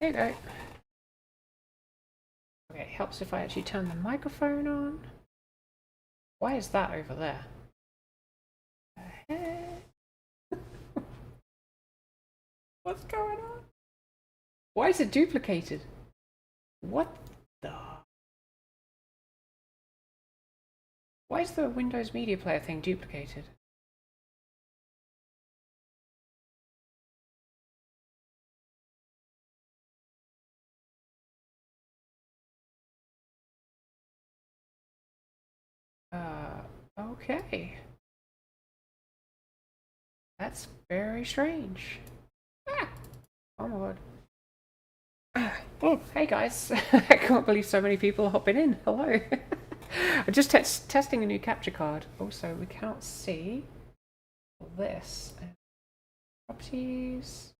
There you go. Okay, it helps if I actually turn the microphone on. Why is that over there? What's going on? Why is it duplicated? What the? Why is the Windows Media Player thing duplicated? Okay. That's very strange. Ah! Oh my god. Oh, hey guys. I can't believe so many people are hopping in. Hello. I'm just testing a new capture card. Also, we cannot see this. Properties.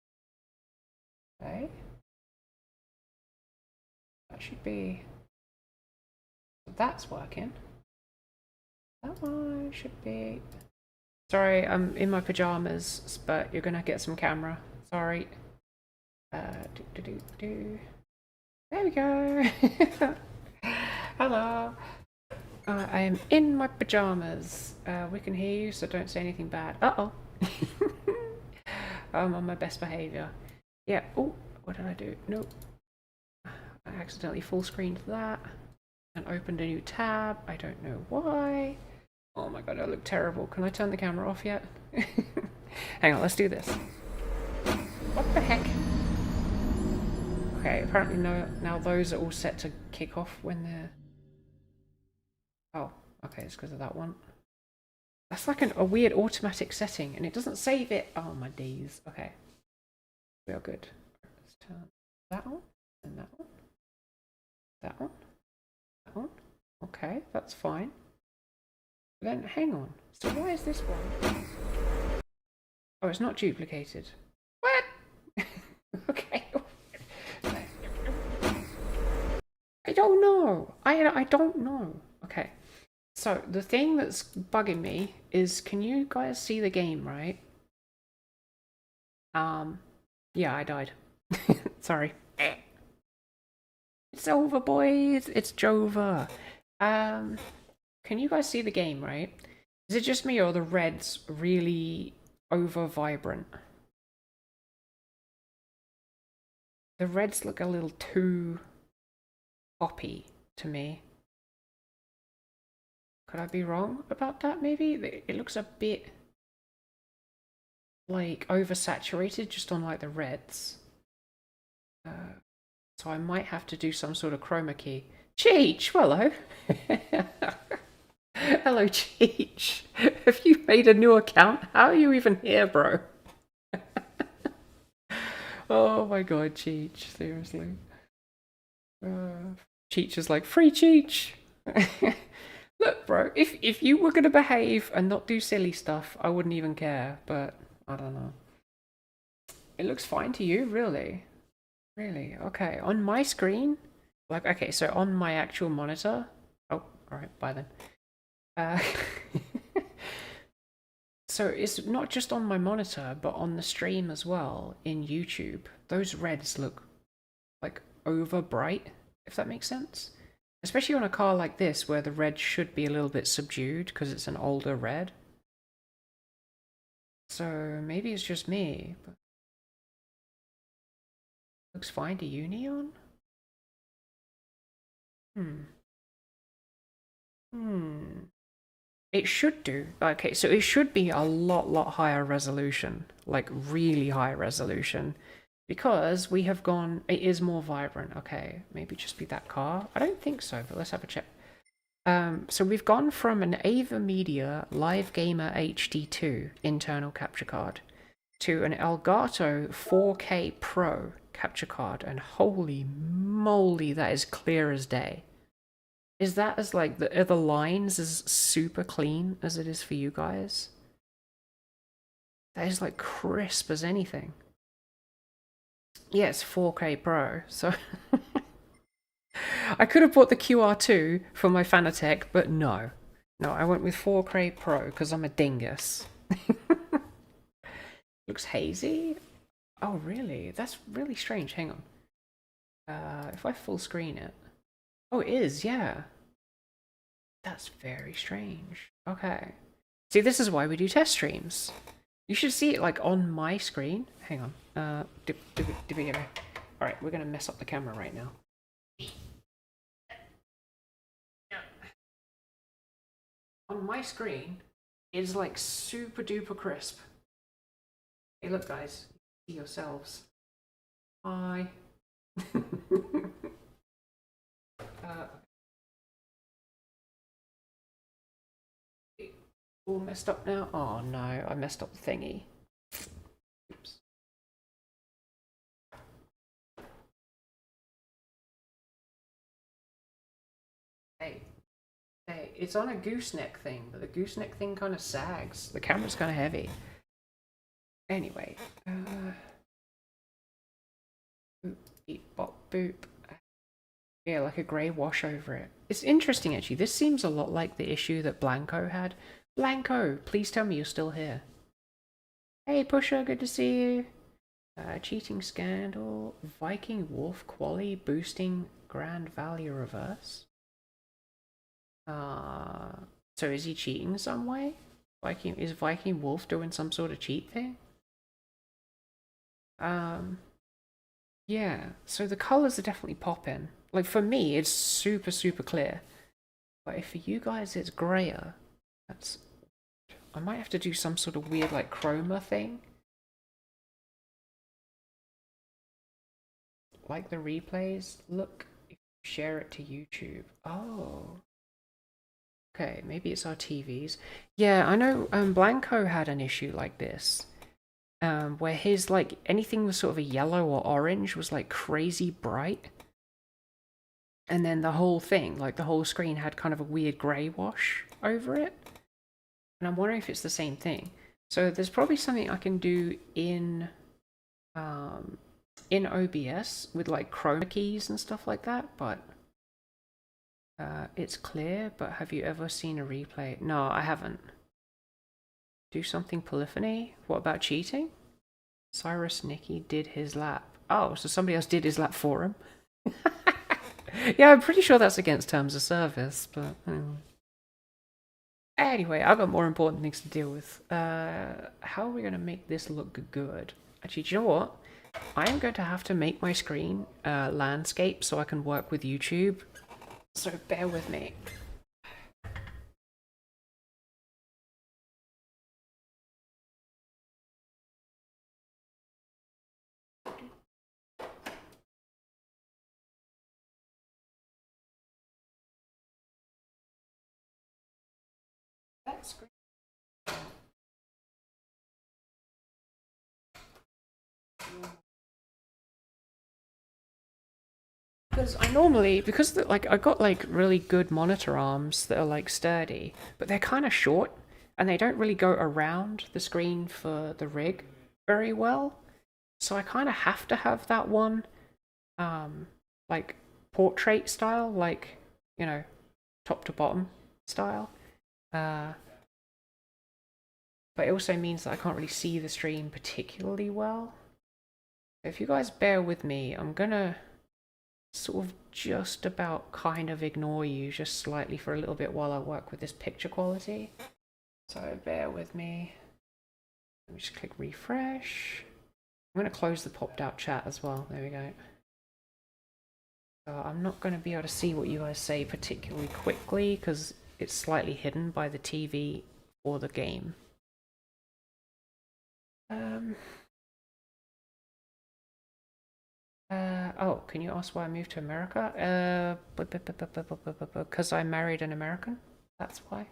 Okay. That should be... That's working. That one should be... Sorry, I'm in my pajamas, but you're gonna get some camera. Sorry. There we go. Hello. I am in my pajamas. We can hear you, so don't say anything bad. Uh-oh. I'm on my best behavior. Yeah. Oh, what did I do? Nope. I accidentally full screened that and opened a new tab. I don't know why. Oh my god, I look terrible. Can I turn the camera off yet? Hang on, let's do this. What the heck? Okay, apparently no, now those are all set to kick off when they're... Oh, okay, it's because of that one. That's like a weird automatic setting, and it doesn't save it. Oh, my days. Okay. We are good. Let's turn that on, and that one. That one. That one. Okay, that's fine. Then, hang on. So why is this one? Oh, it's not duplicated. What? Okay. I don't know. I don't know. Okay. So the thing that's bugging me is, can you guys see the game, right? Yeah, I died. Sorry. It's over, boys. It's Jova. Can you guys see the game, right? Is it just me or are the reds really over vibrant? The reds look a little too poppy to me. Could I be wrong about that, maybe? It looks a bit like oversaturated just on like the reds. So I might have to do some sort of chroma key. Cheech, hello. Hello, Cheech. Have you made a new account? How are you even here, bro? Oh my god, Cheech, seriously. Cheech is like, free Cheech! Look, bro, if you were gonna behave and not do silly stuff, I wouldn't even care, but I don't know. It looks fine to you, really? Really? Okay, on my screen, like, okay, so on my actual monitor, oh, alright, bye then. So it's not just on my monitor, but on the stream as well, in YouTube. Those reds look like over bright, if that makes sense. Especially on a car like this, where the red should be a little bit subdued, because it's an older red. So maybe it's just me, but... Looks fine to you, Neon? It should do. Okay, so it should be a lot higher resolution. Like, really high resolution. Because we have gone... It is more vibrant. Okay, maybe just be that car. I don't think so, but let's have a check. So we've gone from an Ava Media Live Gamer HD2 internal capture card to an Elgato 4K Pro capture card, and holy moly, that is clear as day. Is that as like, are the lines as super clean as it is for you guys? That is like crisp as anything. Yeah, it's 4K Pro, so... I could have bought the QR2 for my Fanatec, but no. No, I went with 4K Pro because I'm a dingus. Looks hazy? Oh, really? That's really strange. Hang on. If I full screen it. Oh, it is, yeah. That's very strange. Okay. See, this is why we do test streams. You should see it like on my screen. Hang on. Alright, we're gonna mess up the camera right now. On my screen, it's like super duper crisp. Hey, look, guys, see yourselves. Hi. All messed up now? Oh no, I messed up the thingy. Oops. Hey, it's on a gooseneck thing, but the gooseneck thing kind of sags. The camera's kind of heavy. Anyway, boop, beep, bop, boop. Yeah, like a grey wash over it. It's interesting, actually. This seems a lot like the issue that Blanco had. Blanco, please tell me you're still here. Hey, Pusher, good to see you. Cheating scandal. Viking Wolf quali boosting Grand Valley reverse. So is he cheating some way? Is Viking Wolf doing some sort of cheat thing? Yeah, so the colors are definitely popping. Like for me, it's super, super clear. But if for you guys it's grayer, that's... I might have to do some sort of weird like chroma thing. Like the replays, look, if you share it to YouTube. Oh. Okay, maybe it's our TVs. Yeah, I know Blanco had an issue like this. Where his, like, anything was sort of a yellow or orange was, like, crazy bright. And then the whole thing, like, the whole screen had kind of a weird grey wash over it. And I'm wondering if it's the same thing. So there's probably something I can do in OBS with, like, chroma keys and stuff like that, but it's clear. But have you ever seen a replay? No, I haven't. Do something polyphony? What about cheating? Cyrus Nicky did his lap. Oh, so somebody else did his lap for him. Yeah, I'm pretty sure that's against terms of service, but anyway, I've got more important things to deal with. How are we going to make this look good? Actually, do you know what? I am going to have to make my screen landscape so I can work with YouTube. So bear with me. That's great. Because I got like really good monitor arms that are like sturdy, but they're kind of short and they don't really go around the screen for the rig very well. So I kind of have to have that one, like portrait style, like, you know, top to bottom style. But it also means that I can't really see the stream particularly well. If you guys bear with me, I'm gonna sort of just about kind of ignore you just slightly for a little bit while I work with this picture quality. So bear with me. Let me just click refresh. I'm going to close the popped out chat as well. There we go. So I'm not going to be able to see what you guys say particularly quickly because it's slightly hidden by the TV or the game. Oh, can you ask why I moved to America? Because I married an American. That's why.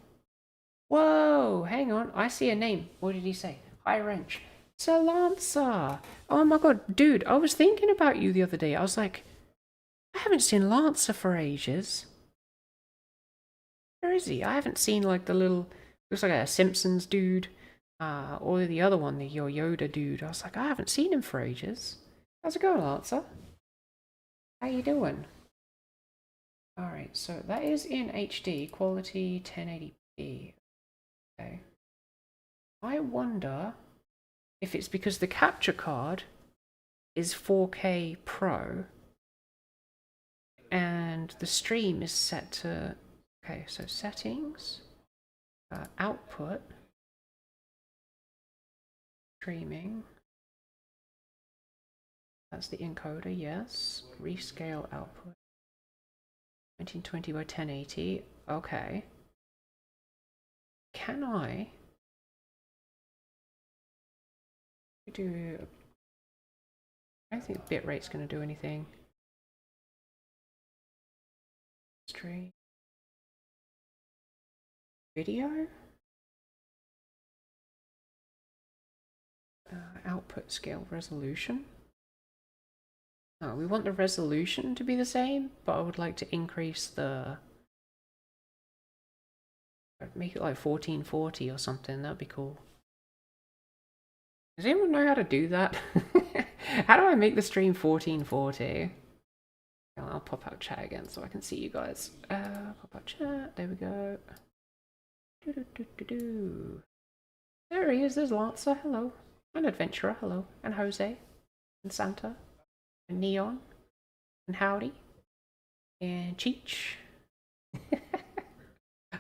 Whoa, hang on. I see a name. What did he say? Hi, Wrench. Sir Lancer. Oh my god, dude, I was thinking about you the other day. I was like, I haven't seen Lancer for ages. Where is he? I haven't seen like the little, looks like a Simpsons dude, or the other one, the Your Yoda dude. I was like, I haven't seen him for ages. How's it going, Lancer? How you doing? Alright, so that is in HD, quality 1080p. Okay. I wonder if it's because the capture card is 4K Pro and the stream is set to, okay, so settings, output, streaming, that's the encoder, yes, rescale output, 1920 by 1080, okay. Can I do, I don't think bitrate's going to do anything. Stream. Video? Output scale resolution. Oh, we want the resolution to be the same, but I would like to increase the... make it like 1440 or something, that'd be cool. Does anyone know how to do that? How do I make the stream 1440? I'll pop out chat again so I can see you guys. Pop out chat, there we go. There he is, there's Lancer, hello. And Adventurer, hello. And Jose. And Santa. And Neon. And Howdy. And Cheech.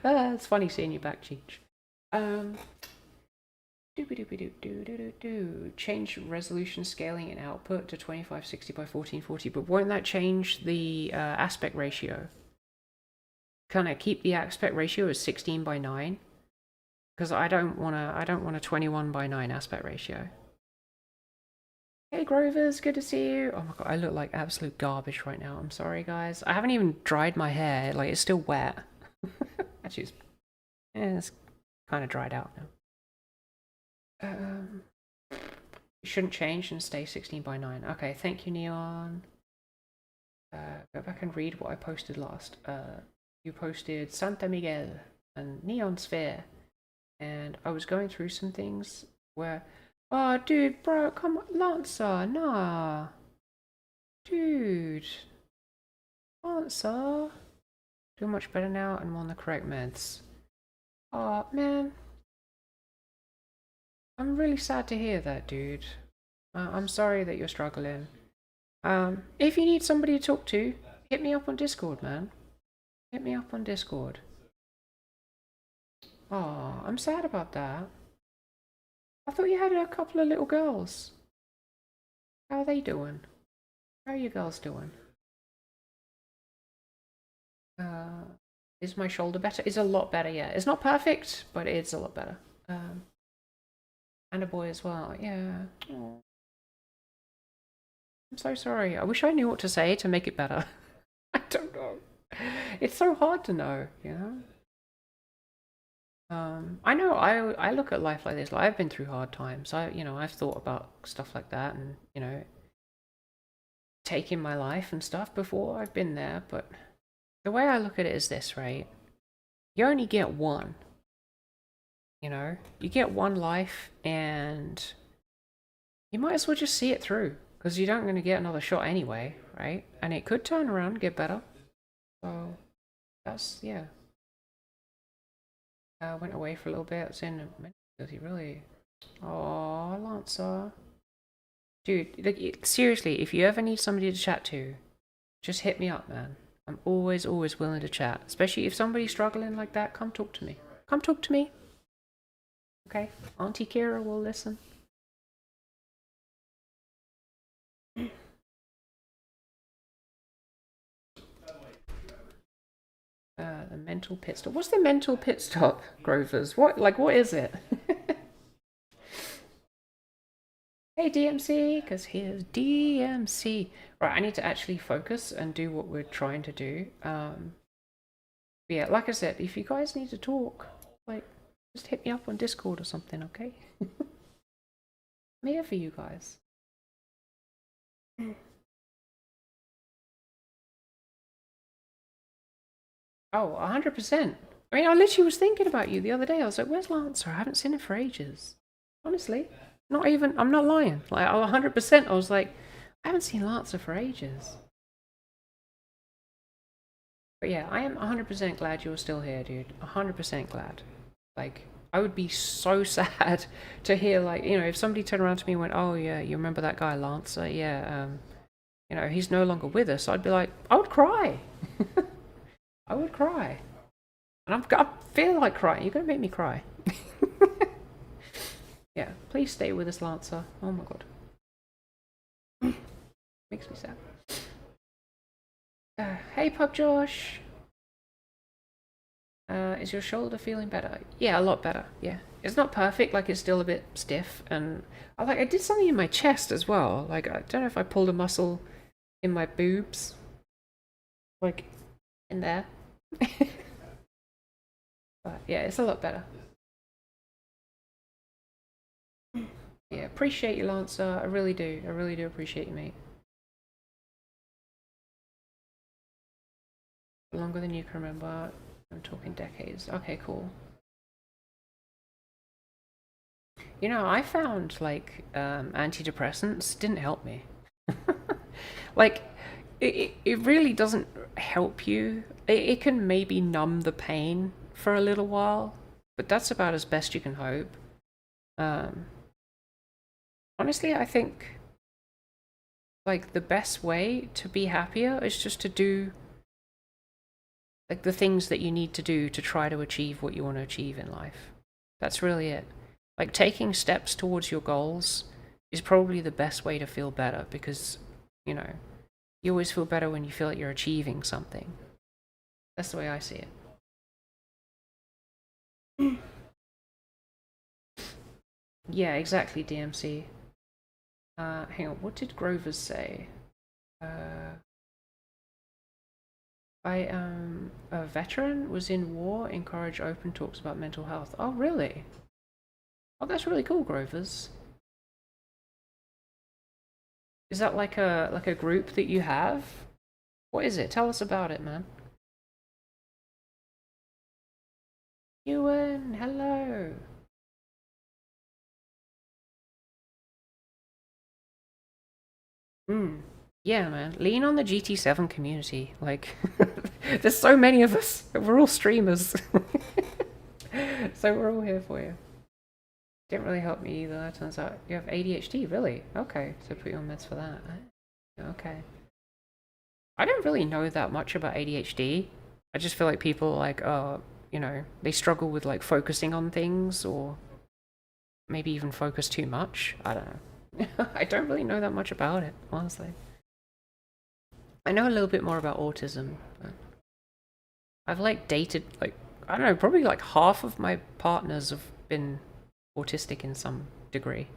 It's funny seeing you back, Cheech. Change resolution scaling and output to 2560 by 1440, but won't that change the aspect ratio? Can I keep the aspect ratio as 16 by 9? Because I don't want a 21 by 9 aspect ratio. Hey Grovers, good to see you. Oh my god, I look like absolute garbage right now. I'm sorry guys. I haven't even dried my hair, like it's still wet. Actually, it's kind of dried out now. It shouldn't change and stay 16 by 9. Okay, thank you, Neon. Go back and read what I posted last. You posted Santa Miguel and Neon Sphere. And I was going through some things where... Oh, dude, bro, come on, Lancer, nah. Dude. Lancer. Doing much better now and I'm on the correct meds. Oh, man. I'm really sad to hear that, dude. I'm sorry that you're struggling. If you need somebody to talk to, hit me up on Discord, man. Hit me up on Discord. Oh, I'm sad about that. I thought you had a couple of little girls. How are they doing? How are you girls doing? Is my shoulder better? It's a lot better, yeah. It's not perfect, but it's a lot better. And a boy as well, yeah. Aww. I'm so sorry. I wish I knew what to say to make it better. I don't know. It's so hard to know, you know? I know I look at life like this. Like, I've been through hard times. I've thought about stuff like that and, taking my life and stuff before. I've been there, but the way I look at it is this, right? You only get one. You get one life and you might as well just see it through because you don't going to get another shot anyway, right? And it could turn around and get better. So that's, yeah. I went away for a little bit. I was in a mental facility, really. Oh, Lancer. Dude, seriously, if you ever need somebody to chat to, just hit me up, man. I'm always willing to chat. Especially if somebody's struggling like that, come talk to me. Come talk to me. Okay, Auntie Kira will listen. The mental pit stop. What's the mental pit stop, Grovers? What is it? Hey DMC, because here's DMC. Right, I need to actually focus and do what we're trying to do. Yeah, like I said, if you guys need to talk, just hit me up on Discord or something, okay? I'm here for you guys. Oh, 100%. I mean, I literally was thinking about you the other day. I was like, where's Lancer? I haven't seen him for ages. Honestly. Not even, I'm not lying. Like, 100%, I was like, I haven't seen Lancer for ages. But yeah, I am 100% glad you're still here, dude. 100% glad. Like, I would be so sad to hear, like, if somebody turned around to me and went, oh yeah, you remember that guy Lancer? Yeah, you know, he's no longer with us, I'd be like, I would cry. I would cry. And I feel like crying. You're going to make me cry. Yeah, please stay with us, Lancer. Oh my god. Makes me sad. Hey, Pub Josh. Is your shoulder feeling better? Yeah, a lot better. Yeah, it's not perfect. Like, it's still a bit stiff, and I did something in my chest as well. Like, I don't know if I pulled a muscle in my boobs, like in there. But yeah, it's a lot better. Yeah, appreciate you, Lancer. I really do. I really do appreciate you, mate. Longer than you can remember. I'm talking decades. Okay, cool. You know, I found like antidepressants didn't help me. Like, it really doesn't help you. It can maybe numb the pain for a little while, but that's about as best you can hope. Honestly, I think like the best way to be happier is just to do like the things that you need to do to try to achieve what you want to achieve in life. That's really it. Like, taking steps towards your goals is probably the best way to feel better, because, you know, you always feel better when you feel like you're achieving something. That's the way I see it. Yeah, exactly, DMC. Hang on, what did Grover's say? I am a veteran, was in war, encourage open talks about mental health. Oh, really? Oh, that's really cool, Grover's. Is that like a group that you have? What is it? Tell us about it, man. Ewan, hello. Yeah, man. Lean on the GT7 community. Like, there's so many of us. We're all streamers. So we're all here for you. Didn't really help me either. Turns out you have ADHD, really? Okay, so put you on meds for that. Okay. I don't really know that much about ADHD. I just feel like people like, you know, they struggle with like focusing on things, or maybe even focus too much. I don't know. I don't really know that much about it, honestly. I know a little bit more about autism, but I've like dated like, I don't know, probably like half of my partners have been autistic in some degree.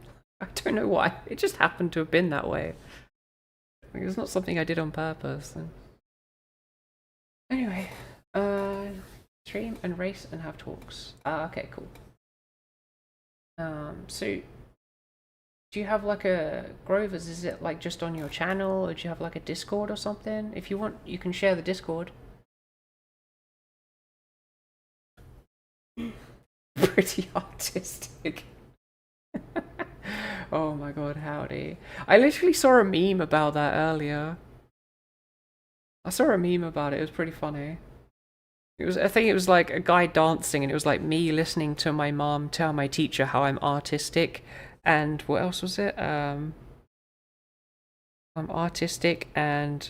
I don't know why. It just happened to have been that way. Like, it's not something I did on purpose. So. Anyway, stream and race and have talks. Okay, cool. So do you have like a Grover's? Is it like just on your channel, or do you have like a Discord or something? If you want, you can share the Discord. Pretty artistic. Oh my god, howdy. I literally saw a meme about that earlier. I saw a meme about it, it was pretty funny. It was, I think it was like a guy dancing, and it was like me listening to my mom tell my teacher how I'm artistic, and what else was it? I'm artistic and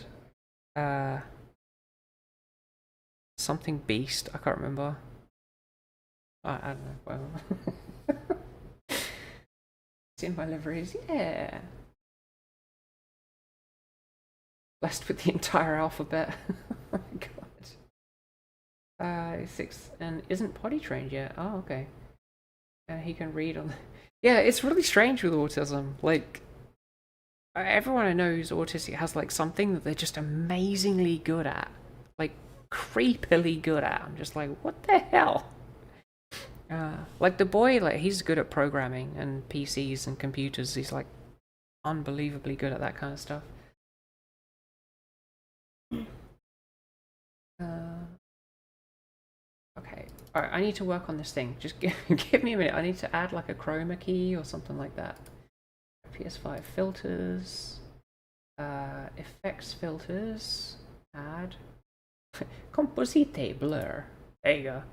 something beast. I can't remember. I don't know. Well, it's in my liveries. Yeah. Blessed with the entire alphabet. Oh my god. 6 and isn't potty trained yet. Oh, okay. He can read on. Yeah, it's really strange with autism. Like, everyone I know who's autistic has like something that they're just amazingly good at, like creepily good at. I'm just like, what the hell? Like the boy, like he's good at programming and PCs and computers. He's like unbelievably good at that kind of stuff. Okay, alright, I need to work on this thing. Just give me a minute. I need to add like a chroma key or something like that. PS5 filters, effects filters, add, composite blur. There you go.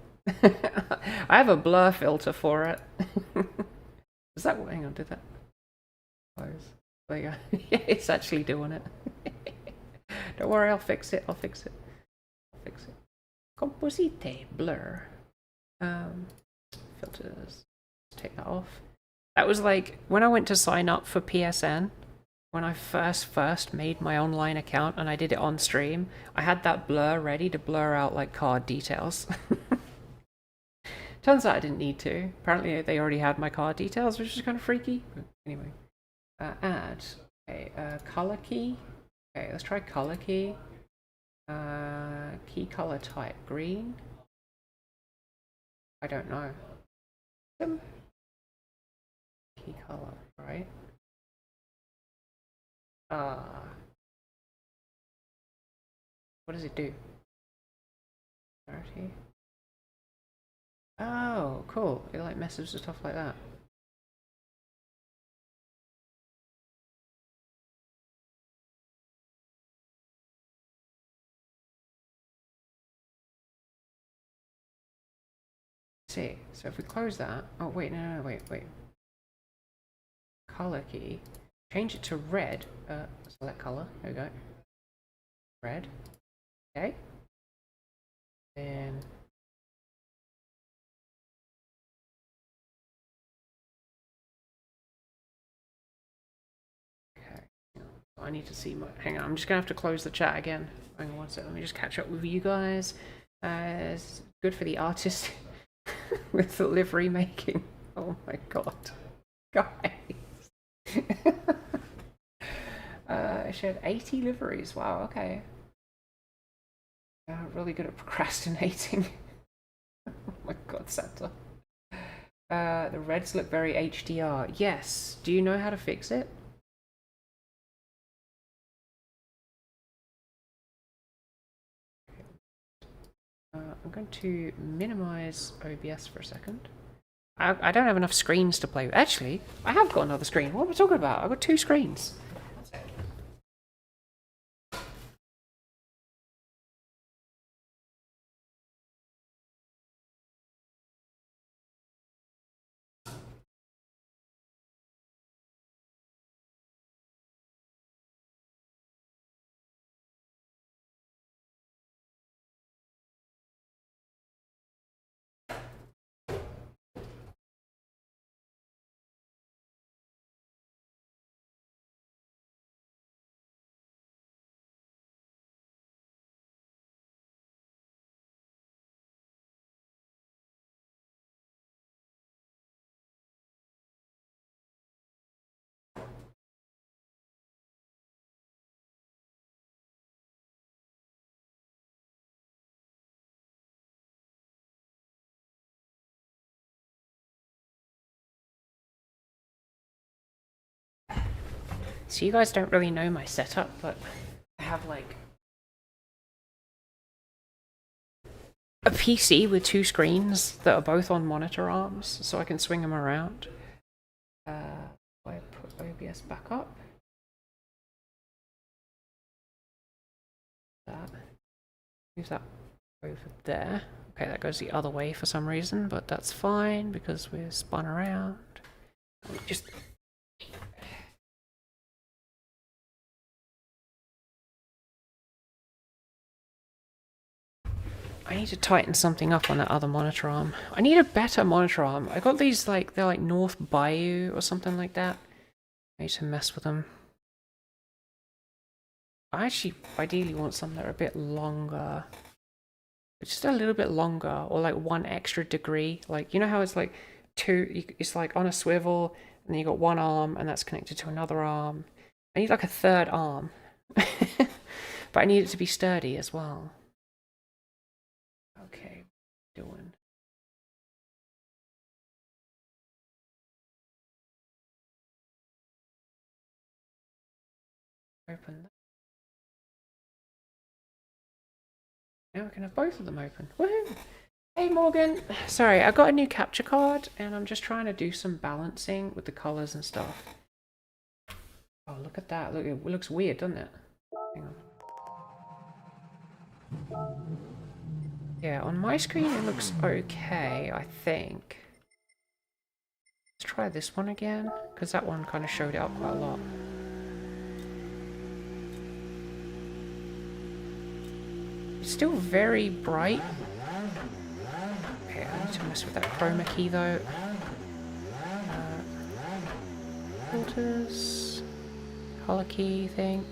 I have a blur filter for it. Is that what? Hang on, did that close? There you go. Yeah, it's actually doing it. Don't worry, I'll fix it. I'll fix it. I'll fix it. Composite, blur. Filters. Let's take that off. That was like when I went to sign up for PSN. When I first made my online account and I did it on stream, I had that blur ready to blur out like card details. Turns out I didn't need to. Apparently they already had my card details, which is kind of freaky. But anyway, add a color key. Okay, let's try color key. Key color type green. I don't know. Key color, right? What does it do? Clarity. Oh, cool. It like messes with stuff like that. Let's see. So if we close that. Oh wait, no, wait. Color key. Change it to red. Select color. There we go. Red. Okay. Then okay. I need to see my. Hang on. I'm just gonna have to close the chat again. Hang on one second. Let me just catch up with you guys. It's good for the artist with the livery making. Oh my god, guys. She had 80 liveries. Wow, okay. Really good at procrastinating. Oh my god, Santa. The reds look very HDR. Yes. Do you know how to fix it? I'm going to minimize OBS for a second. I don't have enough screens to play with. Actually, I have got another screen. What am I talking about? I've got 2 screens. So you guys don't really know my setup, but I have like a PC with 2 screens that are both on monitor arms, so I can swing them around. I put OBS back up. That. Move that over there. Okay, that goes the other way for some reason, but that's fine because we're spun around. Just I need to tighten something up on that other monitor arm. I need a better monitor arm. I got these like they're like North Bayou or something like that. I need to mess with them. I actually ideally want some that are a bit longer. Just a little bit longer, or like 1 extra degree. Like, you know how it's like 2, it's like on a swivel, and then you got 1 arm, and that's connected to another arm. I need like a 3rd arm. But I need it to be sturdy as well. Okay, doing. Open that. Now we can have both of them open. Woohoo! Hey Morgan! Sorry, I got a new capture card and I'm just trying to do some balancing with the colors and stuff. Oh, look at that. Look, it looks weird, doesn't it? Hang on. Yeah, on my screen it looks okay, I think. Let's try this one again, because that one kind of showed it up quite a lot. It's still very bright. Okay, I need to mess with that chroma key though. Filters, color key thing.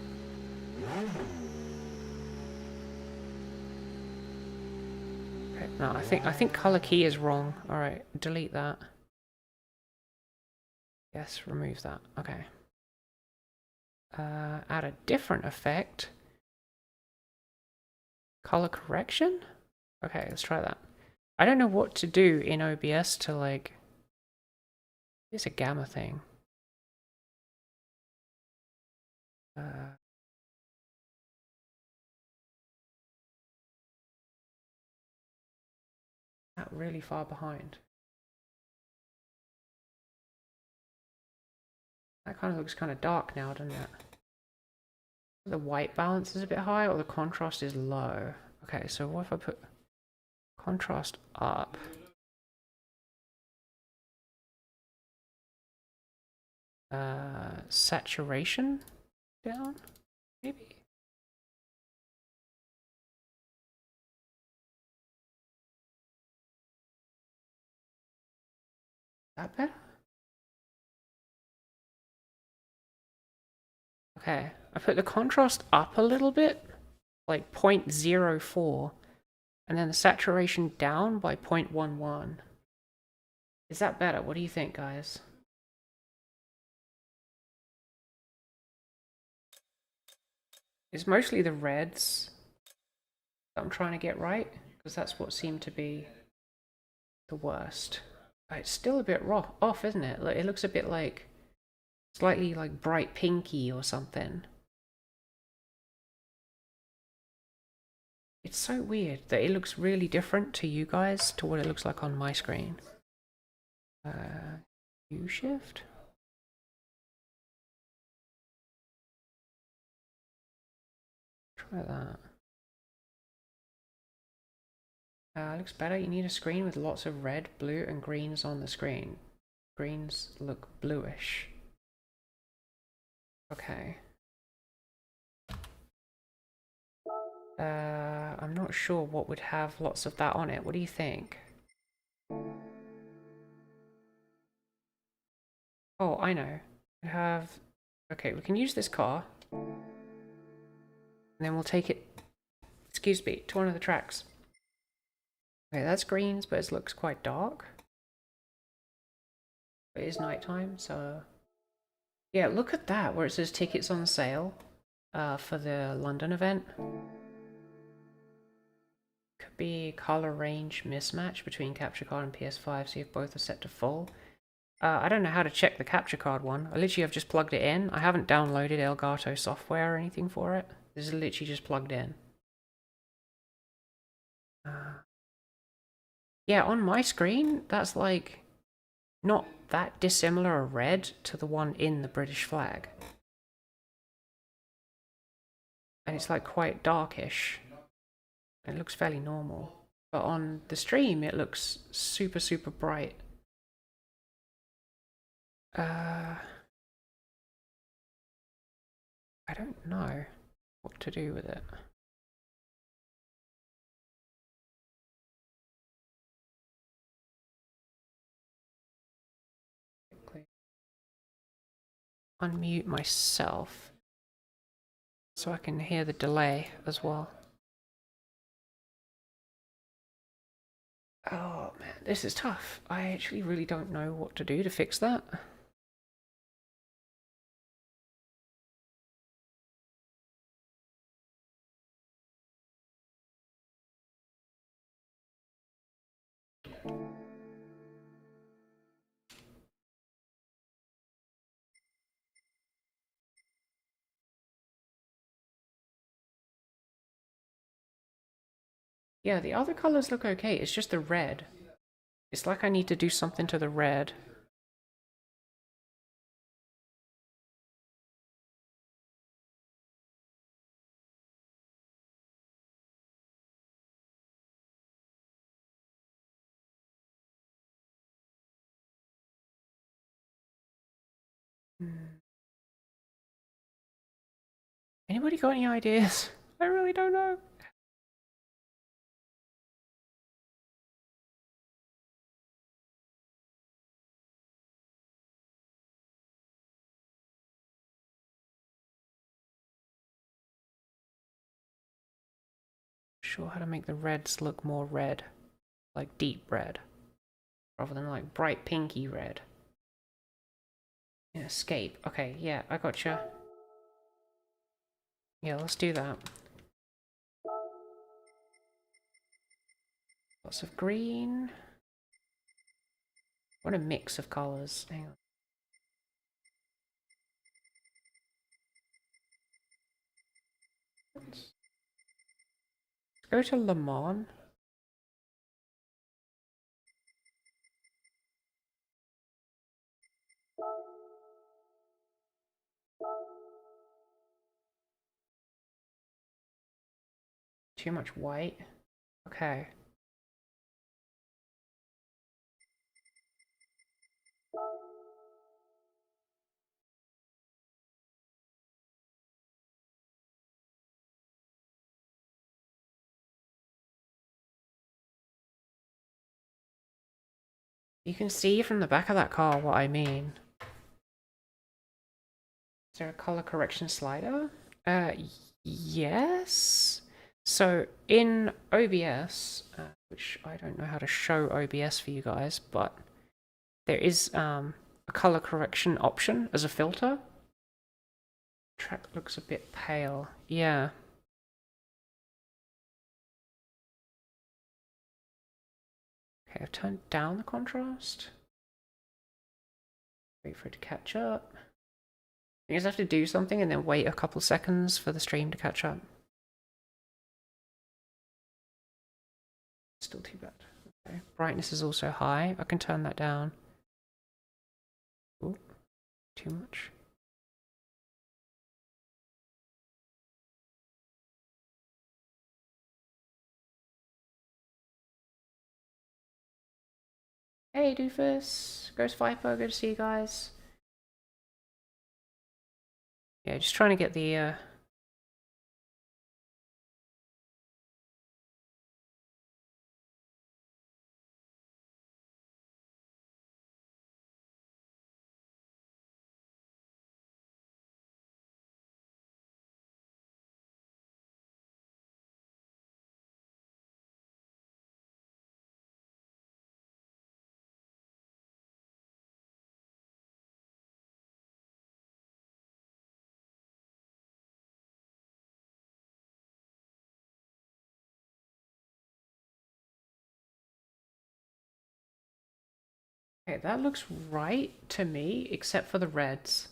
Okay, no, I think color key is wrong. All right, delete that. Yes, remove that. Okay. Add a different effect. Color correction? Okay, let's try that. I don't know what to do in OBS to like... It's a gamma thing. Not really far behind. That kind of looks kind of dark now, doesn't it? The white balance is a bit high or the contrast is low. Okay, so what if I put contrast up? Saturation down, maybe? Is that better? Okay, I put the contrast up a little bit, like 0.04, and then the saturation down by 0.11. Is that better? What do you think, guys? It's mostly the reds that I'm trying to get right, because that's what seemed to be the worst. It's still a bit off, isn't it? It looks a bit like slightly like bright pinky or something. It's so weird that it looks really different to you guys to what it looks like on my screen. U shift? Try that. Looks better. You need a screen with lots of red, blue, and greens on the screen. Greens look bluish. Okay. I'm not sure what would have lots of that on it. What do you think? Oh, I know. We have... Okay, we can use this car. And then we'll take it, excuse me, to one of the tracks. Okay, that's greens, but it looks quite dark. It is nighttime, so... Yeah, look at that, where it says tickets on sale for the London event. Could be color range mismatch between capture card and PS5, see if both are set to full. I don't know how to check the capture card one. I literally have just plugged it in. I haven't downloaded Elgato software or anything for it. This is literally just plugged in. Yeah, on my screen, that's like not that dissimilar a red to the one in the British flag. And it's like quite darkish. It looks fairly normal. But on the stream, it looks super, super bright. I don't know what to do with it. Quickly unmute myself so I can hear the delay as well. Oh man, this is tough. I actually really don't know what to do to fix that. Yeah, the other colors look okay. It's just the red. It's like I need to do something to the red. Anybody got any ideas? I really don't know. sure how to make the reds look more red, like deep red, rather than like bright pinky red. Yeah, escape. Okay, yeah, I gotcha. Yeah, let's do that. Lots of green. What a mix of colors. Hang on. Let's go to Le Mans. Too much white. Okay. You can see from the back of that car what I mean. Is there a color correction slider? Yes. So in OBS, which I don't know how to show OBS for you guys, but there is a color correction option as a filter. Track looks a bit pale. Yeah. Okay, I've turned down the contrast. Wait for it to catch up. You just have to do something and then wait a couple seconds for the stream to catch up. Still too bad. Okay. Brightness is also high. I can turn that down. Ooh, too much. Hey Doofus, Ghost Viper, good to see you guys. Yeah, just trying to get the Okay, that looks right to me, except for the reds.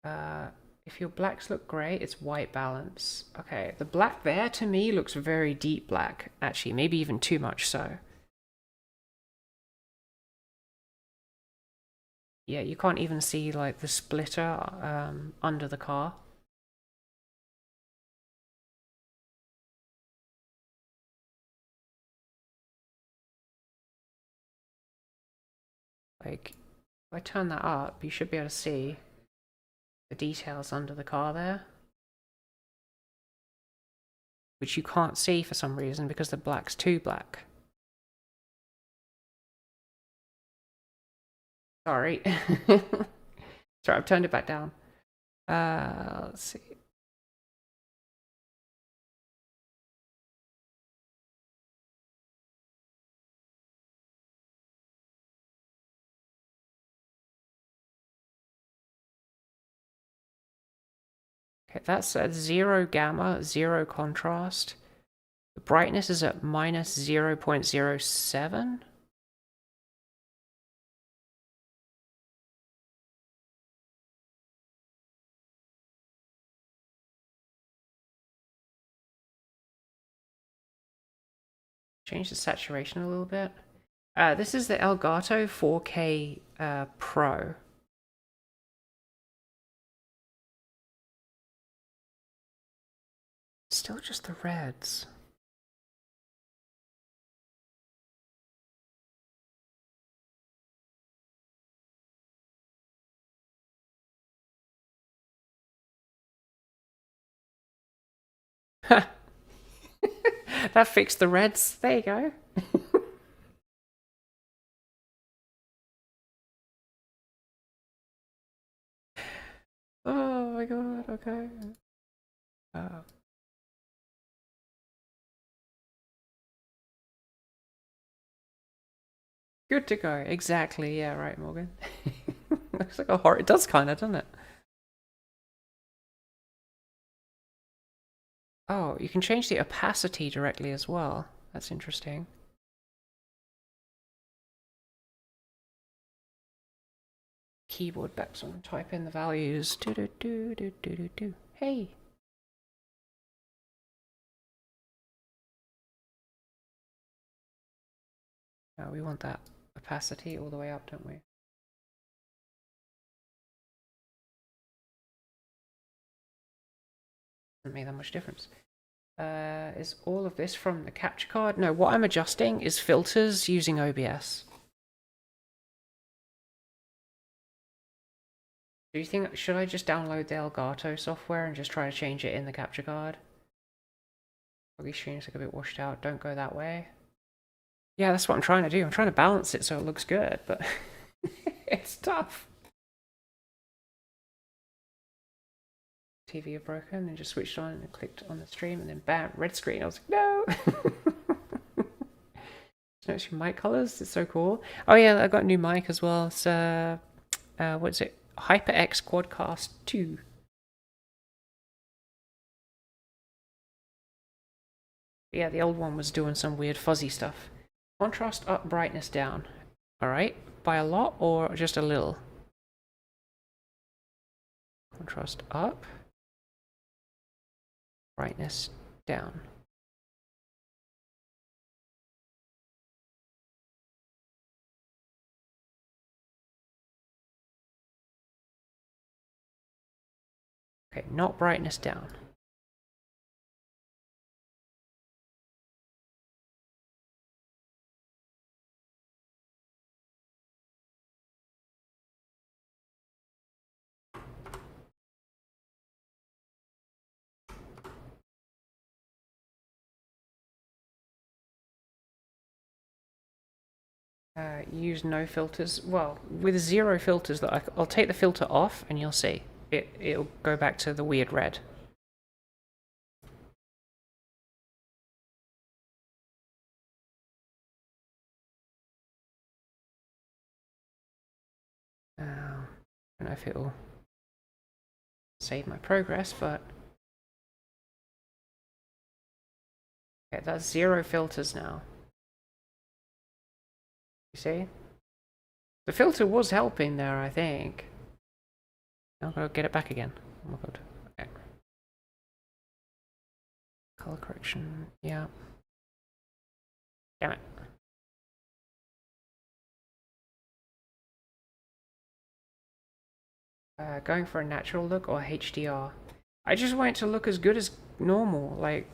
If your blacks look grey, it's white balance. Okay, the black there to me looks very deep black, actually, maybe even too much so. Yeah, you can't even see like the splitter under the car. Like, if I turn that up, you should be able to see the details under the car there. Which you can't see for some reason because the black's too black. Sorry. Sorry, I've turned it back down. Let's see. Okay, that's at 0 gamma, 0 contrast. The brightness is at minus 0.07. Change the saturation a little bit. This is the Elgato 4K Pro. Still just the reds. That fixed the reds. There you go. Oh my god, okay. Good to go. Exactly. Yeah, right, Morgan. Looks like a horror. It does kind of, doesn't it? Oh, you can change the opacity directly as well. That's interesting. Keyboard back, so I'm gonna type in the values. Do do do do do do do. Hey. Oh, we want that opacity all the way up, don't we? Doesn't make that much difference. Is all of this from the capture card? No, what I'm adjusting is filters using OBS. Do you think, should I just download the Elgato software and just try to change it in the capture card? Probably streams like a bit washed out. Don't go that way. Yeah, that's what I'm trying to do. I'm trying to balance it so it looks good, but it's tough. TV had broken and just switched on and clicked on the stream and then bam, red screen. I was like, no. Notice your mic colors. It's so cool. Oh yeah, I got a new mic as well. It's what is it? HyperX Quadcast 2. Yeah, the old one was doing some weird fuzzy stuff. Contrast up, brightness down. Alright, by a lot or just a little? Contrast up, brightness down. Okay, not brightness down. Use no filters. Well, with 0 filters, that I'll take the filter off and you'll see. It'll go back to the weird red. I don't know if it'll save my progress, but okay, that's 0 filters now. You see? The filter was helping there, I think. I'll go get it back again. Oh my god. Okay. Color correction, yeah. Damn it. Going for a natural look or HDR? I just want it to look as good as normal, like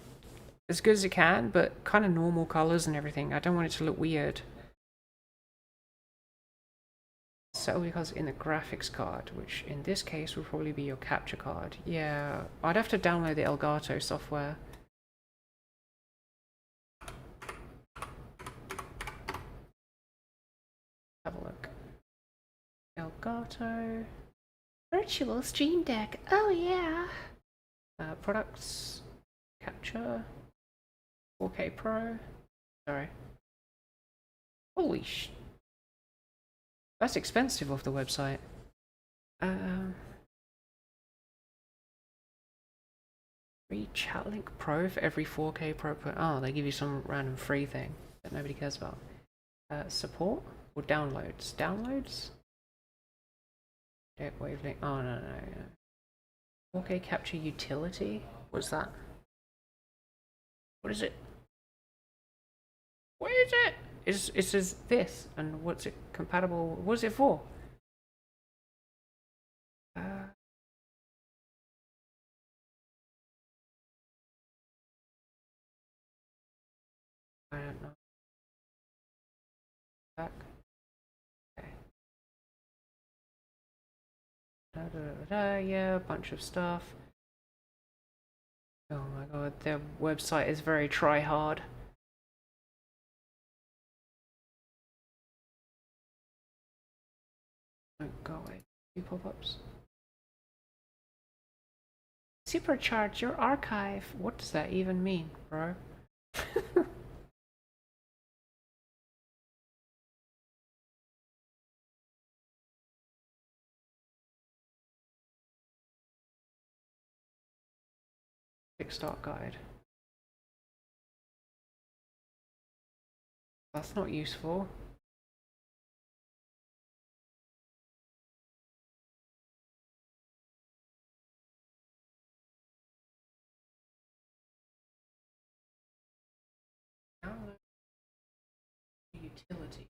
as good as it can, but kind of normal colors and everything. I don't want it to look weird. So because in the graphics card, which in this case would probably be your capture card. Yeah, I'd have to download the Elgato software. Have a look. Elgato. Virtual Stream Deck. Oh yeah. Products. Capture. 4K Pro. Sorry. Holy sh... That's expensive off the website. Free Chatlink Pro for every 4K Pro. Oh, they give you some random free thing that nobody cares about. Support or downloads? Downloads? Deck wavelength. Oh no, no, no. 4K capture utility? What's that? What is it? What is it? It says this, and what's it compatible? What's it for? I don't know. Back. Okay. Da, da, da, da, yeah, a bunch of stuff. Oh my god, their website is very try-hard. Don't go away. Two pop-ups. Supercharge your archive. What does that even mean, bro? quick start guide. That's not useful. Download utility.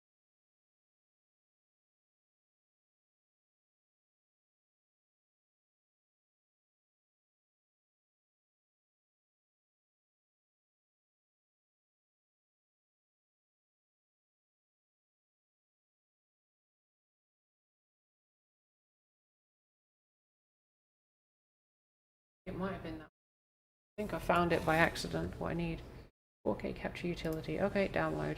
It might have been that. I think I found it by accident, what I need. 4K capture utility. Okay, download.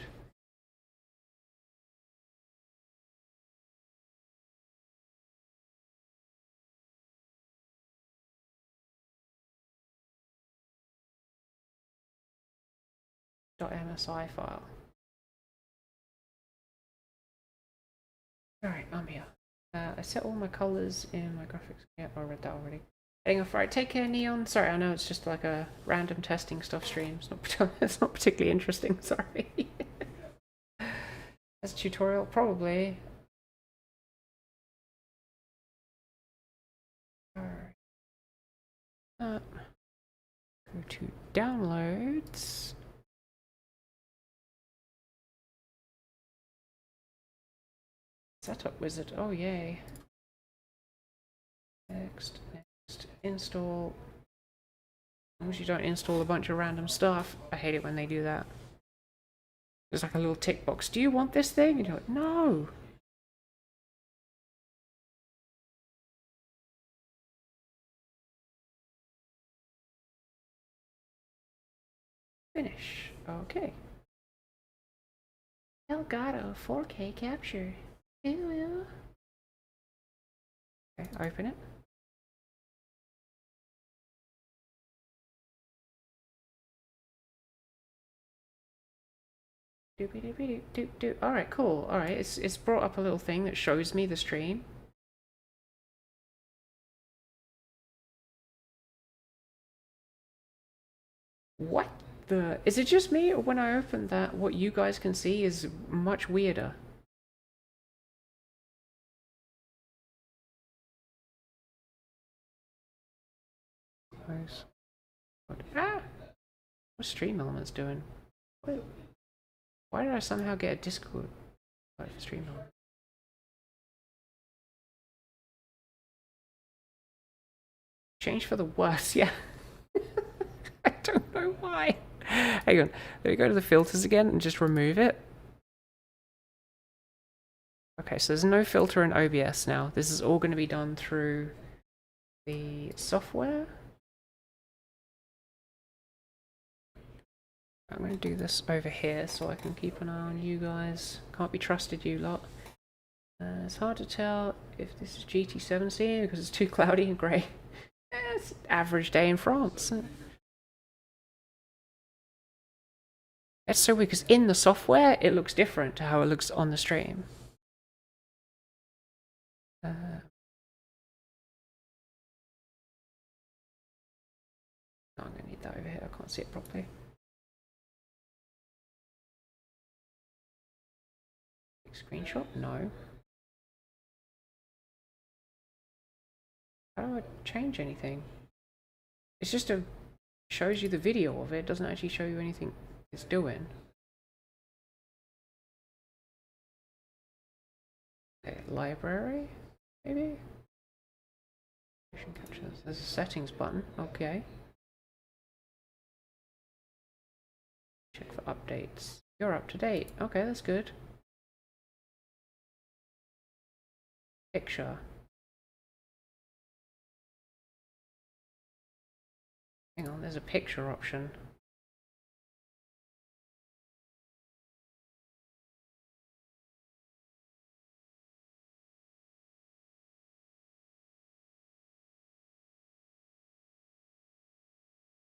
.msi file. Alright, I'm here. I set all my colors in my graphics. Yeah, I read that already. Heading off. Right, take care, Neon. Sorry, I know it's just like a random testing stuff stream. It's not particularly interesting, sorry. As a tutorial, probably. Alright. Go to downloads. Setup wizard. Oh, yay. Next, install. As long as you don't install a bunch of random stuff. I hate it when they do that. There's like a little tick box. Do you want this thing? And you're like, no. Finish. Okay. Elgato 4K capture. Ew. Okay, open it. Alright, cool. Alright, it's brought up a little thing that shows me the stream. What the? Is it just me, or when I open that, what you guys can see is much weirder? Nice. Ah! What's Stream Elements doing? Wait, why did I somehow get a Discord for Stream Elements? Change for the worse, yeah. I don't know why. Hang on, let me go to the filters again and just remove it. Okay, so there's no filter in OBS now. This is all going to be done through the software. I'm going to do this over here so I can keep an eye on you guys. Can't be trusted, you lot. It's hard to tell if this is GT7 scene because it's too cloudy and grey. It's average day in France. It's so weird because in the software it looks different to how it looks on the stream. I'm going to need that over here. I can't see it properly. Screenshot? No. How do I change anything? It's just shows you the video of it. It doesn't actually show you anything it's doing. Okay, library, maybe? Motion captures. There's a settings button. Okay. Check for updates. You're up to date. Okay, that's good. Picture. Hang on, there's a picture option.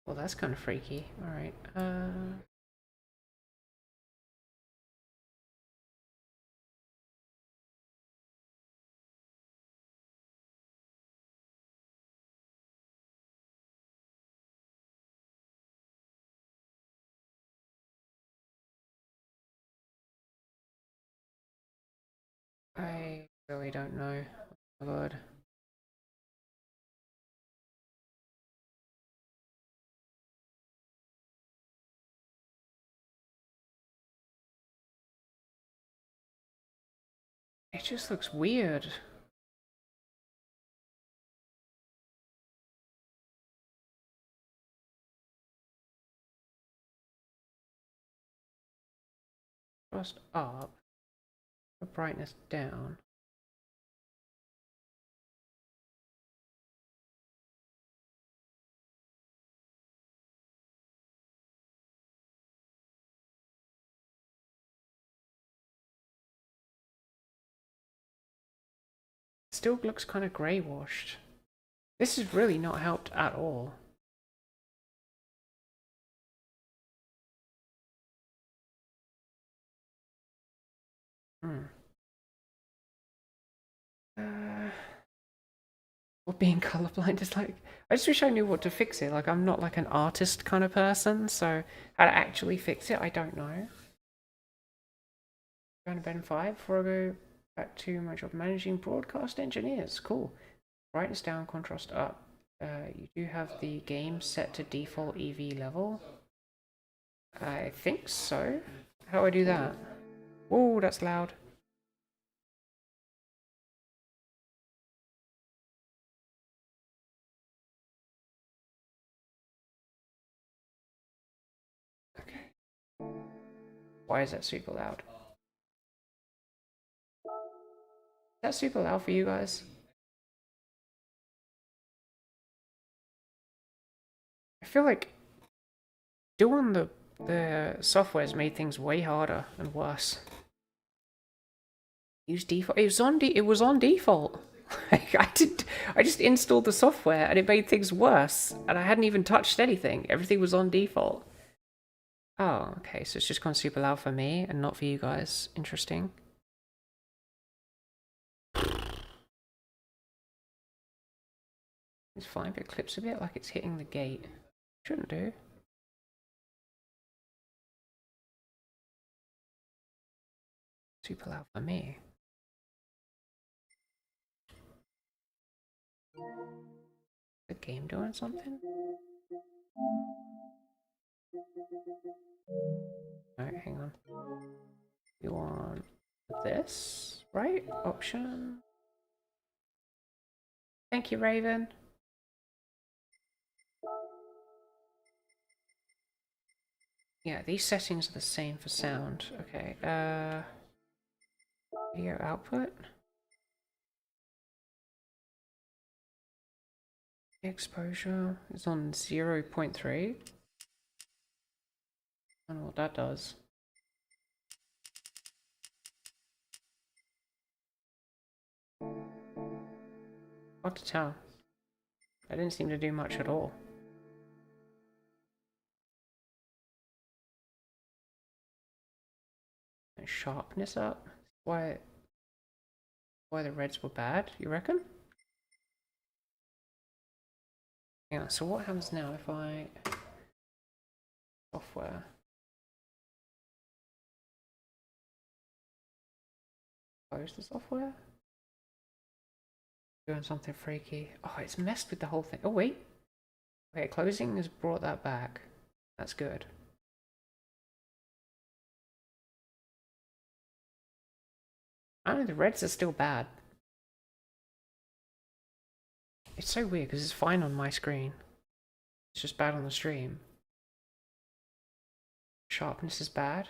Well, that's kind of freaky. Alright, I really don't know. Oh my god. It just looks weird. Just up, the brightness down. Still looks kind of grey washed. This has really not helped at all. Hmm. What being colorblind is like. I just wish I knew what to fix it. Like, I'm not like an artist kind of person, so how to actually fix it, I don't know. Going to bed in 5 before I go back to my job managing broadcast engineers. Cool. Brightness down, contrast up. You do have the game set to default EV level. I think so. How do I do that? Oh, that's loud. Okay. Why is that super loud? Is that super loud for you guys? I feel like doing the software's made things way harder and worse. Use default. It was on default. I just installed the software and it made things worse. And I hadn't even touched anything. Everything was on default. Oh, okay. So it's just gone super loud for me and not for you guys. Interesting. It's fine, but it clips a bit like it's hitting the gate. Shouldn't do. Super loud for me. The game doing something? Alright, hang on. You want this, right? Option. Thank you, Raven. Yeah, these settings are the same for sound. Okay, video output. Exposure is on 0.3. I don't know what that does. Hard to tell. That didn't seem to do much at all. And sharpness up. Why the reds were bad, you reckon? Yeah, so what happens now if I software close the software? Doing something freaky. Oh, it's messed with the whole thing. Oh wait. Okay, closing has brought that back. That's good. I don't know, the reds are still bad. It's so weird because it's fine on my screen. It's just bad on the stream. Sharpness is bad.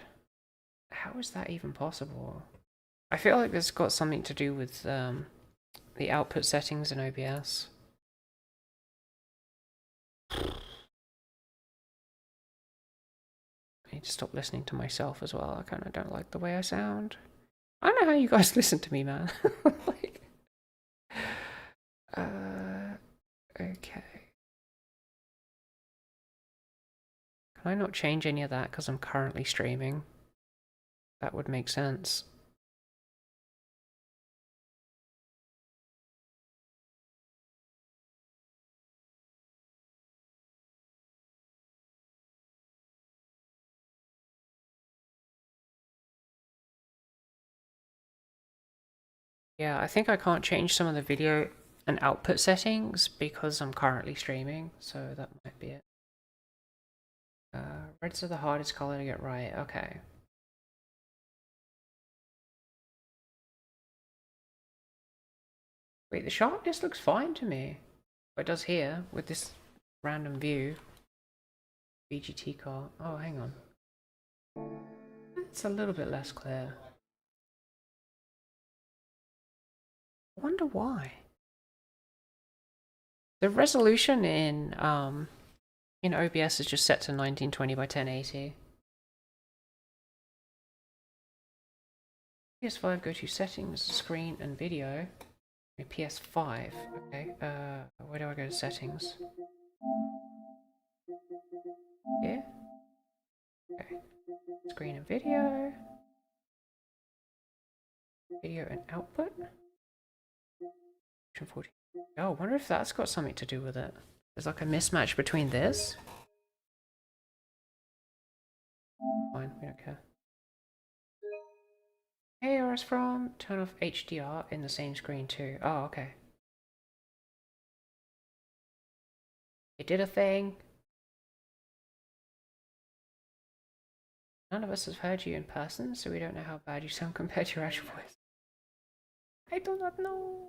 How is that even possible? I feel like this got something to do with the output settings in OBS. I need to stop listening to myself as well. I kind of don't like the way I sound. I don't know how you guys listen to me, man. Like, okay. Can I not change any of that because I'm currently streaming? That would make sense. Yeah, I think I can't change some of the video and output settings because I'm currently streaming, so that might be it. Red's are the hardest color to get right. Okay. Wait, the sharpness looks fine to me. It does here with this random view. VGT car. Oh, hang on. It's a little bit less clear. I wonder why. The resolution in OBS is just set to 1920 by 1080. PS5, go to settings, screen, and video. PS5. Okay. Where do I go to settings? Here. Okay. Screen and video. Video and output. 40. Oh, I wonder if that's got something to do with it. There's like a mismatch between this. Fine, we don't care. Hey, RS from, turn off HDR in the same screen too. Oh, okay. It did a thing. None of us have heard you in person, so we don't know how bad you sound compared to your actual voice. I do not know.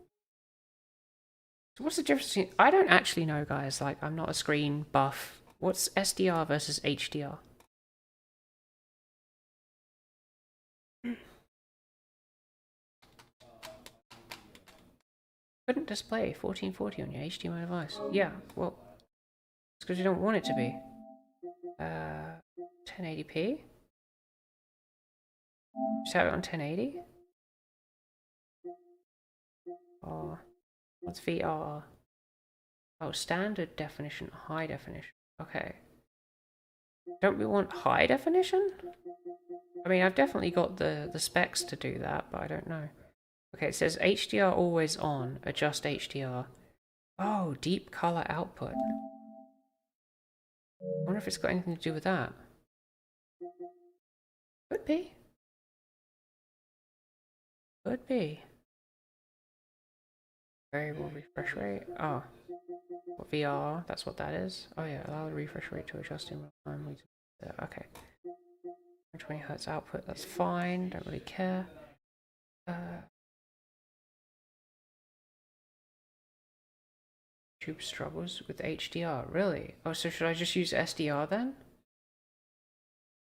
So what's the difference between... I don't actually know, guys. Like, I'm not a screen buff. What's SDR versus HDR? Couldn't display 1440 on your HDMI device. Yeah, well, it's because you don't want it to be. 1080p? Just have it on 1080? Oh, what's VR? Oh, standard definition, high definition. Okay. Don't we want high definition? I mean, I've definitely got the specs to do that, but I don't know. Okay, it says HDR always on, adjust HDR. Oh, deep color output. I wonder if it's got anything to do with that. Could be. Could be. Variable refresh rate. Oh. VR, that's what that is. Oh yeah, allow the refresh rate to adjust in real time. Okay. 20 Hz output, that's fine, don't really care. YouTube struggles with HDR, really? Oh, so should I just use SDR then?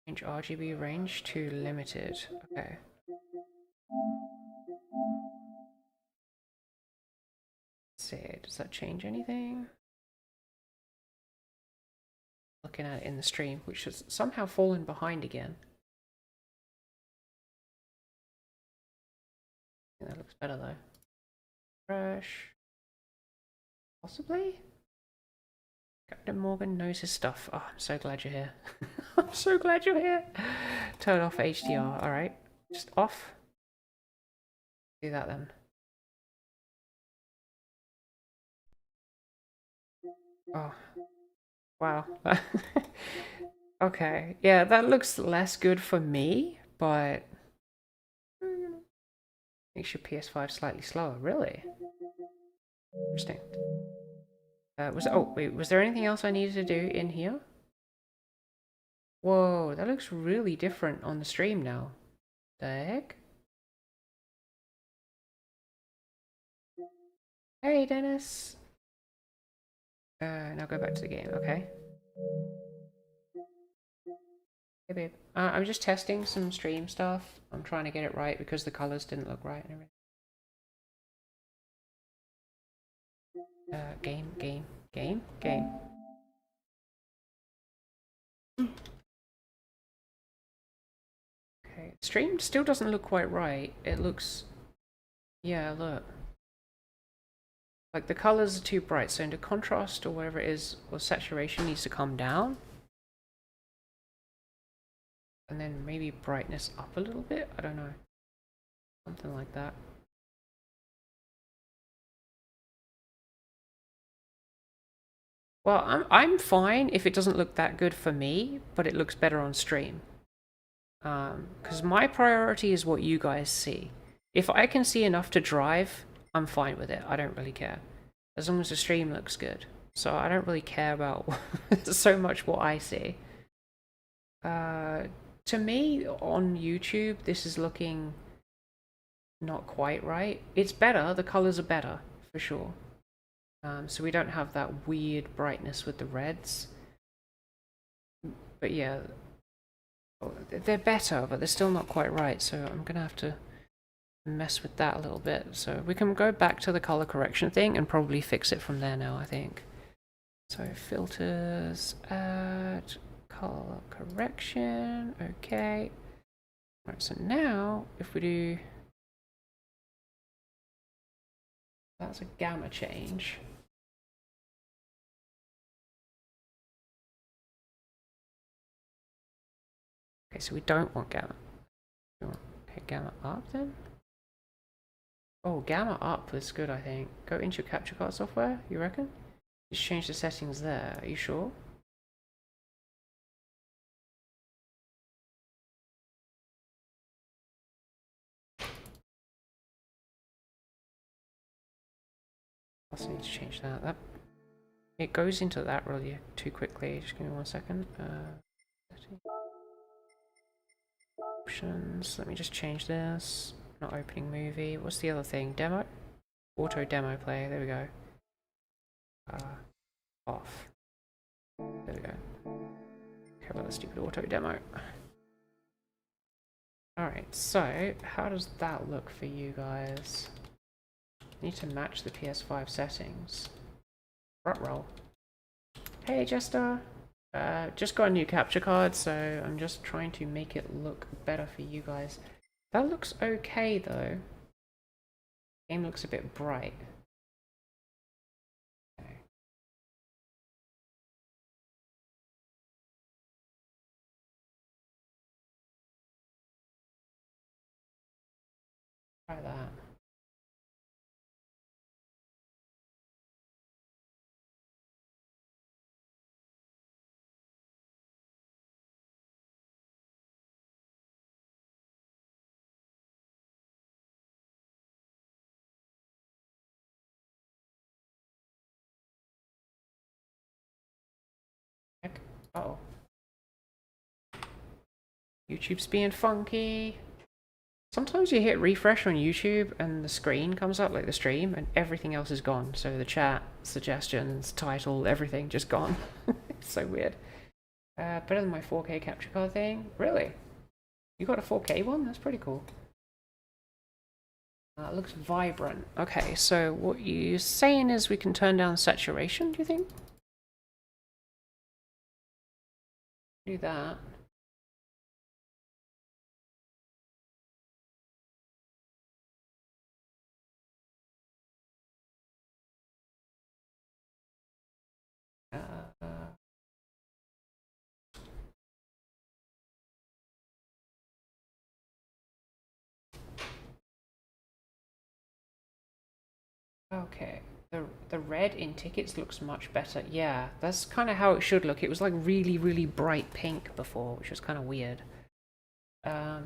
Change RGB range to limited. Okay. Let's see, does that change anything? Looking at it in the stream, which has somehow fallen behind again. I think that looks better though. Fresh. Possibly? Captain Morgan knows his stuff. Oh, I'm so glad you're here. I'm so glad you're here. Turn off HDR. Alright. Just off. Do that then. Oh. Wow. Okay. Yeah, that looks less good for me, but makes your PS5 slightly slower. Really? Interesting. Was there anything else I needed to do in here? Whoa, that looks really different on the stream now. The heck? Hey, Dennis. Now go back to the game, okay. Hey, babe. I'm just testing some stream stuff. I'm trying to get it right because the colors didn't look right and everything. Game. Okay, stream still doesn't look quite right. It looks... Yeah, look. Like, the colors are too bright, so into contrast or whatever it is, or saturation needs to come down. And then maybe brightness up a little bit? I don't know. Something like that. Well, I'm fine if it doesn't look that good for me, but it looks better on stream. Because my priority is what you guys see. If I can see enough to drive, I'm fine with it. I don't really care. As long as the stream looks good. So I don't really care about so much what I see. To me, on YouTube, this is looking not quite right. It's better. The colors are better, for sure. So we don't have that weird brightness with the reds. But yeah, they're better, but they're still not quite right. So I'm going to have to mess with that a little bit. So we can go back to the color correction thing and probably fix it from there now, I think. So filters, add color correction, okay. Alright, so now if we do, that's a gamma change. Okay, so we don't want gamma. We want, okay, gamma up then? Oh, gamma up is good, I think. Go into your capture card software, you reckon? Just change the settings there, are you sure? I also need to change that. It goes into that really too quickly. Just give me 1 second. Options. Let me just change this. Not opening movie. What's the other thing? Demo? Auto demo play. There we go. Off. There we go. Care about the stupid auto demo. Alright, so how does that look for you guys? Need to match the PS5 settings. Front roll. Hey Jester! Just got a new capture card, so I'm just trying to make it look better for you guys. That looks okay though. Game looks a bit bright. Okay. Try that. Uh-oh. YouTube's being funky. Sometimes you hit refresh on YouTube and the screen comes up, like the stream, and everything else is gone. So the chat, suggestions, title, everything just gone. It's so weird. Better than my 4K capture card thing? Really? You got a 4K one? That's pretty cool. It looks vibrant. Okay, so what you're saying is we can turn down saturation, do you think? Do that. Okay, the red in tickets looks much better. Yeah, that's kind of how it should look. It was like really, really bright pink before, which was kind of weird. I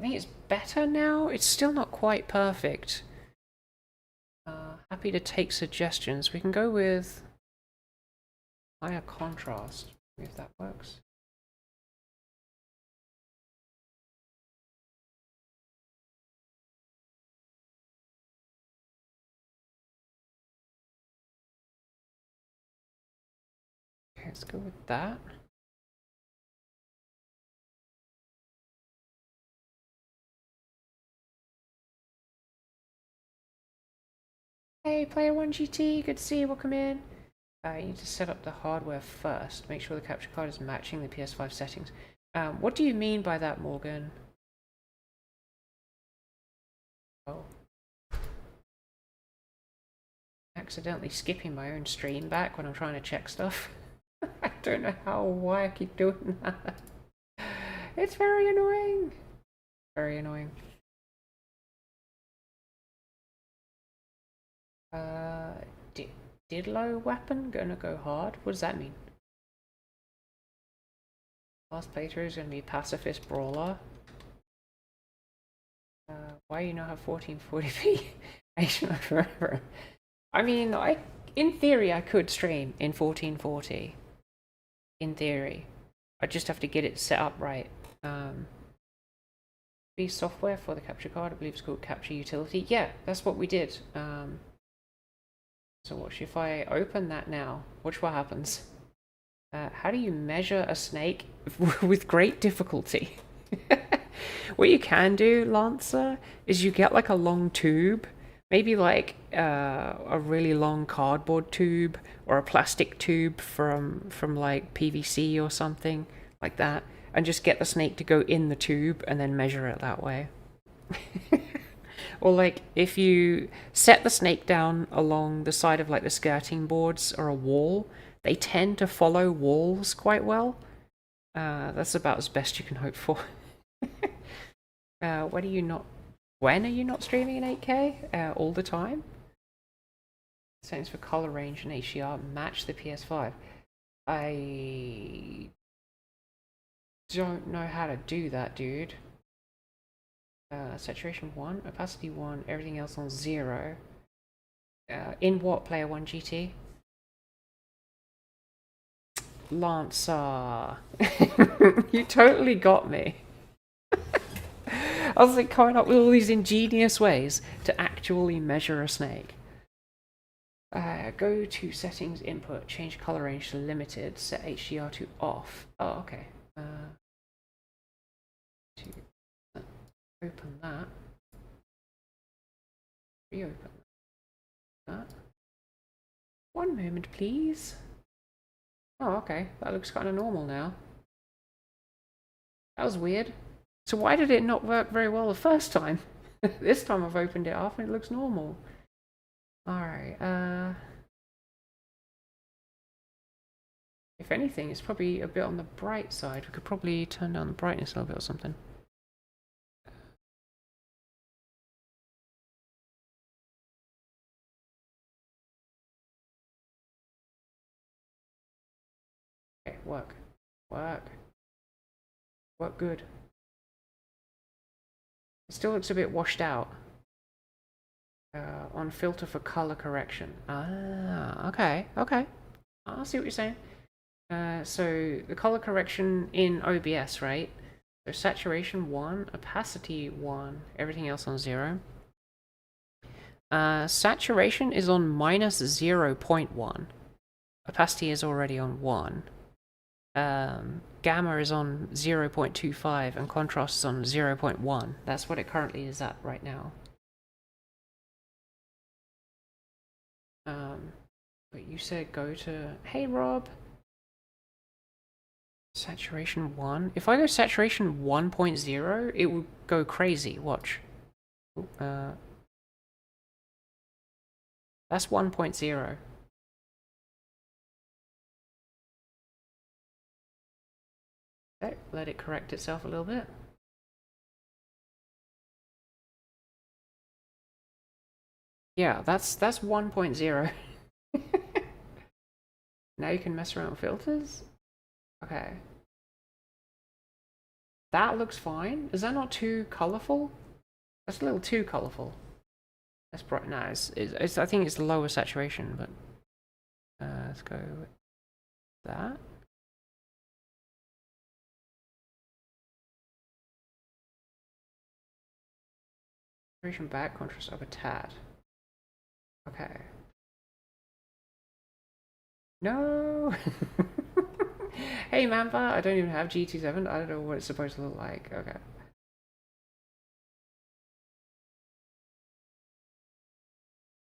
think it's better now. It's still not quite perfect. Happy to take suggestions. We can go with higher contrast, if that works. Okay, let's go with that. Hey, Player 1 GT, good to see you, welcome in. You need to set up the hardware first. Make sure the capture card is matching the PS5 settings. What do you mean by that, Morgan? Oh. Accidentally skipping my own stream back when I'm trying to check stuff. I don't know why I keep doing that. It's very annoying. Very annoying. Didlo weapon gonna go hard? What does that mean? Last playthrough is gonna be pacifist brawler. Why do you not have 1440p HDMI forever? I mean, in theory, I could stream in 1440. In theory, I just have to get it set up right. Be software for the capture card. I believe it's called Capture Utility. Yeah, that's what we did. So watch, if I open that now, watch what happens. How do you measure a snake with great difficulty? What you can do, Lancer, is you get like a long tube, maybe like a really long cardboard tube or a plastic tube from like PVC or something like that, and just get the snake to go in the tube and then measure it that way. Or like if you set the snake down along the side of like the skirting boards or a wall, they tend to follow walls quite well. That's about as best you can hope for. When are you not streaming in 8K? All the time? Settings for color range and HDR match the PS5. I don't know how to do that, dude. Saturation 1, opacity 1, everything else on 0. In what, Player 1 GT? Lancer. You totally got me. I was like coming up with all these ingenious ways to actually measure a snake. Go to settings, input, change color range to limited, set HDR to off. Oh, okay. To open that. Reopen that. One moment, please. Oh, okay. That looks kind of normal now. That was weird. So why did it not work very well the first time? This time I've opened it up and it looks normal. Alright, if anything, it's probably a bit on the bright side. We could probably turn down the brightness a little bit or something. Okay, work. Work. Work good. It still looks a bit washed out. On filter for color correction. Ah, okay, okay. I see what you're saying. So the color correction in OBS, right? So saturation 1, opacity 1, everything else on 0. Saturation is on minus 0.1. Opacity is already on 1. Gamma is on 0.25 and contrast is on 0.1. That's what it currently is at right now. But you said go to... Hey, Rob! Saturation 1? If I go saturation 1.0, it would go crazy. Watch. That's 1.0. Okay, let it correct itself a little bit. Yeah, that's 1.0. Now you can mess around with filters? Okay. That looks fine. Is that not too colorful? That's a little too colorful. That's bright. No, I think it's lower saturation, but let's go with that. Saturation back, contrast up a tad. Okay. No! Hey Mamba, I don't even have GT7. I don't know what it's supposed to look like. Okay.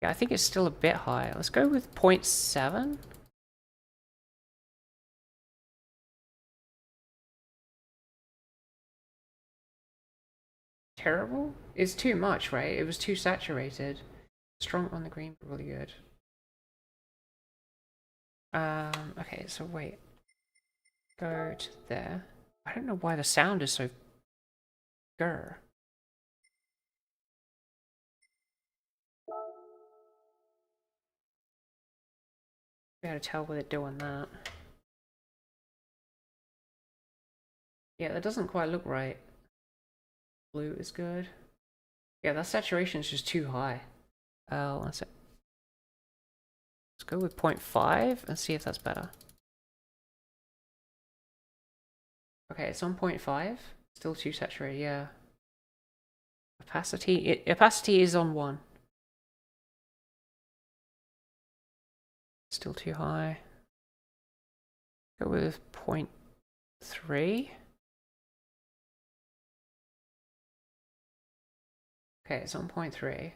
Yeah, I think it's still a bit high. Let's go with 0.7. Terrible? It's too much, right? It was too saturated. Strong on the green, but really good. Okay, so wait. Go to there. I don't know why the sound is so grr. Be able to tell with it doing that. Yeah, that doesn't quite look right. Blue is good. Yeah, that saturation is just too high. Let's go with 0.5 and see if that's better. Okay, it's on 0.5. Still too saturated, yeah. Opacity is on 1. Still too high. Go with 0.3. Okay, it's on 0.3.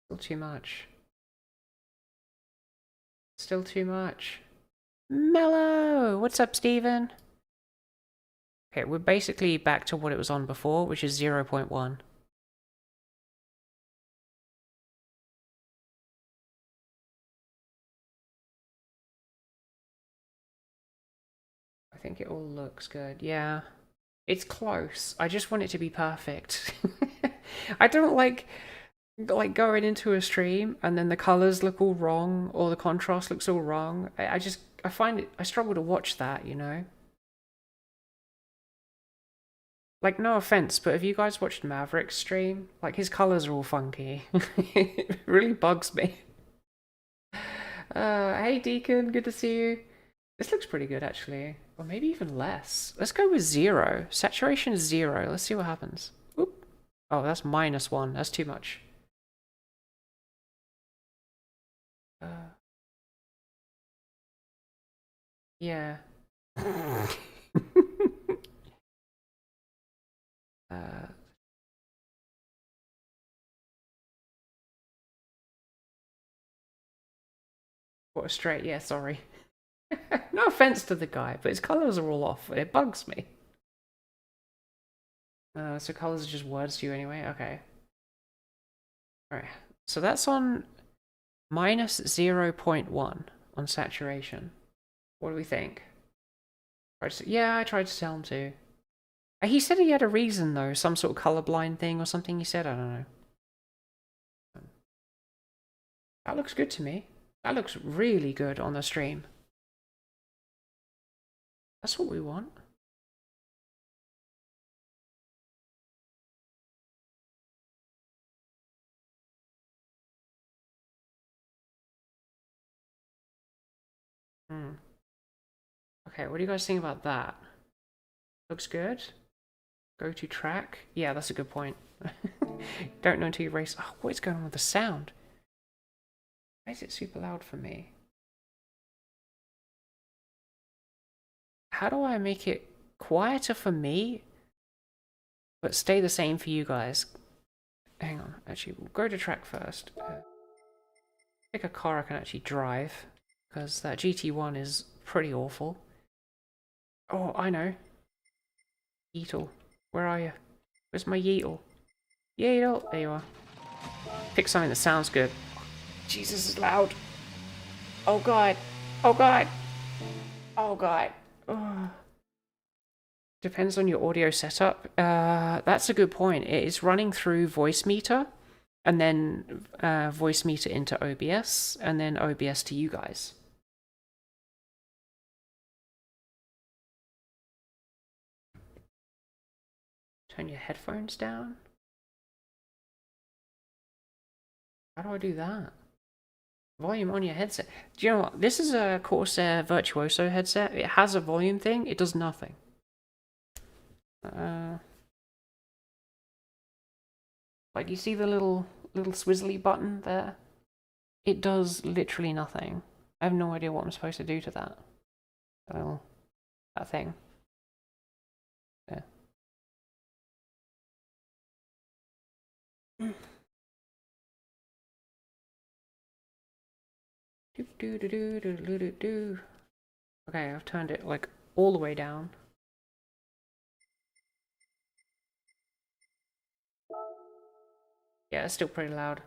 Still too much. Still too much. Mellow! What's up, Steven? Okay, we're basically back to what it was on before, which is 0.1. I think it all looks good. Yeah. It's close. I just want it to be perfect. I don't like going into a stream and then the colors look all wrong or the contrast looks all wrong. I find it, I struggle to watch that, you know? Like, no offense, but have you guys watched Maverick's stream? Like, his colors are all funky. It really bugs me. Hey Deacon, good to see you. This looks pretty good, actually. Or maybe even less. Let's go with 0. Saturation is 0. Let's see what happens. Oop. Oh, that's -1. That's too much. Yeah. What a straight, yeah, sorry. No offense to the guy, but his colors are all off. It bugs me. So colors are just words to you anyway? Okay. Alright. So that's on -0.1 on saturation. What do we think? Yeah, I tried to tell him to. He said he had a reason though, some sort of colorblind thing or something he said, I don't know. That looks good to me. That looks really good on the stream. That's what we want. Okay, what do you guys think about that? Looks good? Go to track? Yeah, that's a good point. Don't know until you race. Oh, what is going on with the sound? Why is it super loud for me? How do I make it quieter for me, but stay the same for you guys? Hang on, actually, we'll go to track first. Pick a car I can actually drive, because that GT1 is pretty awful. Oh, I know. Yeetle. Where are you? Where's my Yeetle? Yeetle! There you are. Pick something that sounds good. Jesus, is loud. Oh god. Oh god. Oh god. Oh. Depends on your audio setup. That's a good point. It is running through voice meter, and then voice meter into OBS, and then OBS to you guys. Turn your headphones down. How do I do that? Volume on your headset. Do you know what? This is a Corsair Virtuoso headset. It has a volume thing. It does nothing. Like, you see the little swizzly button there? It does literally nothing. I have no idea what I'm supposed to do to that. Well, that thing. Yeah. Okay, I've turned it like all the way down. Yeah, it's still pretty loud.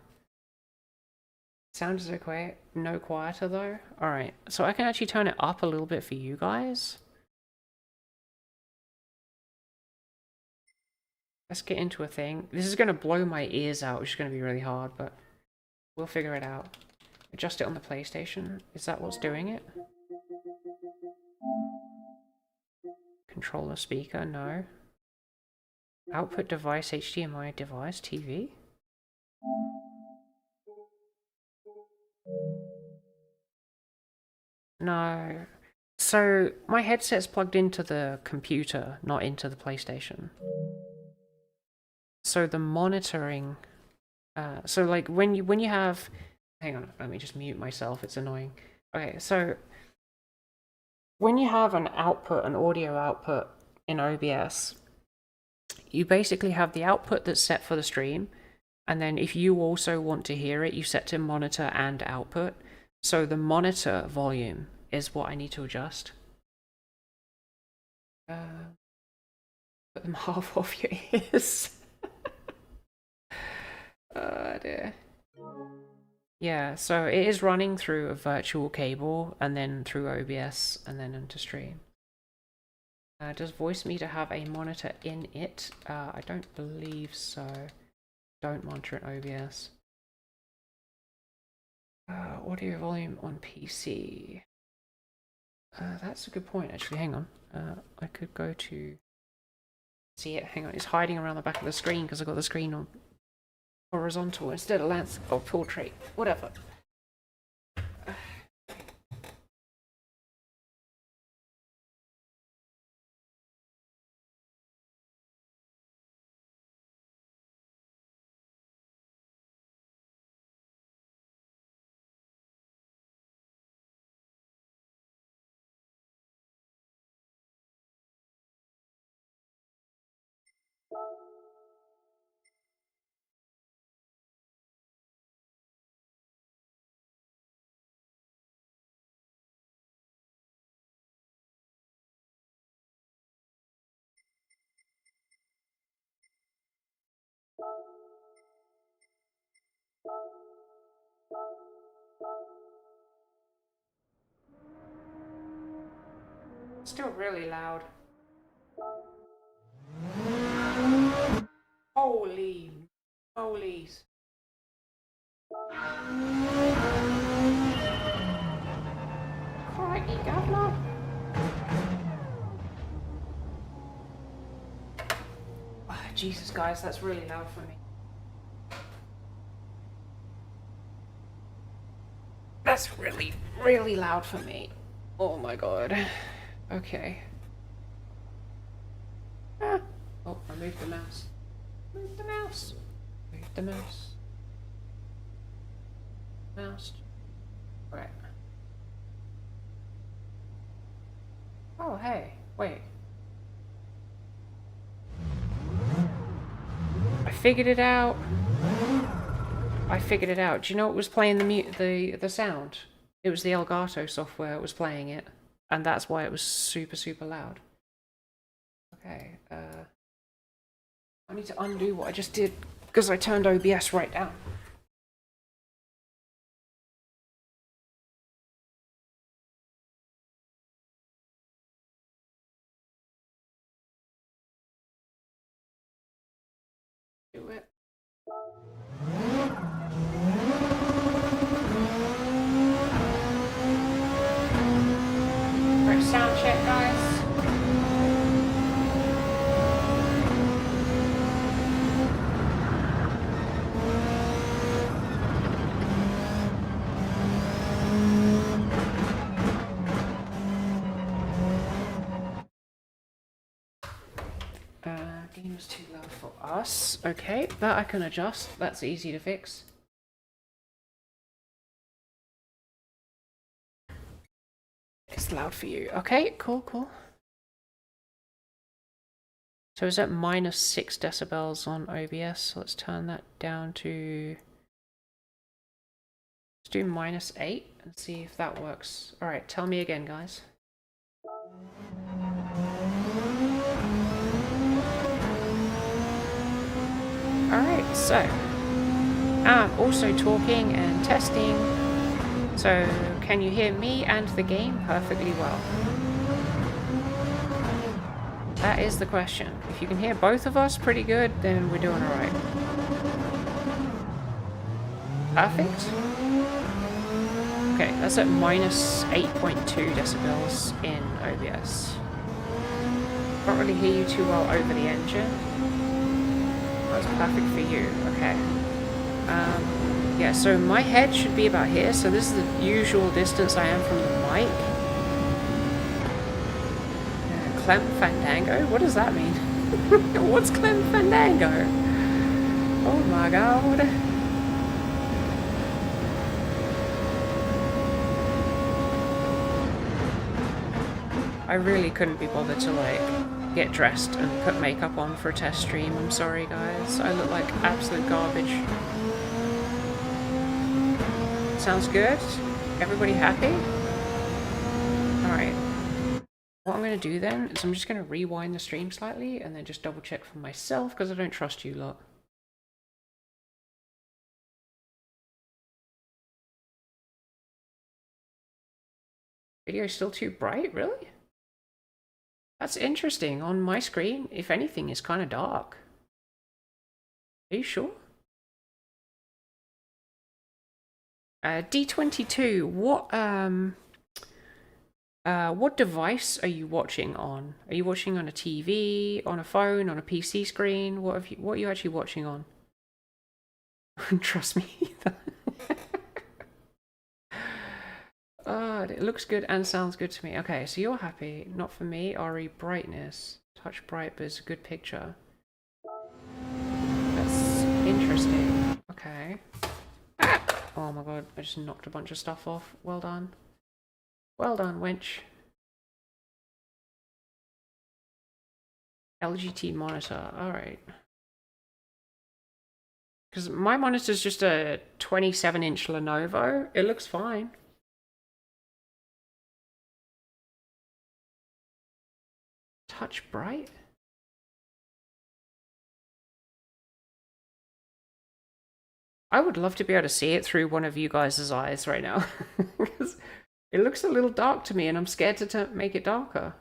Sound is okay. No quieter though. Alright, so I can actually turn it up a little bit for you guys. Let's get into a thing. This is going to blow my ears out, which is going to be really hard, but we'll figure it out. Adjust it on the PlayStation. Is that what's doing it? Controller speaker, no. Output device, HDMI device, TV? No. So my headset's plugged into the computer, not into the PlayStation. So the monitoring, so like when you have, hang on, let me just mute myself, it's annoying. Okay, so when you have an output, an audio output in OBS, you basically have the output that's set for the stream, and then if you also want to hear it, you set to monitor and output. So the monitor volume is what I need to adjust. Put them half off your ears. Oh dear. Yeah, so it is running through a virtual cable and then through OBS and then into stream. Does voice meter have a monitor in it? I don't believe so. Don't monitor in OBS. Audio volume on PC. That's a good point, actually. Hang on. I could go to... See it? Hang on. It's hiding around the back of the screen because I've got the screen on horizontal instead of landscape or portrait. Whatever. Still really loud. Holy molies. Crikey, governor. Oh, Jesus, guys, that's really loud for me. That's really, really loud for me. Oh my god. Okay. Ah. Oh, I moved the mouse. Move the mouse. Move the mouse. Mouse. Right. Oh, hey. Wait. I figured it out. I figured it out. Do you know what was playing the sound? It was the Elgato software that was playing it. And that's why it was super, super loud. Okay, I need to undo what I just did because I turned OBS right down. Do it. Right, sound check, guys. Gain was too loud for us. Okay, that I can adjust. That's easy to fix. It's loud for you. Okay, cool, cool. So is that minus 6 decibels on OBS? So let's turn that down to... Let's do minus 8 and see if that works. Alright, tell me again, guys. Alright, so I'm also talking and testing, so can you hear me and the game perfectly well? That is the question. If you can hear both of us pretty good, then we're doing alright. Perfect. Okay, that's at minus 8.2 decibels in OBS. Can't really hear you too well over the engine. That's perfect for you. Okay. Yeah, so my head should be about here. So this is the usual distance I am from the mic. Clem Fandango? What does that mean? What's Clem Fandango? Oh my god. I really couldn't be bothered to like get dressed and put makeup on for a test stream. I'm sorry guys. I look like absolute garbage. Sounds good? Everybody happy? Alright. What I'm going to do then is I'm just going to rewind the stream slightly and then just double check for myself because I don't trust you lot. Video still too bright? Really? That's interesting. On my screen, if anything, it's kind of dark. Are you sure? D22, what device are you watching on? Are you watching on a TV, on a phone, on a PC screen? What are you actually watching on? Trust me. It looks good and sounds good to me. Okay, so you're happy. Not for me. RE brightness. Touch bright, but it's a good picture. That's interesting. Okay. Oh my god, I just knocked a bunch of stuff off. Well done. Well done, wench. LGT monitor. Alright. Because my monitor's just a 27-inch Lenovo. It looks fine. Touch bright? I would love to be able to see it through one of you guys' eyes right now. Because it looks a little dark to me and I'm scared to make it darker.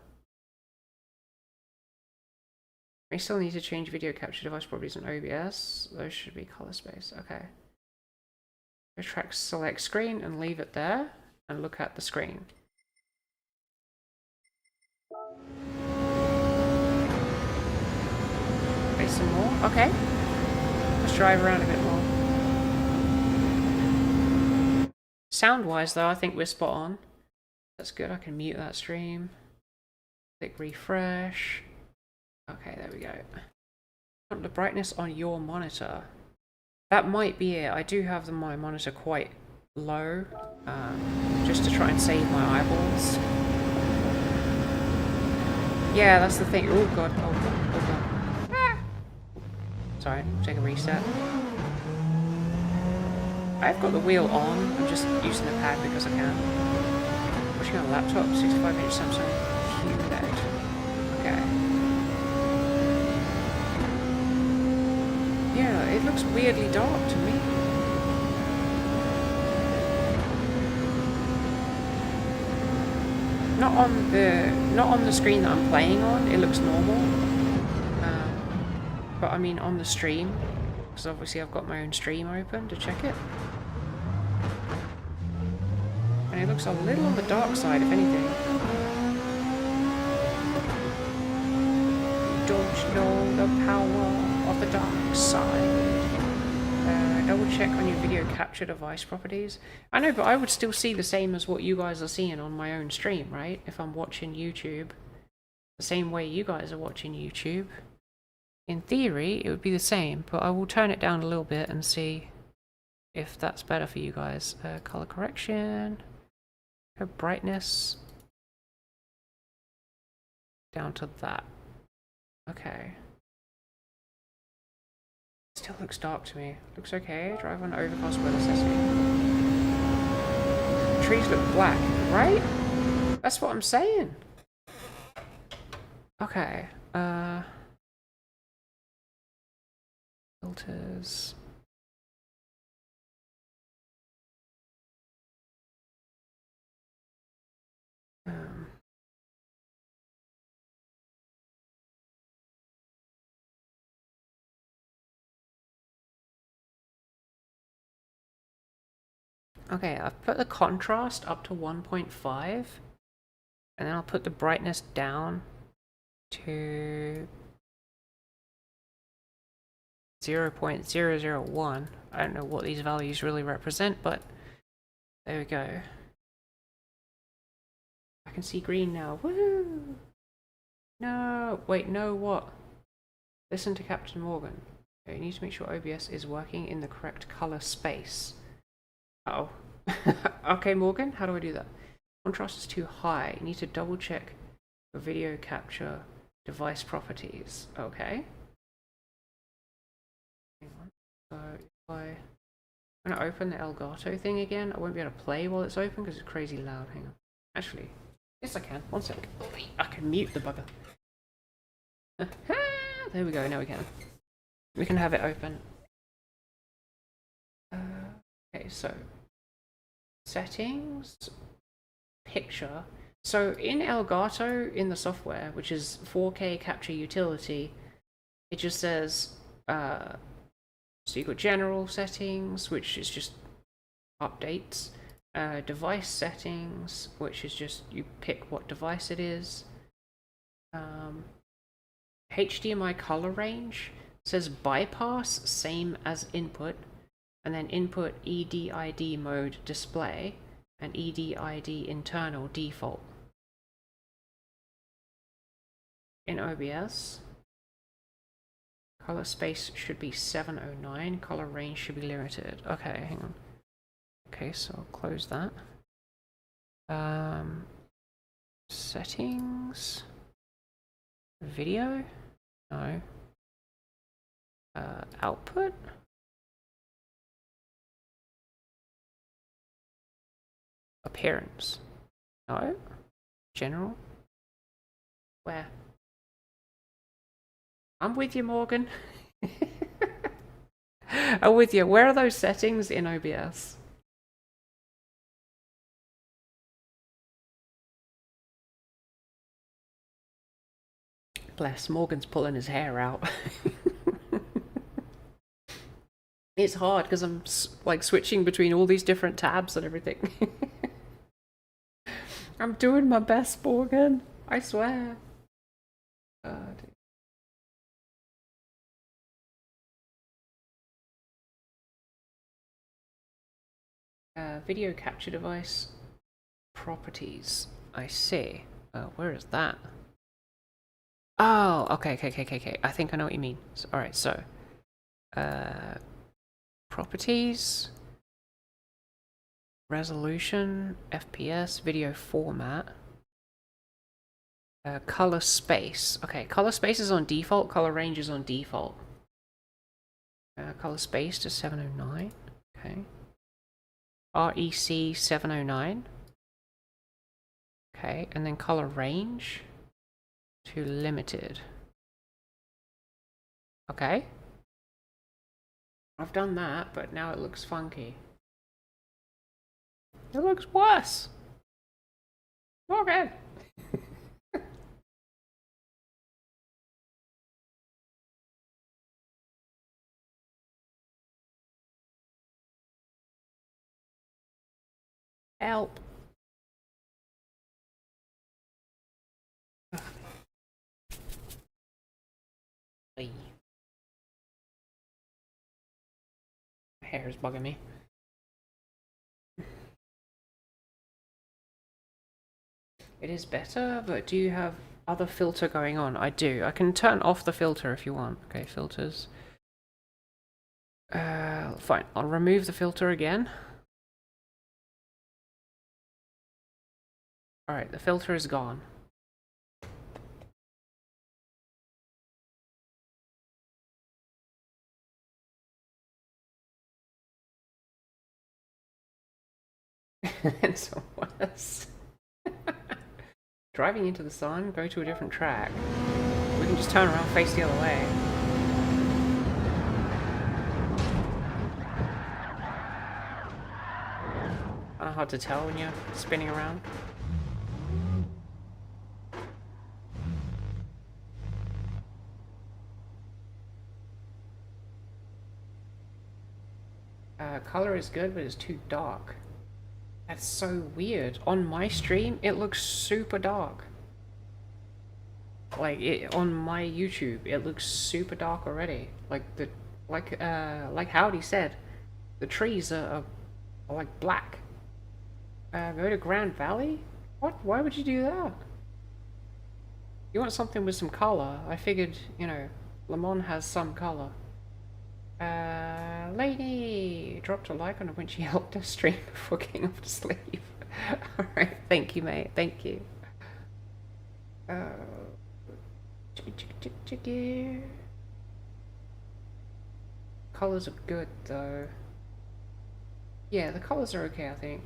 I still need to change video capture device properties in OBS. Those should be color space. Okay. Go track select screen and leave it there and look at the screen. Okay, some more. Okay. Let's drive around a bit more. Sound-wise, though, I think we're spot on. That's good. I can mute that stream. Click refresh. Okay, there we go. The brightness on your monitor. That might be it. I do have my monitor quite low, just to try and save my eyeballs. Yeah, that's the thing. Oh god, oh god, oh god. Ah! Sorry, take a reset. I've got the wheel on, I'm just using the pad because I can. Watching on a laptop, 65-inch Samsung QLED. Okay. Yeah, it looks weirdly dark to me. Not on the screen that I'm playing on, it looks normal. But I mean on the stream, because obviously I've got my own stream open to check it. And it looks a little on the dark side, if anything. You don't know the power of the dark side. Double check on your video capture device properties. I know, but I would still see the same as what you guys are seeing on my own stream, right? If I'm watching YouTube, the same way you guys are watching YouTube. In theory, it would be the same, but I will turn it down a little bit and see if that's better for you guys. Color correction, brightness, down to that. Okay. Still looks dark to me. Looks okay. Drive on overcast weather setting. Trees look black, right? That's what I'm saying. Okay. Filters. Okay, I've put the contrast up to 1.5, and then I'll put the brightness down to 0.001. I don't know what these values really represent, but there we go. I can see green now. Woo! No, wait, no, what? Listen to Captain Morgan. Okay, you need to make sure OBS is working in the correct color space. Uh oh. Okay, Morgan, how do I do that? Contrast is too high. You need to double check your video capture device properties. Okay. Hang on. So if I'm going to open the Elgato thing again, I won't be able to play while it's open because it's crazy loud. Hang on. Actually, yes I can. One sec. I can mute the bugger. There we go, now we can. We can have it open. Okay, so settings, picture. So in Elgato, in the software, which is 4K capture utility, it just says, so you've got general settings, which is just updates, device settings, which is just you pick what device it is, HDMI color range says bypass, same as input, and then input EDID mode display, and EDID internal default. In OBS, color space should be 709, color range should be limited. Okay, hang on. Okay, so I'll close that. Settings, video, no. Output. Appearance. No. General. Where? I'm with you, Morgan. I'm with you. Where are those settings in OBS? Bless, Morgan's pulling his hair out. It's hard because I'm like switching between all these different tabs and everything. I'm doing my best, Morgan. I swear. Video capture device properties. I see. Where is that? Oh, okay. I think I know what you mean. So, all right, so properties, resolution, FPS, video format, color space. Okay, color space is on default. Color range is on default. Color space to 709. Okay. REC 709. Okay, and then color range to limited. Okay. I've done that, but now it looks funky. It looks worse. Okay. Help. My hair is bugging me. It is better, but do you have other filter going on? I do. I can turn off the filter if you want. Okay, filters. Fine. I'll remove the filter again. Alright, the filter is gone. It's worse. Driving into the sun, go to a different track. We can just turn around, face the other way. Kind of hard to tell when you're spinning around. Color is good, but it's too dark. That's so weird. On my stream, it looks super dark. Like on my YouTube, it looks super dark already. Like Howdy said, the trees are like black. Go to Grand Valley? What? Why would you do that? You want something with some color? I figured, you know, Lemon has some color. Lady dropped a like on it when she helped us stream before getting off to sleep. Alright, thank you, mate. Thank you. Colors are good, though. Yeah, the colors are okay, I think.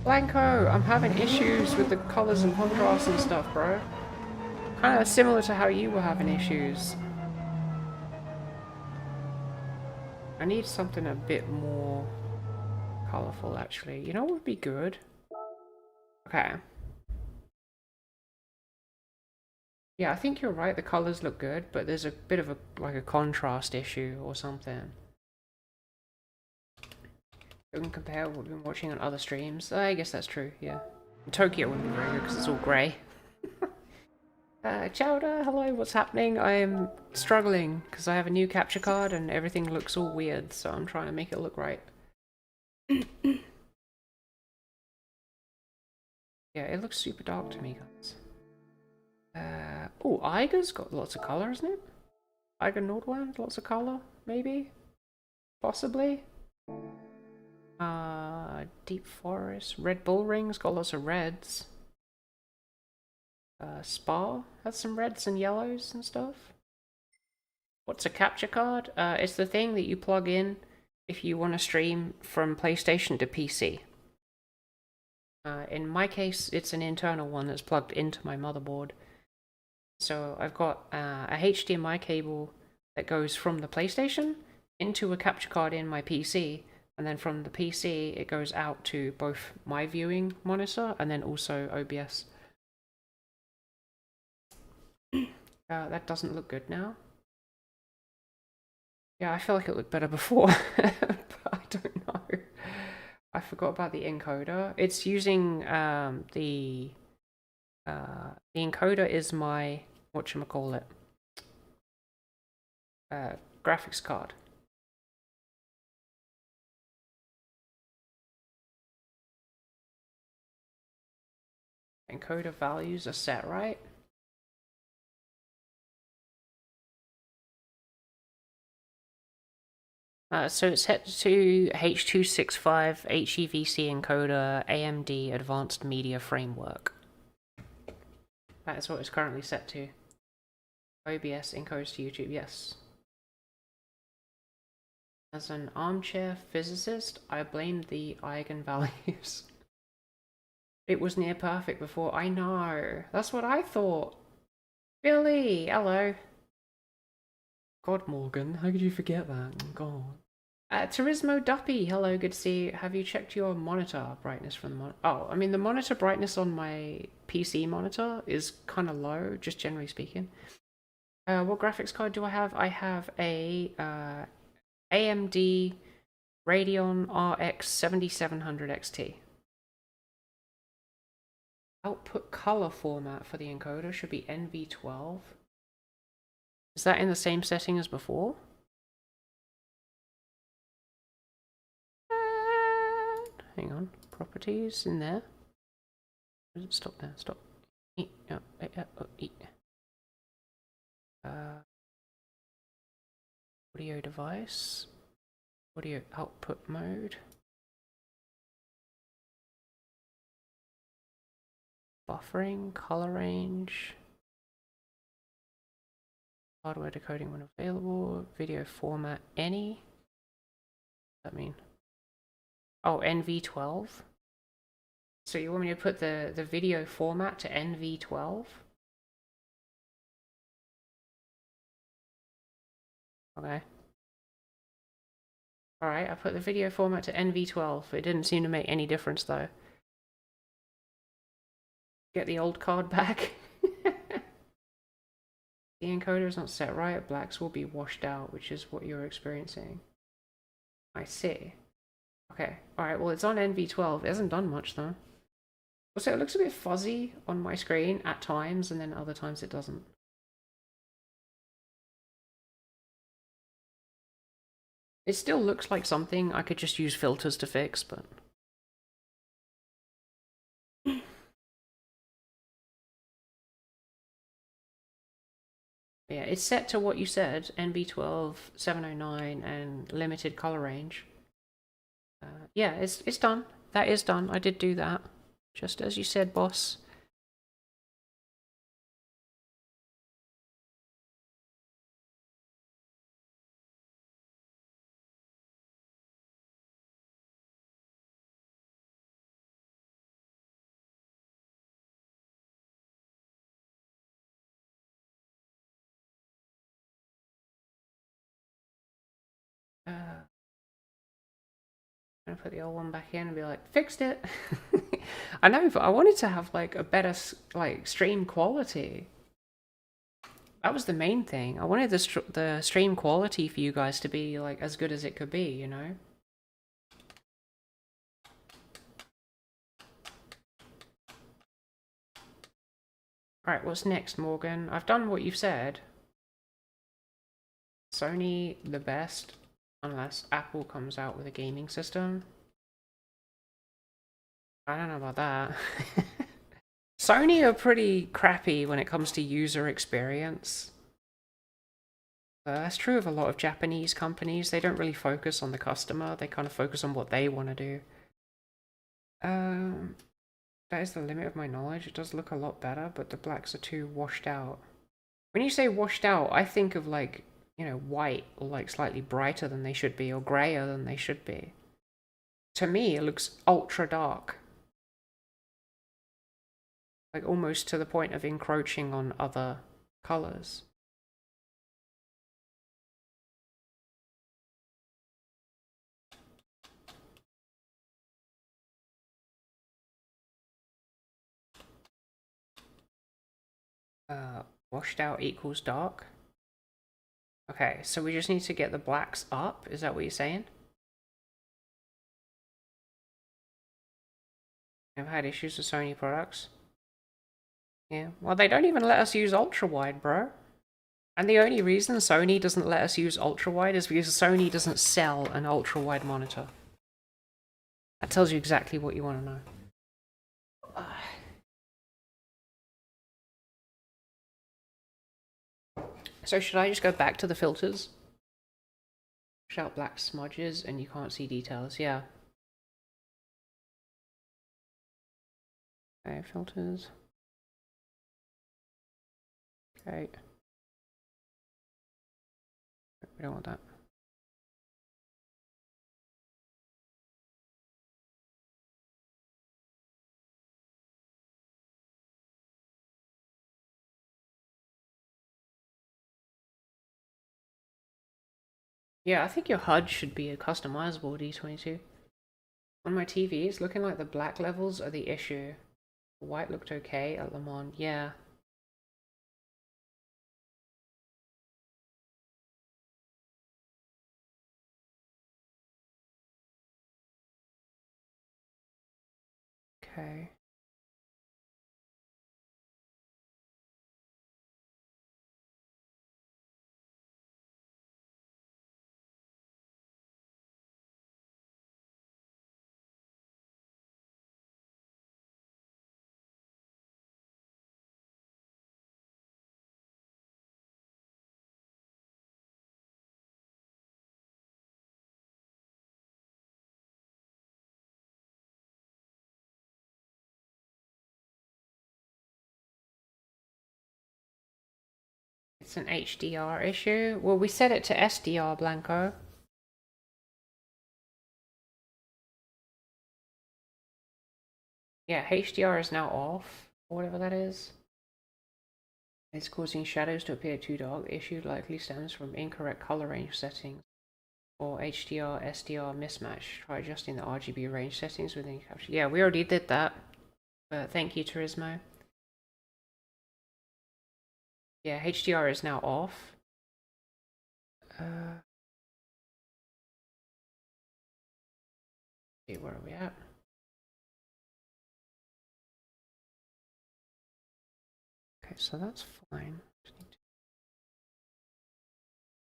Blanco, I'm having issues with the colors and contrast and stuff, bro. Kind of similar to how you were having issues. I need something a bit more colorful, actually. You know what would be good? Okay. Yeah, I think you're right. The colors look good, but there's a bit of a contrast issue or something. You can compare what we've been watching on other streams. I guess that's true, yeah. In Tokyo wouldn't be very good because it's all grey. Chowder, hello, what's happening? I'm struggling because I have a new capture card and everything looks all weird, so I'm trying to make it look right. Yeah, it looks super dark to me, guys. Oh, Eiger's got lots of colour, isn't it? Eiger Nordwand, lots of colour, maybe? Possibly? Deep Forest, Red Bull Ring's got lots of reds. Spa has some reds and yellows and stuff. What's a capture card? It's the thing that you plug in if you want to stream from PlayStation to PC. In my case, it's an internal one that's plugged into my motherboard. So I've got a HDMI cable that goes from the PlayStation into a capture card in my PC, and then from the PC it goes out to both my viewing monitor and then also OBS. That doesn't look good now. Yeah, I feel like it looked better before, but I don't know. I forgot about the encoder. It's using the encoder is my whatchamacallit, graphics card. Encoder values are set right. So it's set to H.265 HEVC encoder AMD Advanced Media Framework. That is what it's currently set to. OBS encodes to YouTube, yes. As an armchair physicist, I blame the eigenvalues. It was near perfect before. I know. That's what I thought. Billy, hello. God, Morgan, how could you forget that? God. Turismo Duppy, hello, good to see you. Have you checked your monitor brightness from the monitor? Oh, I mean, the monitor brightness on my PC monitor is kind of low, just generally speaking. What graphics card do I have? I have a AMD Radeon RX 7700 XT. Output color format for the encoder should be NV12. Is that in the same setting as before? Hang on, properties in there. Stop there, stop. Audio device, audio output mode, buffering, color range, hardware decoding when available, video format any. What does that mean? Oh, NV12. So you want me to put the video format to NV12? Okay. Alright, I put the video format to NV12. It didn't seem to make any difference though. Get the old card back. The encoder is not set right. Blacks will be washed out, which is what you're experiencing. I see. Okay, alright, well it's on NV12. It hasn't done much though. Also, it looks a bit fuzzy on my screen at times, and then other times it doesn't. It still looks like something I could just use filters to fix, but... Yeah, it's set to what you said, NB12, 709, and limited color range. Yeah, it's done. That is done. I did do that. Just as you said, boss. I'm gonna put the old one back in and be like, fixed it. I know, but I wanted to have like a better like stream quality. That was the main thing. I wanted the stream quality for you guys to be like as good as it could be, you know? Alright, what's next, Morgan? I've done what you've said. Sony, the best, unless Apple comes out with a gaming system. I don't know about that. Sony are pretty crappy when it comes to user experience. That's true of a lot of Japanese companies. They don't really focus on the customer. They kind of focus on what they want to do. Um, that is the limit of my knowledge. It does look a lot better, but the blacks are too washed out. When you say washed out, I think of like, you know, white or like slightly brighter than they should be or grayer than they should be. To me, it looks ultra dark. Like almost to the point of encroaching on other colors. Washed out equals dark. Okay, so we just need to get the blacks up. Is that what you're saying? I've had issues with Sony products. Yeah, well, they don't even let us use ultra wide, bro. And the only reason Sony doesn't let us use ultra wide is because Sony doesn't sell an ultra wide monitor. That tells you exactly what you want to know. So should I just go back to the filters? Shout black smudges and you can't see details, yeah. Okay, filters. Okay. We don't want that. Yeah, I think your HUD should be a customizable D22. On my TV, it's looking like the black levels are the issue. White looked okay at Le Mans, yeah. Okay. It's an HDR issue. Well, we set it to SDR, Blanco. Yeah, HDR is now off, or whatever that is. It's causing shadows to appear too dark. The issue likely stems from incorrect color range settings or HDR SDR mismatch. Try adjusting the RGB range settings within capture. Yeah, we already did that. But thank you, Turismo. Yeah, HDR is now off. See, where are we at? so that's fine. Just need to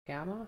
gamma.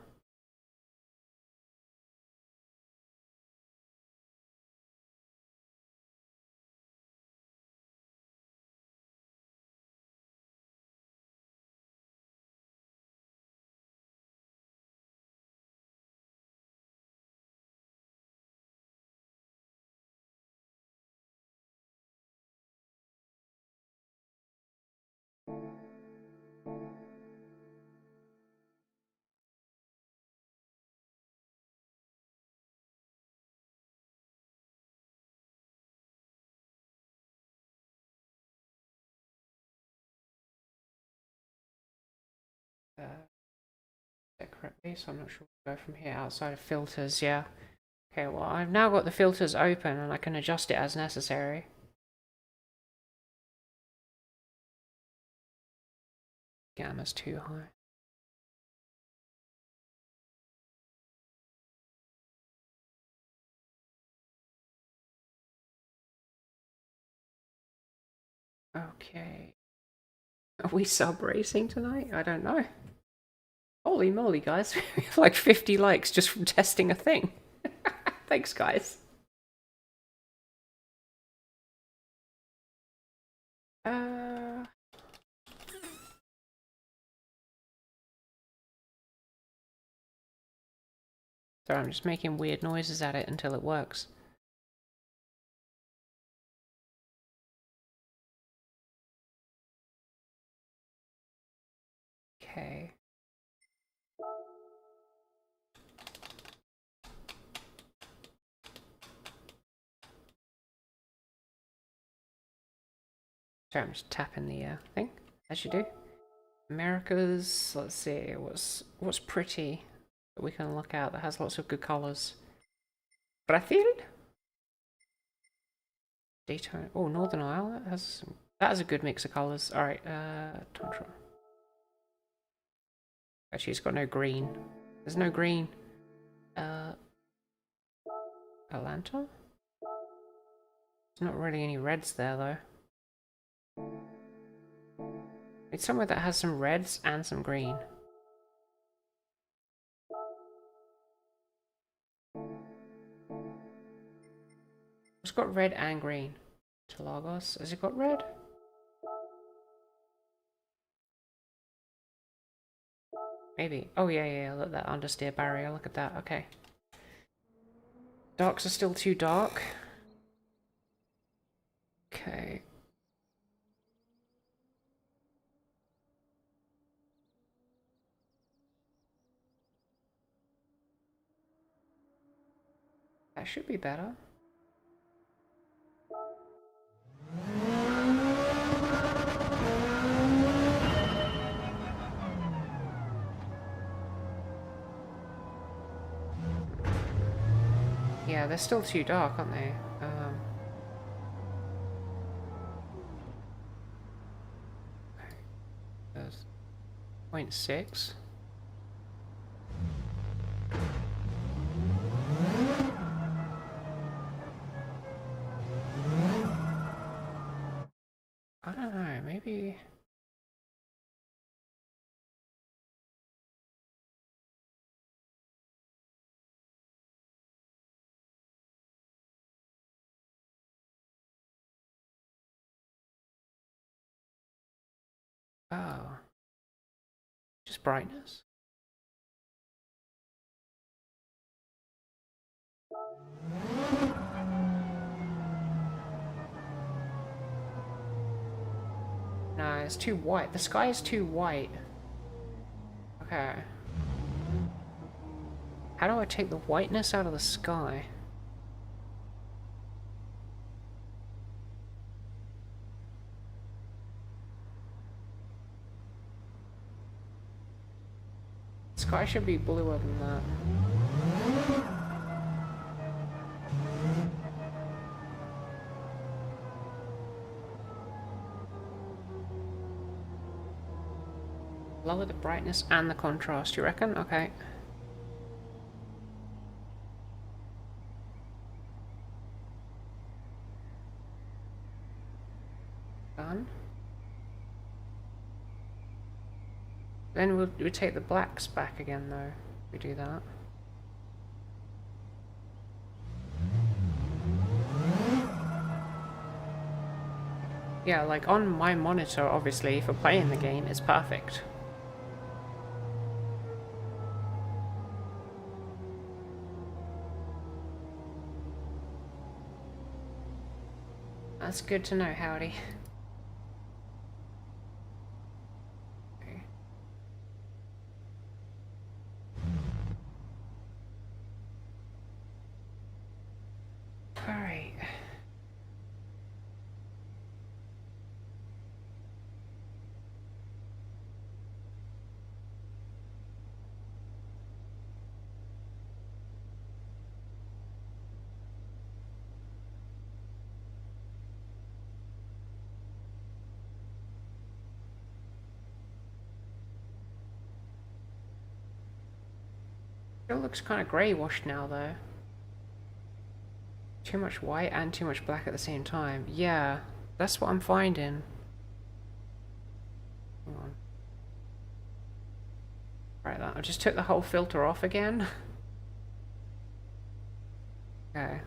Correctly, so I'm not sure where to go from here outside of filters. Yeah. Okay, well, I've now got the filters open and I can adjust it as necessary. Gamma's too high. Okay. Are we sub racing tonight? I don't know. Holy moly, guys. We have like 50 likes just from testing a thing. Thanks, guys. Sorry, I'm just making weird noises at it until it works. Okay. Sorry, I'm just tapping the thing, as you do. America's, let's see, what's pretty that we can look at that has lots of good colours. Brazil? Daytona. Oh, Northern Isle, that has a good mix of colours. Alright, Tundra. Actually, it's got no green. There's no green. Atlanta? There's not really any reds there, though. It's somewhere that has some reds and some green. It's got red and green. Lagos. Has it got red? Maybe. Oh, yeah, look at that understeer barrier. Look at that. Okay. Darks are still too dark. Okay. That should be better. Yeah, they're still too dark, aren't they? 0.6. I don't know, maybe... Oh. Just brightness? No, it's too white. The sky is too white. Okay. How do I take the whiteness out of the sky? The sky should be bluer than that. Lower the brightness and the contrast, you reckon? Okay. Done. Then we'll take the blacks back again though, if we do that. Yeah, like on my monitor, obviously, for playing the game, it's perfect. That's good to know, Howdy. Okay. Alright. It looks kind of grey washed now though. Too much white and too much black at the same time. Yeah, that's what I'm finding. Hold on. Right, I just took the whole filter off again. Okay.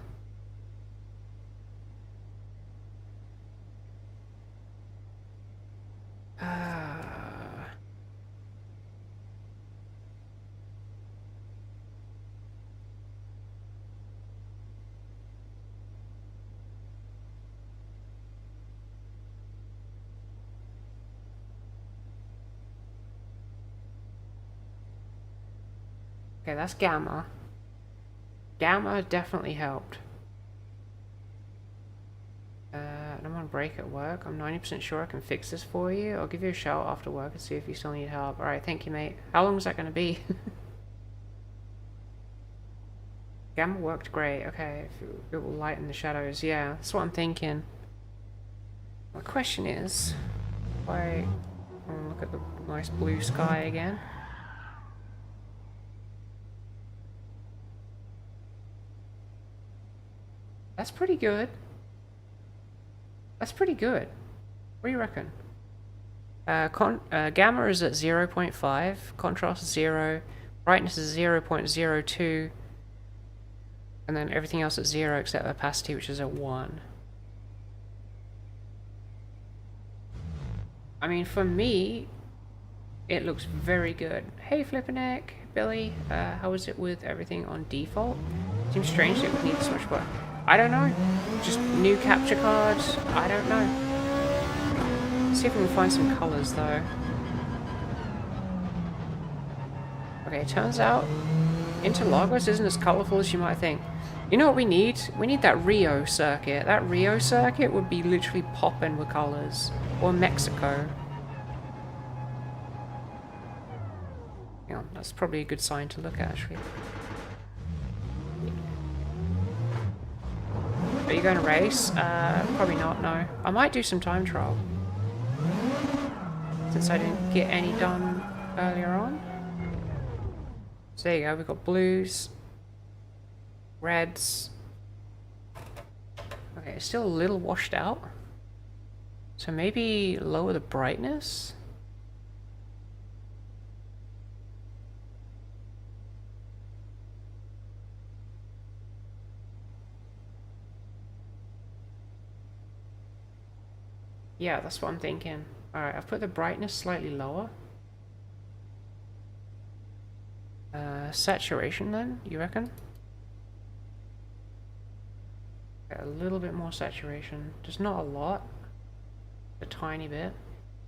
Okay, that's gamma. Gamma definitely helped. I'm on break at work. I'm 90% sure I can fix this for you. I'll give you a shout after work and see if you still need help. Alright, thank you, mate. How long is that going to be? Gamma worked great. Okay, it will lighten the shadows. Yeah, that's what I'm thinking. My question is, if I look at the nice blue sky again. That's pretty good. That's pretty good. What do you reckon? Gamma is at 0.5, contrast is 0, brightness is 0.02, and then everything else at 0 except opacity, which is at 1. I mean, for me, it looks very good. Hey, Flipperneck, Billy, how is it with everything on default? Seems strange that we need this much work. I don't know. Just new capture cards. I don't know. Let's see if we can find some colors though. Okay, turns out Interlagos isn't as colorful as you might think. You know what we need? We need that Rio circuit. That Rio circuit would be literally popping with colors. Or Mexico. Yeah, that's probably a good sign to look at actually. Are you going to race? Probably not, no. I might do some time trial. Since I didn't get any done earlier on. So there you go, we've got blues, reds. Okay, it's still a little washed out. So maybe lower the brightness? Yeah, that's what I'm thinking. Alright, I've put the brightness slightly lower. Saturation then, you reckon? A little bit more saturation. Just not a lot. A tiny bit.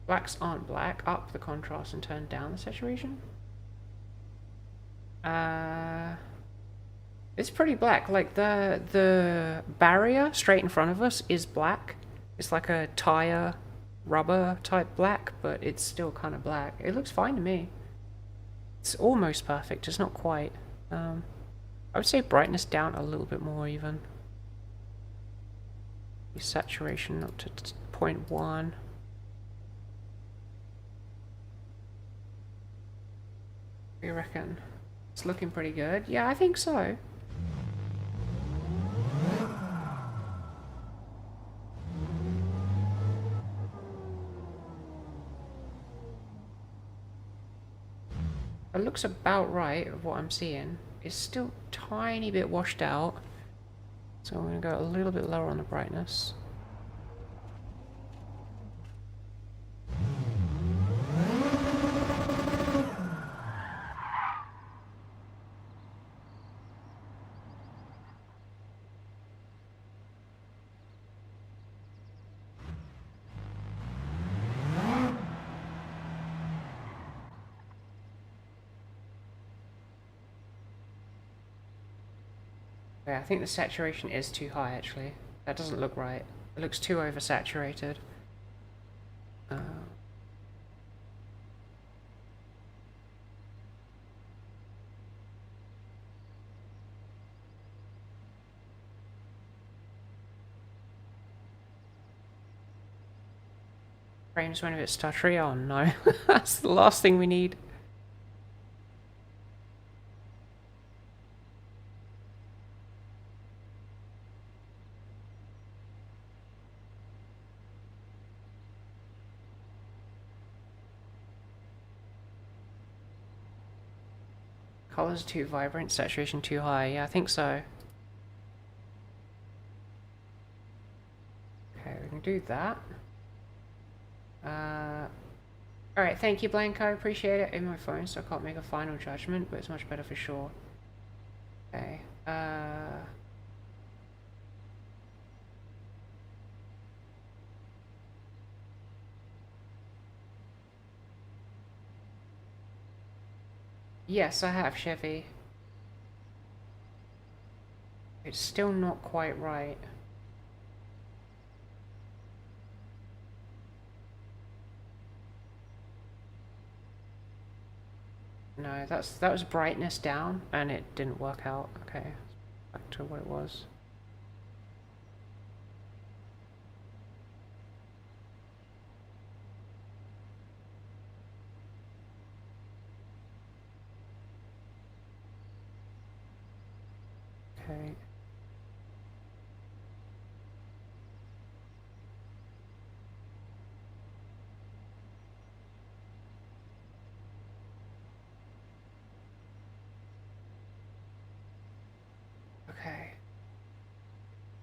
Blacks aren't black. Up the contrast and turn down the saturation. It's pretty black. Like the barrier straight in front of us is black. It's like a tire rubber type black, but it's still kind of black. It looks fine to me. It's almost perfect, it's not quite. I would say brightness down a little bit more even. Saturation up to 0.1. What do you reckon? It's looking pretty good. Yeah, I think so. It looks about right of what I'm seeing. It's still tiny bit washed out. So I'm going to go a little bit lower on the brightness. Yeah, I think the saturation is too high actually. That doesn't look right. It looks too oversaturated. Frames went a bit stuttery. Oh no, that's the last thing we need. Colors too vibrant, saturation too high. Yeah, I think so. Okay, we can do that. Alright, thank you Blanco, appreciate it. In my phone, so I can't make a final judgment, but it's much better for sure. Okay, yes, I have, Chevy. It's still not quite right. No, that was brightness down, and it didn't work out. Okay, back to what it was. Okay. Okay.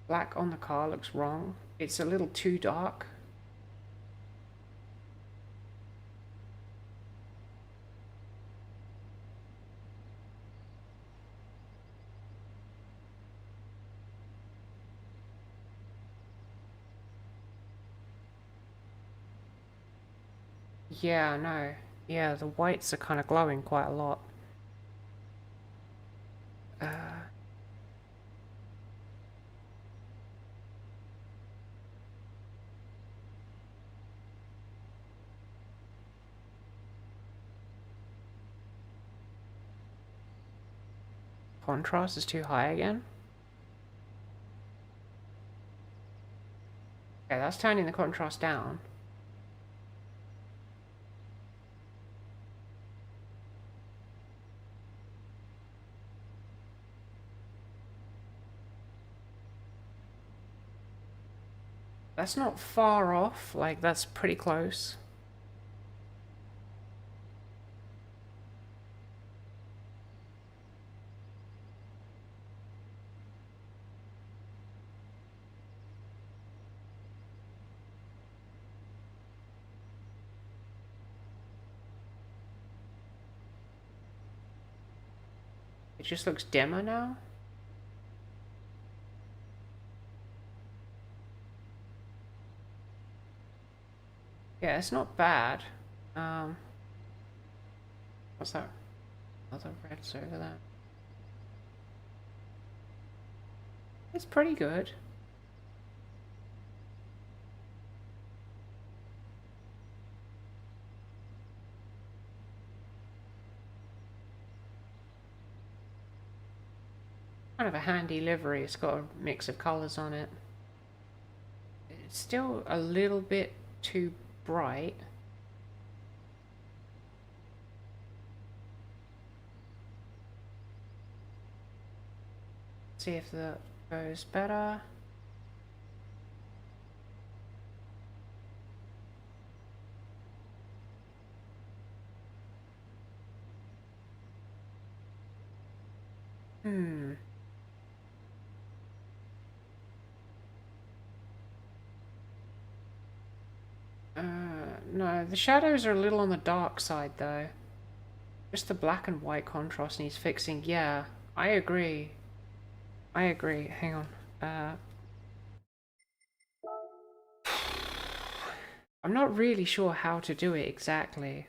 Black on the car looks wrong. It's a little too dark. Yeah, no. Yeah, the whites are kind of glowing quite a lot. Contrast is too high again. Okay, that's turning the contrast down. That's not far off, like that's pretty close. It just looks dimmer now. Yeah, it's not bad. What's that? Other reds over there. It's pretty good. Kind of a handy livery. It's got a mix of colours on it. It's still a little bit too bright. See if that goes better. Hmm. No, the shadows are a little on the dark side though. Just the black and white contrast needs fixing. Yeah, I agree. I agree. Hang on. I'm not really sure how to do it exactly.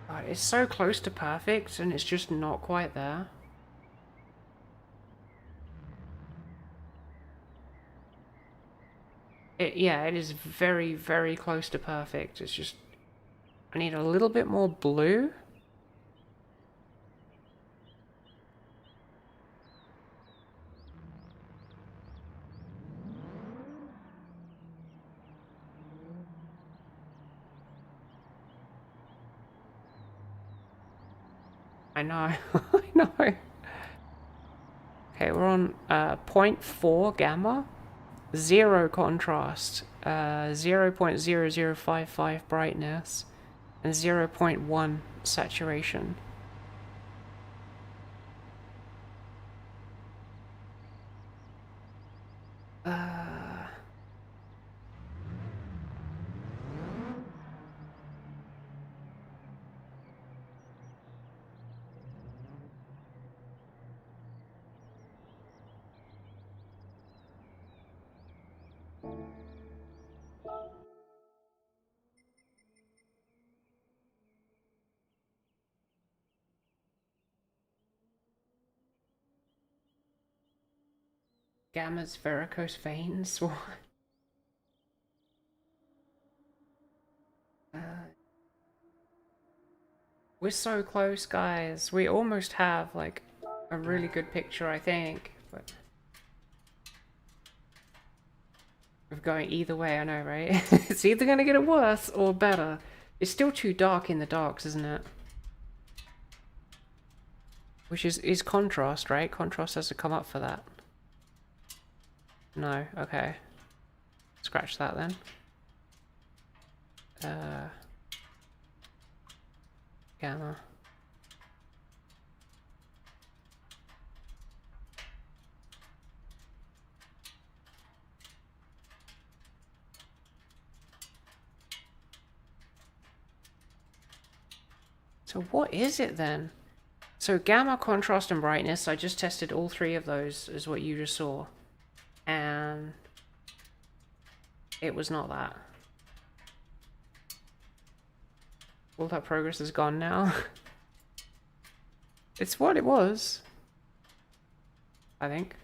God, it's so close to perfect and it's just not quite there. Yeah, it is very, very close to perfect. It's just, I need a little bit more blue. I know, I know. Okay, we're on 0.4 gamma, 0 contrast, 0.0055 brightness, and 0.1 saturation. Gamma's varicose veins. We're so close, guys. We almost have, like, a really good picture, I think. But we're going either way, I know, right? It's either going to get it worse or better. It's still too dark in the darks, isn't it? Which is contrast, right? Contrast has to come up for that. No, okay. Scratch that then. Gamma. So what is it then? So gamma, contrast, and brightness, I just tested all three of those, is what you just saw. And it was not that. All that progress is gone now. It's what it was, I think.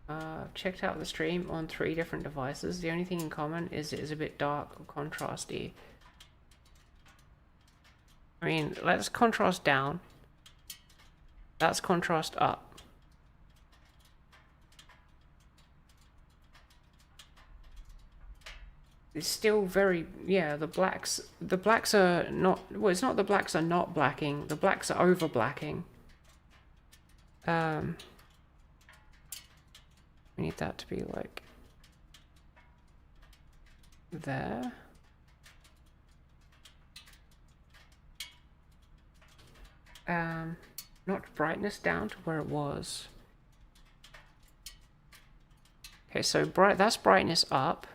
I've checked out the stream on 3 different devices. The only thing in common is it is a bit dark or contrasty. I mean, let's contrast down. That's contrast up. It's still very, yeah, the blacks are not, well, it's not the blacks are not blacking, the blacks are over blacking. We need that to be like there. Not brightness down to where it was. Okay, so that's brightness up.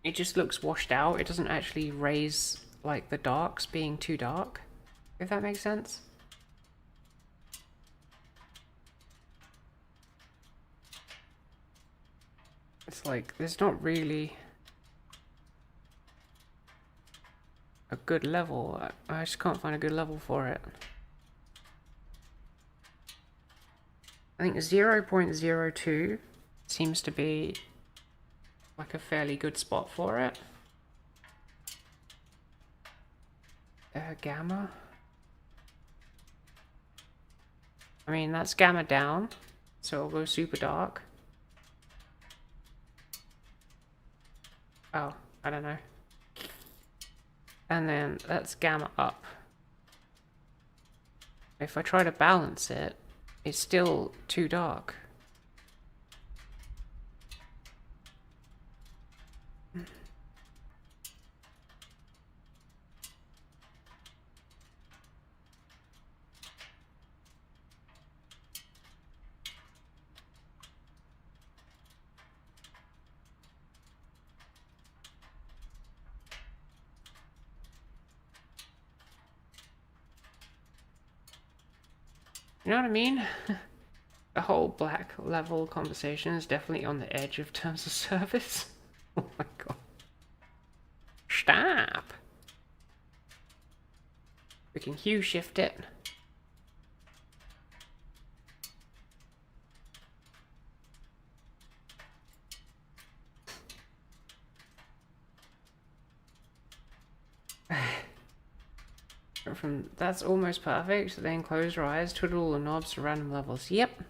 It just looks washed out. It doesn't actually raise like the darks being too dark, if that makes sense. It's like there's not really a good level. I just can't find a good level for it. I think 0.02 seems to be like a fairly good spot for it. Gamma. I mean, that's gamma down, so it'll go super dark. Oh, I don't know. And then that's gamma up. If I try to balance it, it's still too dark. You know what I mean? The whole black level conversation is definitely on the edge of terms of service. Oh my god. Stop! We can hue shift it. That's almost perfect. Then close your eyes, twiddle all the knobs to random levels. Yep.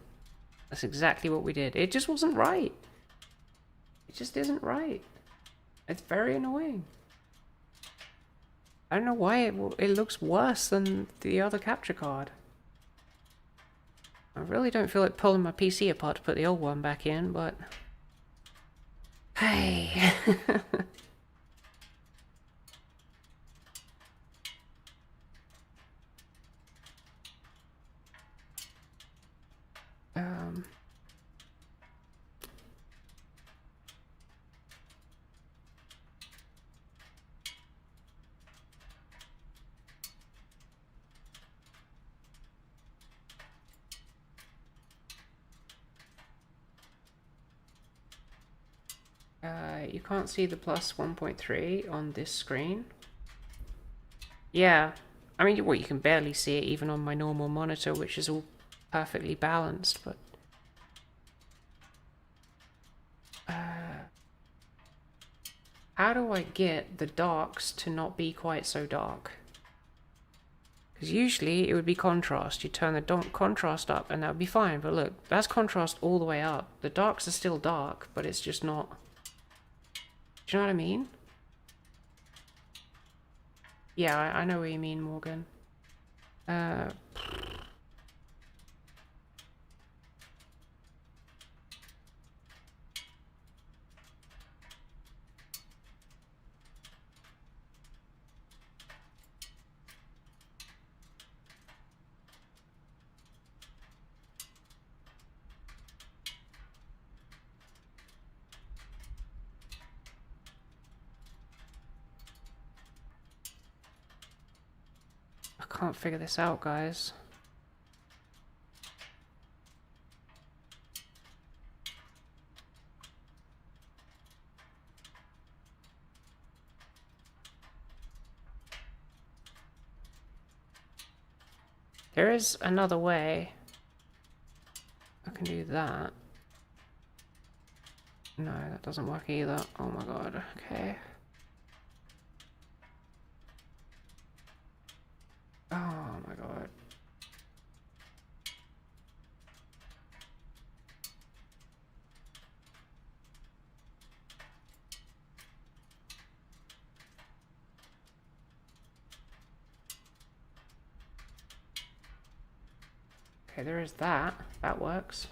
That's exactly what we did. It just wasn't right. It just isn't right. It's very annoying. I don't know why it looks worse than the other capture card. I really don't feel like pulling my PC apart to put the old one back in, but... Hey! You can't see the plus 1.3 on this screen. Yeah, I mean, well, you can barely see it even on my normal monitor, which is all perfectly balanced, but... how do I get the darks to not be quite so dark? Because usually it would be contrast. You turn the contrast up and that would be fine, but look, that's contrast all the way up. The darks are still dark, but it's just not... Do you know what I mean? Yeah, I know what you mean, Morgan. I can't figure this out, guys. There is another way. I can do that. No, that doesn't work either. Oh my god, okay. Oh my god. Okay, there is that. That works.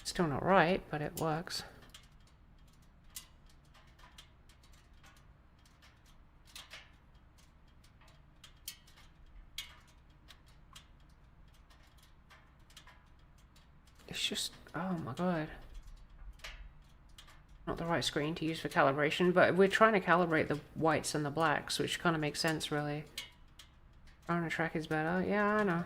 Still not right, but it works. It's just, oh my god. Not the right screen to use for calibration, but we're trying to calibrate the whites and the blacks, which kind of makes sense, really. Trying to track is better. Yeah, I know.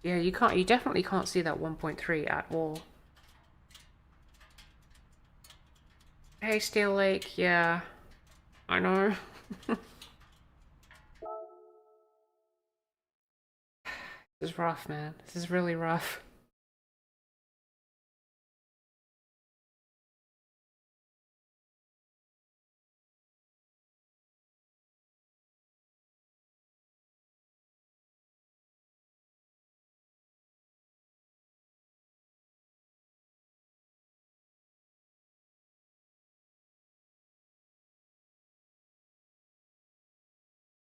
Yeah, you definitely can't see that 1.3 at all. Hey, Steel Lake, yeah, I know. This is rough, man. This is really rough.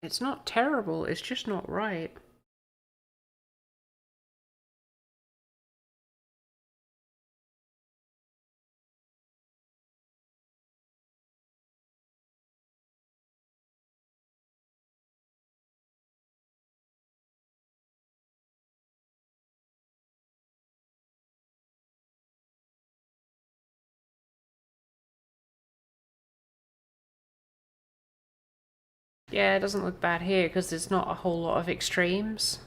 It's not terrible, it's just not right. Yeah, it doesn't look bad here because there's not a whole lot of extremes.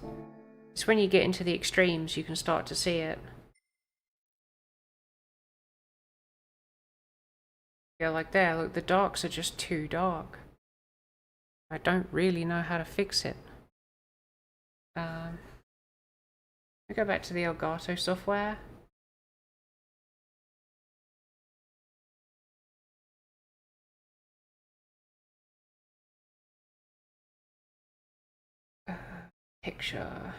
It's when you get into the extremes you can start to see it. Yeah, like there, look, the darks are just too dark. I don't really know how to fix it. I go back to the Elgato software. Picture.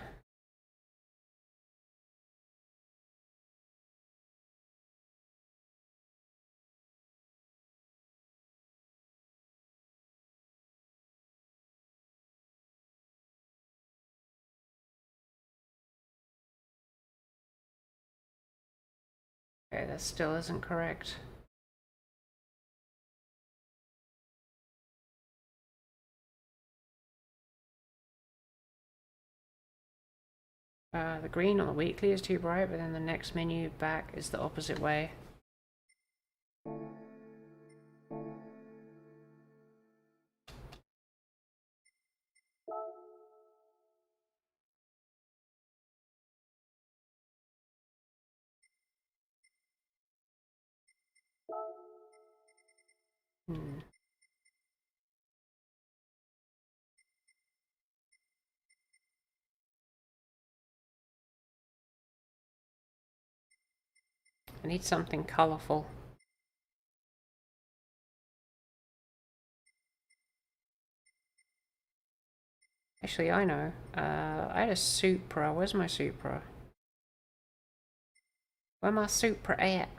Okay, that still isn't correct. The green on the weekly is too bright, but then the next menu back is the opposite way. Hmm. I need something colourful. Actually, I know. I had a Supra. Where's my Supra? Where my Supra at?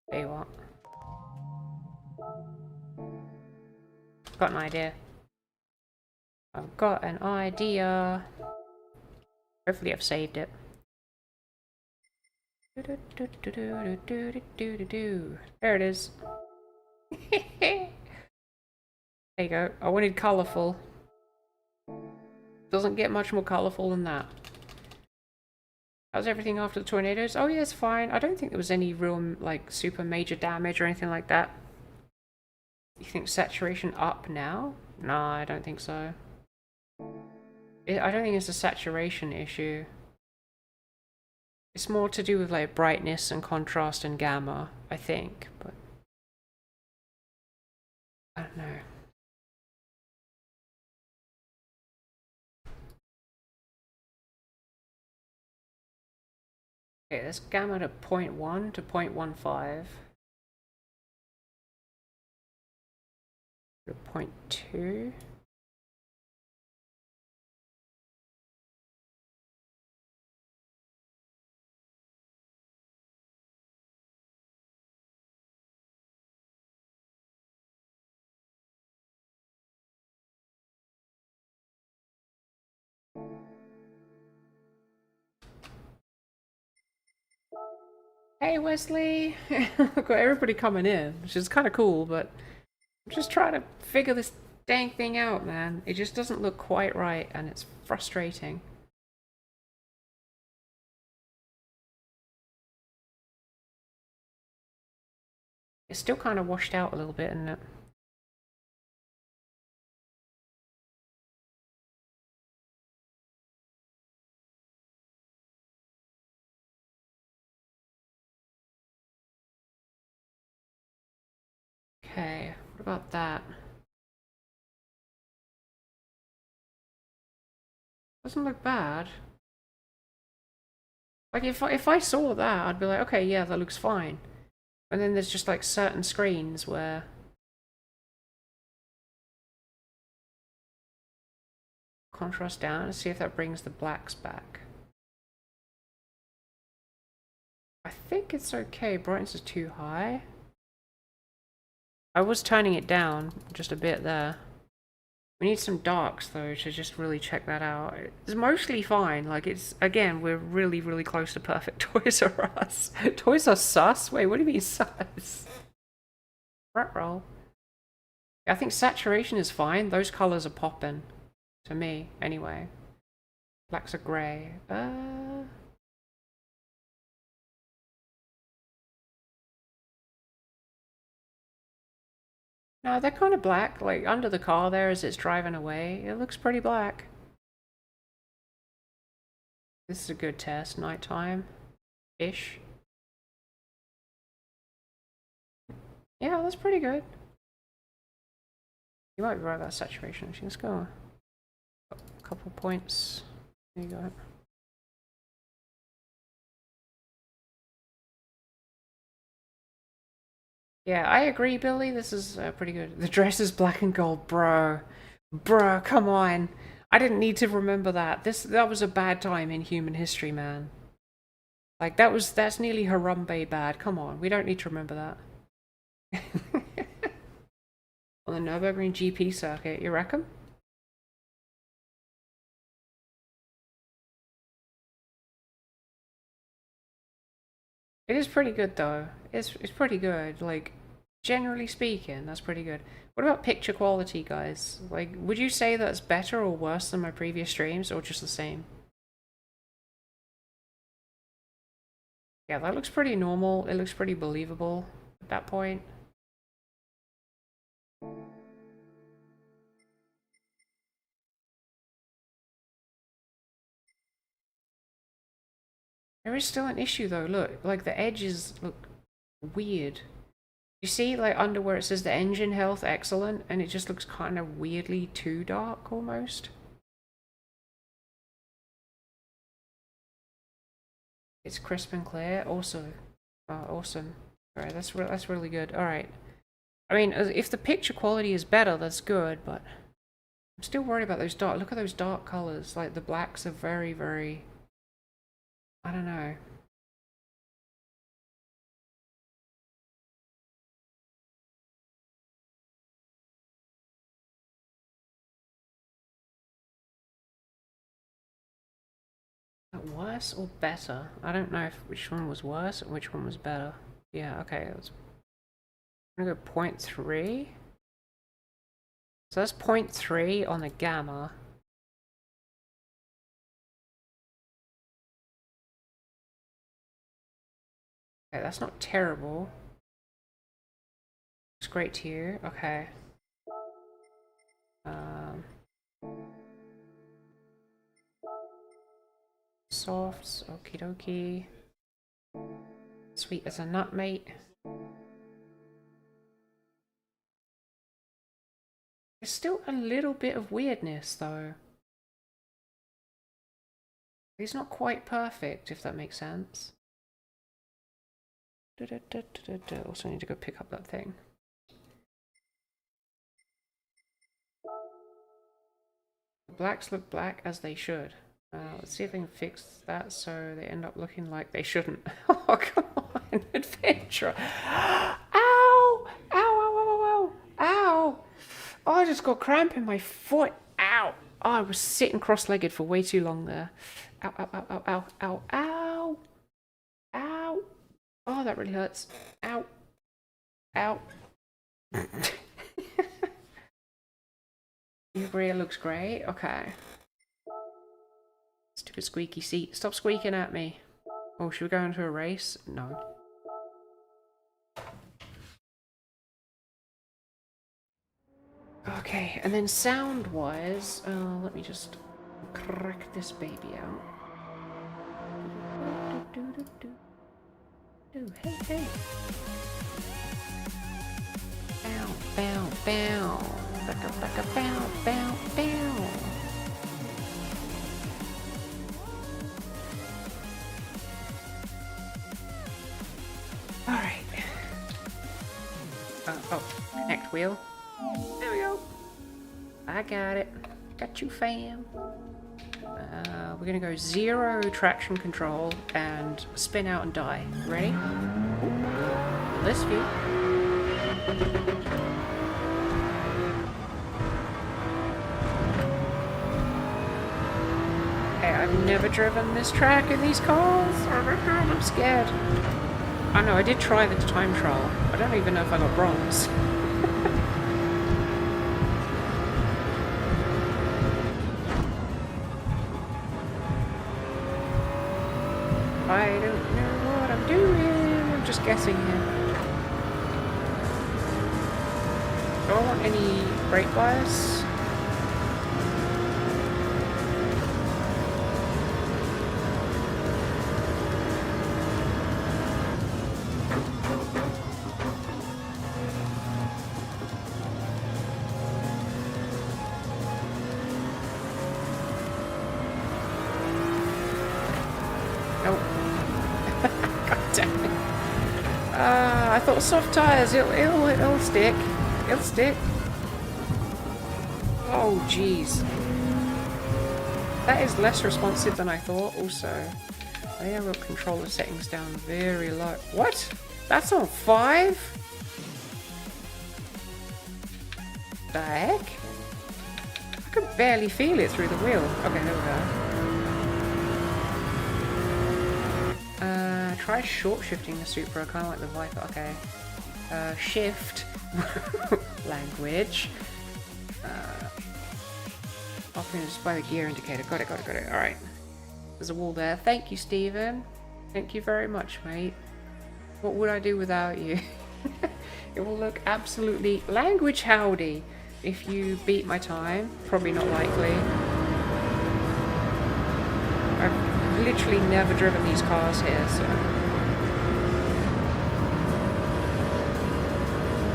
There you are. Got an idea. I've got an idea. Hopefully I've saved it. There it is. There you go. I wanted colourful. Doesn't get much more colourful than that. How's everything after the tornadoes? Oh yeah, it's fine. I don't think there was any real, like, super major damage or anything like that. You think saturation up now? No, I don't think so. I don't think it's a saturation issue. It's more to do with, like, brightness and contrast and gamma, I think, but I don't know. Okay, let's gamma to 0.1 to 0.15. To 0.2. Hey Wesley! I've got everybody coming in, which is kind of cool, but I'm just trying to figure this dang thing out, man. It just doesn't look quite right, and it's frustrating. It's still kind of washed out a little bit, isn't it? Okay, what about that? Doesn't look bad. Like if I saw that, I'd be like, okay, yeah, that looks fine. And then there's just like certain screens where contrast down and see if that brings the blacks back. I think it's okay. Brightness is too high. I was turning it down just a bit there. We need some darks though to just really check that out. It's mostly fine. Like it's, again, we're really, really close to perfect Toys R Us. Toys are sus? Wait, what do you mean sus? Roll. I think saturation is fine. Those colors are popping. To me, anyway. Blacks are grey. No, they're kind of black. Like, under the car there as it's driving away. It looks pretty black. This is a good test. Nighttime-ish. Yeah, that's pretty good. You might be right about saturation, actually. Let's go a couple points. There you go. Yeah, I agree, Billy. This is pretty good. The dress is black and gold, bro. Bro, come on. I didn't need to remember that. That was a bad time in human history, man. Like that's nearly Harambe bad. Come on, we don't need to remember that. On the Nürburgring GP circuit, you reckon? It is pretty good though. It's pretty good. Like, generally speaking, that's pretty good. What about picture quality, guys? Like, would you say that's better or worse than my previous streams, or just the same? Yeah, that looks pretty normal. It looks pretty believable at that point. There is still an issue though. Look, like the edges look weird. You see, like under where it says the engine health excellent, and it just looks kind of weirdly too dark almost. It's crisp and clear. Also, awesome. All right, that's really good. All right. I mean, if the picture quality is better, that's good, but I'm still worried about those dark. Look at those dark colors. Like the blacks are very, very. I don't know. Worse or better? I don't know which one was worse and which one was better. Yeah, okay. I'm gonna go 0.3. So that's 0.3 on the gamma. Okay, that's not terrible. Looks great to you. Okay. Softs, okie dokie. Sweet as a nut, mate. There's still a little bit of weirdness, though. It's not quite perfect, if that makes sense. Also need to go pick up that thing. The blacks look black as they should. Let's see if I can fix that so they end up looking like they shouldn't. Oh, come on, adventure. Ow! Ow, ow, ow, ow, ow! Oh, I just got cramp in my foot. Ow! Oh, I was sitting cross-legged for way too long there. Ow, ow, ow, ow, ow, ow, ow! Ow! Oh, that really hurts. Ow! Ow! Your rear looks great. Okay. Stupid squeaky seat. Stop squeaking at me. Oh, should we go into a race? No. Okay, and then sound-wise, let me just crack this baby out. Hey, hey. Ow. Bow, bow. Backa, backa, bow, bow, bow. Alright. Oh, connect wheel. There we go. I got it. Got you, fam. We're gonna go 0 traction control and spin out and die. Ready? Ooh. This view. Hey, I've never driven this track in these cars. Oh my god, I'm scared. I know, I did try the time trial. I don't even know if I got bronze. I don't know what I'm doing. I'm just guessing here. Do I want any brake bias? Nope. God damn it. I thought soft tires, it'll stick. It'll stick. Oh, jeez. That is less responsive than I thought, also. I will control the settings down very low. What? That's on 5? The heck? I can barely feel it through the wheel. Okay, there we go. Try short shifting the Supra, kind of like the Viper. Okay. Shift. Language. Offering just by the gear indicator. Got it. Alright. There's a wall there. Thank you, Stephen. Thank you very much, mate. What would I do without you? It will look absolutely... Language howdy. If you beat my time. Probably not likely. I've literally never driven these cars here, so...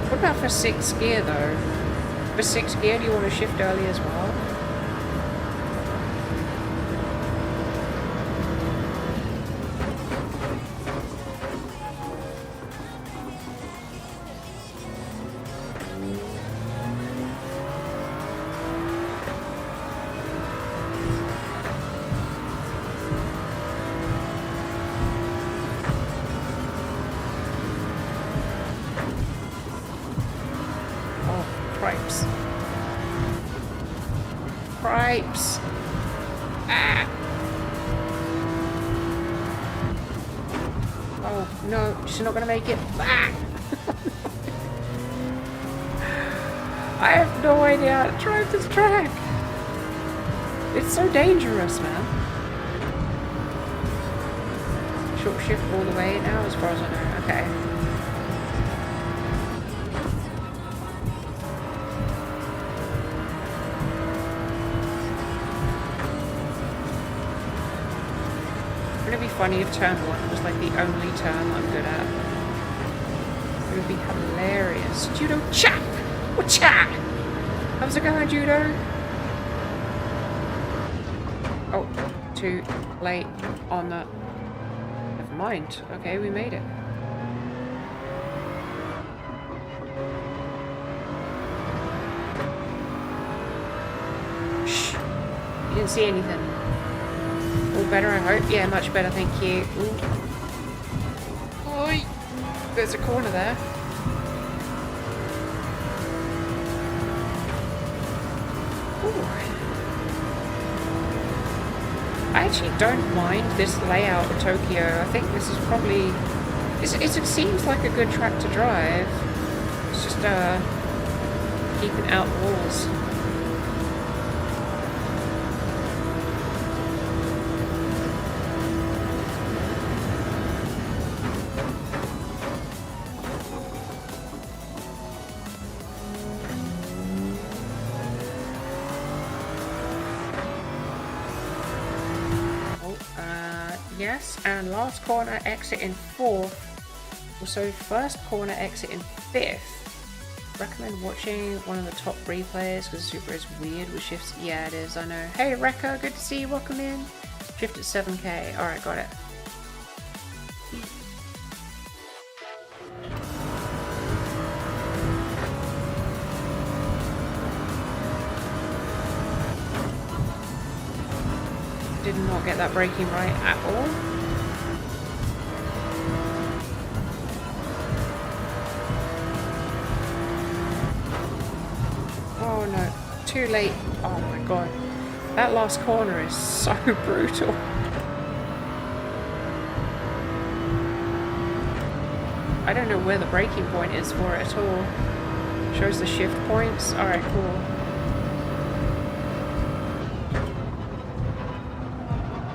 What about for 6th gear, though? For 6th gear, do you want to shift early as well? Cripes. Cripes. Ah. Oh, no. She's not going to make it. Ah. I have no idea how to drive this track. It's so dangerous, man. Short shift all the way now, as far as I know. Okay. It'd be funny if turn 1 was like the only turn I'm good at. It would be hilarious. Judo chap! Whatcha? How's it going, Judo? Oh, too late on that. Never mind. Okay, we made it. Shh. You didn't see anything. All better, I hope. Yeah, much better, thank you. Ooh. Oi! There's a corner there. Ooh. I actually don't mind this layout of Tokyo. I think this is probably... It seems like a good track to drive. It's just keeping out walls. Yes, and last corner exit in 4th. Also first corner exit in 5th. Recommend watching one of the top replays because Super is weird with shifts. Yeah, it is, I know. Hey, Rekka, good to see you. Welcome in. Shift at 7K. Alright, got it. Did not get that braking right at all. Oh no, too late. Oh my god. That last corner is so brutal. I don't know where the braking point is for it at all. Shows the shift points. Alright, cool.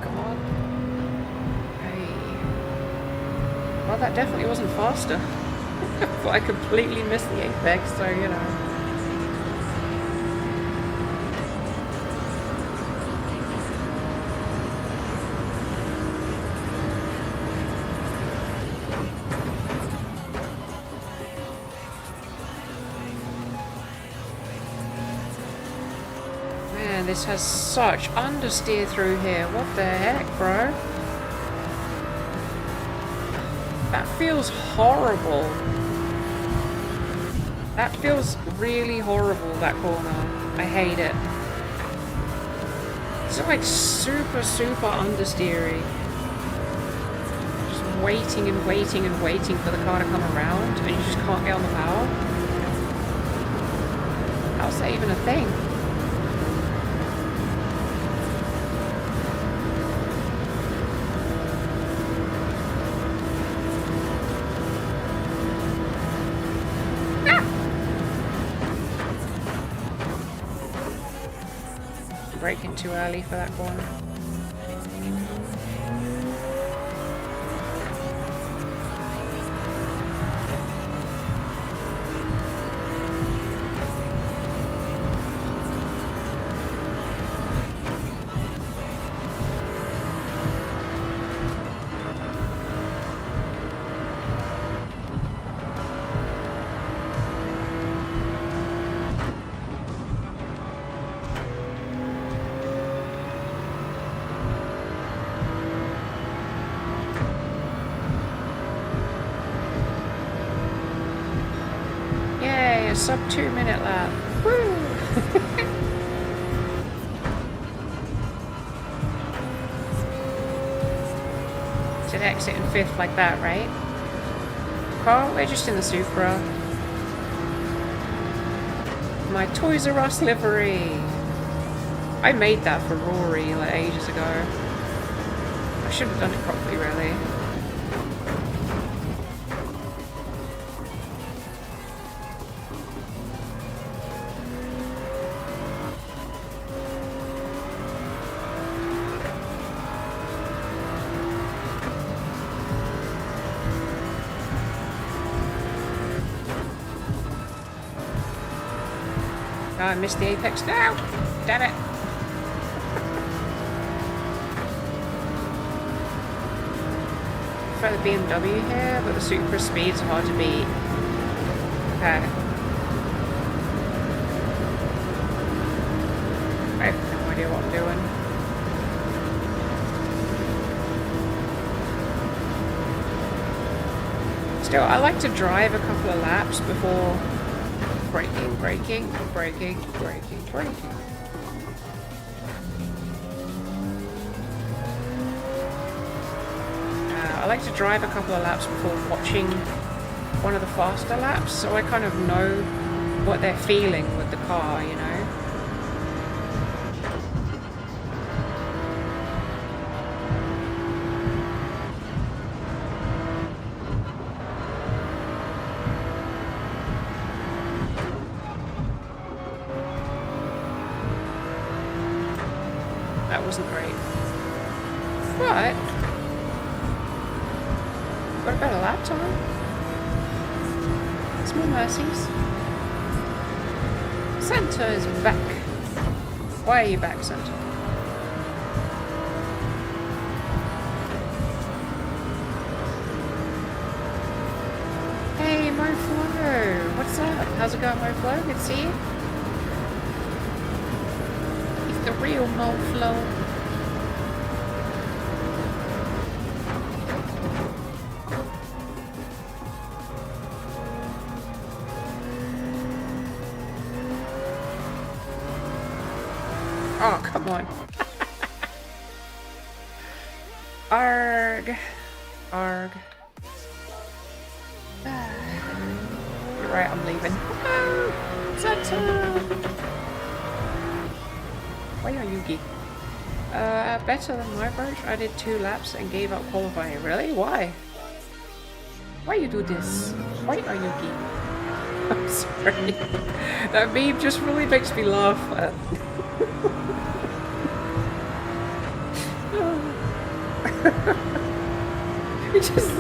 Come on. Hey. Well, that definitely wasn't faster. But I completely missed the apex, so you know. This has such understeer through here. What the heck, bro? That feels horrible. That feels really horrible, that corner. I hate it. It's like super understeery. Just waiting and waiting and waiting for the car to come around and you just can't get on the power. How's that even a thing? Braking too early for that corner. Sub 2 minute lap. Woo! Should exit in 5th like that, right? Carl, we're just in the Supra. My Toys R Us livery. I made that for Rory like ages ago. I should have done it properly, really. Oh, I missed the apex. No! Damn it! Try the BMW here, but the Supra speeds are hard to beat. Okay. I have no idea what I'm doing. Still, I like to drive a couple of laps before braking. I like to drive a couple of laps before watching one of the faster laps, so I kind of know what they're feeling with the car, you know? That wasn't great. But got a better lap time. Small mercies. Santa is back. Why are you back, Santa? Hey, Moflo, what's what's up? How's it going, my Flo? Good to see you. It's the real Mo Flo. Oh, come on. Arg. Arg. You're right, I'm leaving. Oh, Santa! Why are you geek? Better than my approach. I did 2 laps and gave up qualifying. Really? Why? Why you do this? Why are you geek? I'm sorry. That meme just really makes me laugh. It just...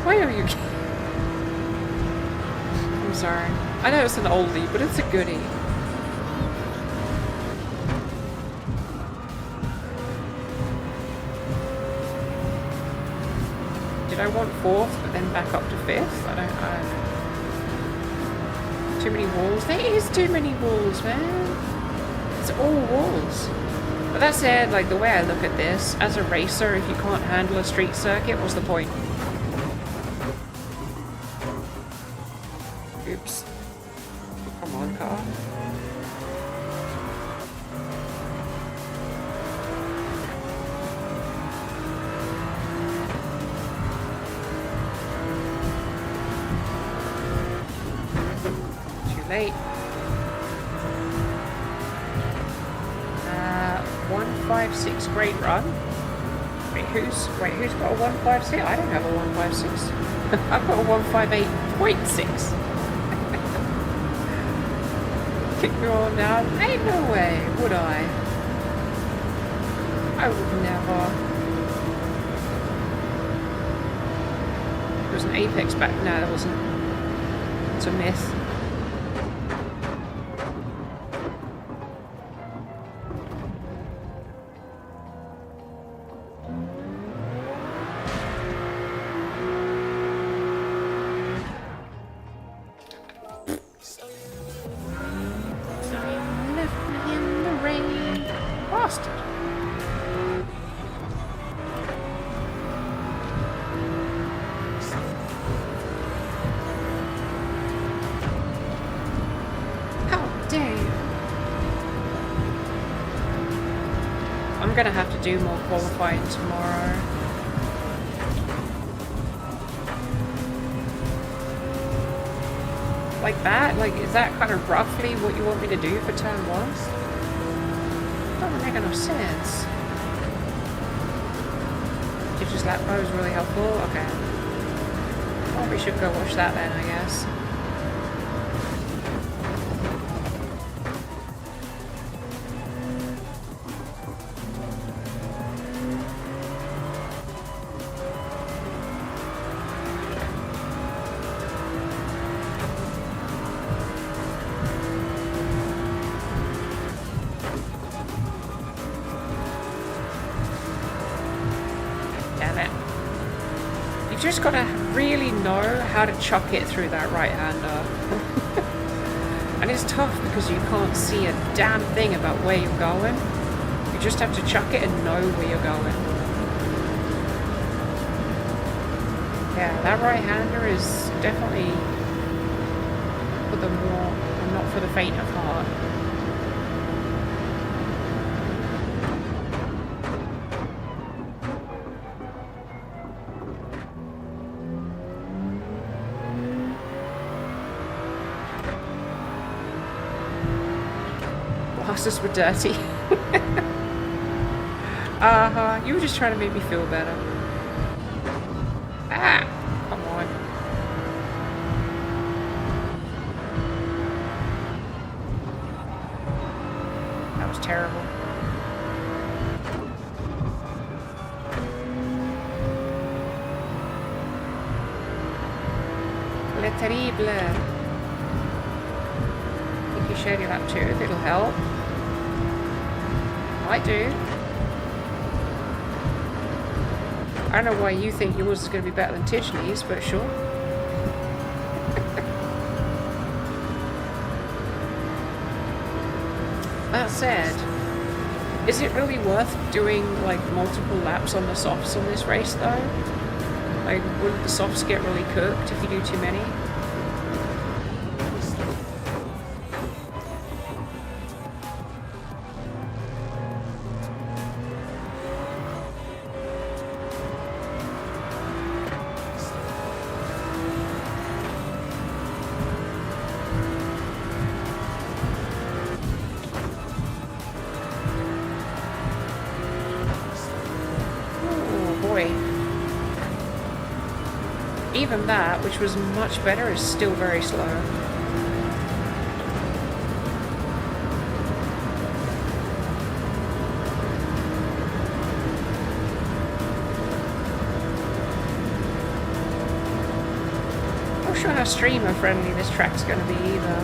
Why are you... I'm sorry. I know it's an oldie, but it's a goodie. Did I want 4th, but then back up to 5th? I don't know. Too many walls? There is too many walls, man. It's all walls. But that said, like, the way I look at this, as a racer, if you can't handle a street circuit, what's the point? Oops. Come on, car. Too late. 156 great run. Wait, who's got a 156? I don't have a 156. I've got a 158.6. Kick me on now. Ain't no way, would I? I would never. There was an apex back. No, there wasn't. It's a myth. I'm gonna have to do more qualifying tomorrow. Like that? Like, is that kind of roughly what you want me to do for turn 1? Doesn't make no sense. Teacher's lap was really helpful? Okay. Probably should go watch that then, I guess. Just gotta really know how to chuck it through that right-hander. And it's tough because you can't see a damn thing about where you're going. You just have to chuck it and know where you're going. Yeah, that right-hander is definitely for the more, not for the faint of heart. Glasses were dirty. You were just trying to make me feel better. Ah, come on. That was terrible. Le terrible. Think you share your lap too, if it'll help. Might do. I don't know why you think yours is going to be better than Tishni's, but sure. That said, is it really worth doing like multiple laps on the softs on this race though? Like, wouldn't the softs get really cooked if you do too many? Even that, which was much better, is still very slow. Not sure how streamer friendly this track's going to be either.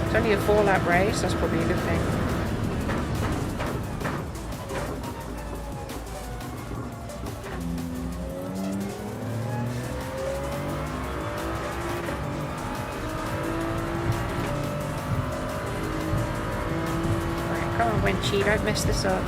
It's only a 4-lap race, that's probably a good thing. Wenchy, don't mess this up.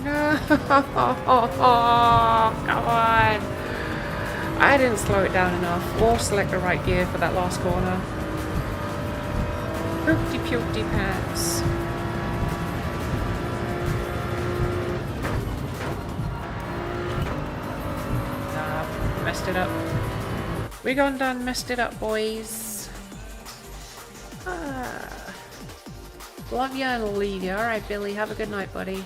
No, come on. I didn't slow it down enough or select the right gear for that last corner. Poopty poopty pants. Messed it up. We gone done messed it up, boys. Love ya and leave ya. Alright, Billy, have a good night, buddy.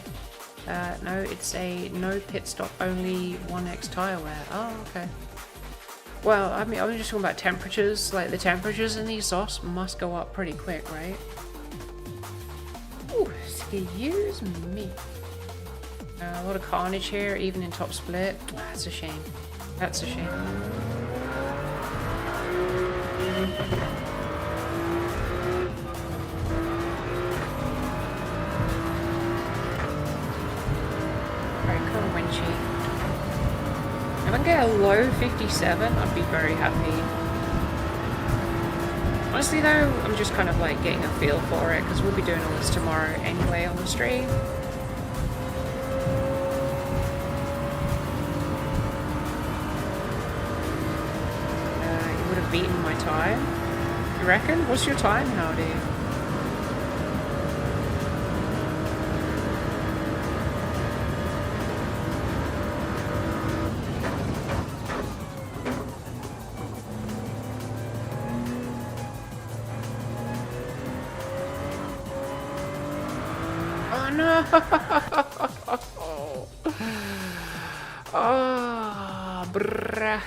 No, it's a no pit stop, only 1x tire wear. Oh, okay. Well, I mean, I'm just talking about temperatures. Like, the temperatures in these softs must go up pretty quick, right? Ooh, excuse me. A lot of carnage here, even in top split. That's a shame. That's a shame. Alright, come on, Wenchy. If I can get a low 57, I'd be very happy. Honestly though, I'm just kind of like getting a feel for it, because we'll be doing all this tomorrow anyway on the stream. Beaten my time? You reckon? What's your time, Howdy? Oh no! Oh, bruh.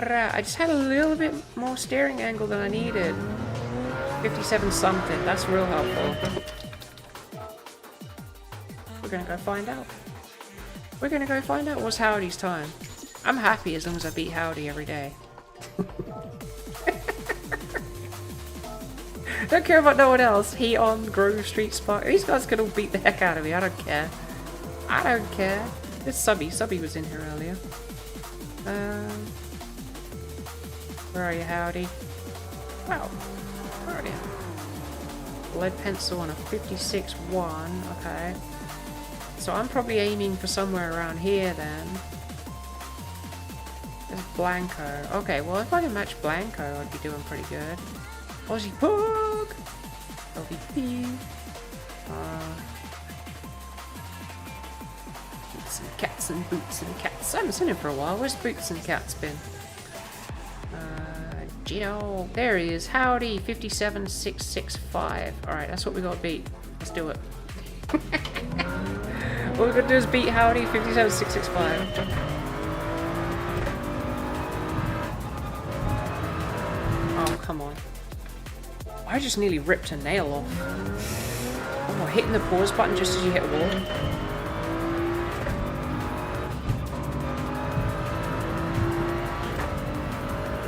I just had a little bit more steering angle than I needed. 57 something, that's real helpful. We're gonna go find out. We're gonna go find out what's Howdy's time. I'm happy as long as I beat Howdy every day. Don't care about no one else. He on Grove Street Spark. These guys could all beat the heck out of me. I don't care. I don't care. It's Subby. Subby was in here earlier. Where are you, Howdy? Wow. Where are you? Lead pencil on a 56-1. Okay. So I'm probably aiming for somewhere around here then. There's Blanco. Okay, well if I can match Blanco, I'd be doing pretty good. Aussie Pug! LVP. Boots and cats and boots and cats. I haven't seen him for a while. Where's Boots and Cats been? Gino. There he is. Howdy. 57665. Alright, that's what we gotta beat. Let's do it. All we gotta do is beat Howdy. 57665. Oh, come on. I just nearly ripped a nail off. Oh, hitting the pause button just as you hit a wall.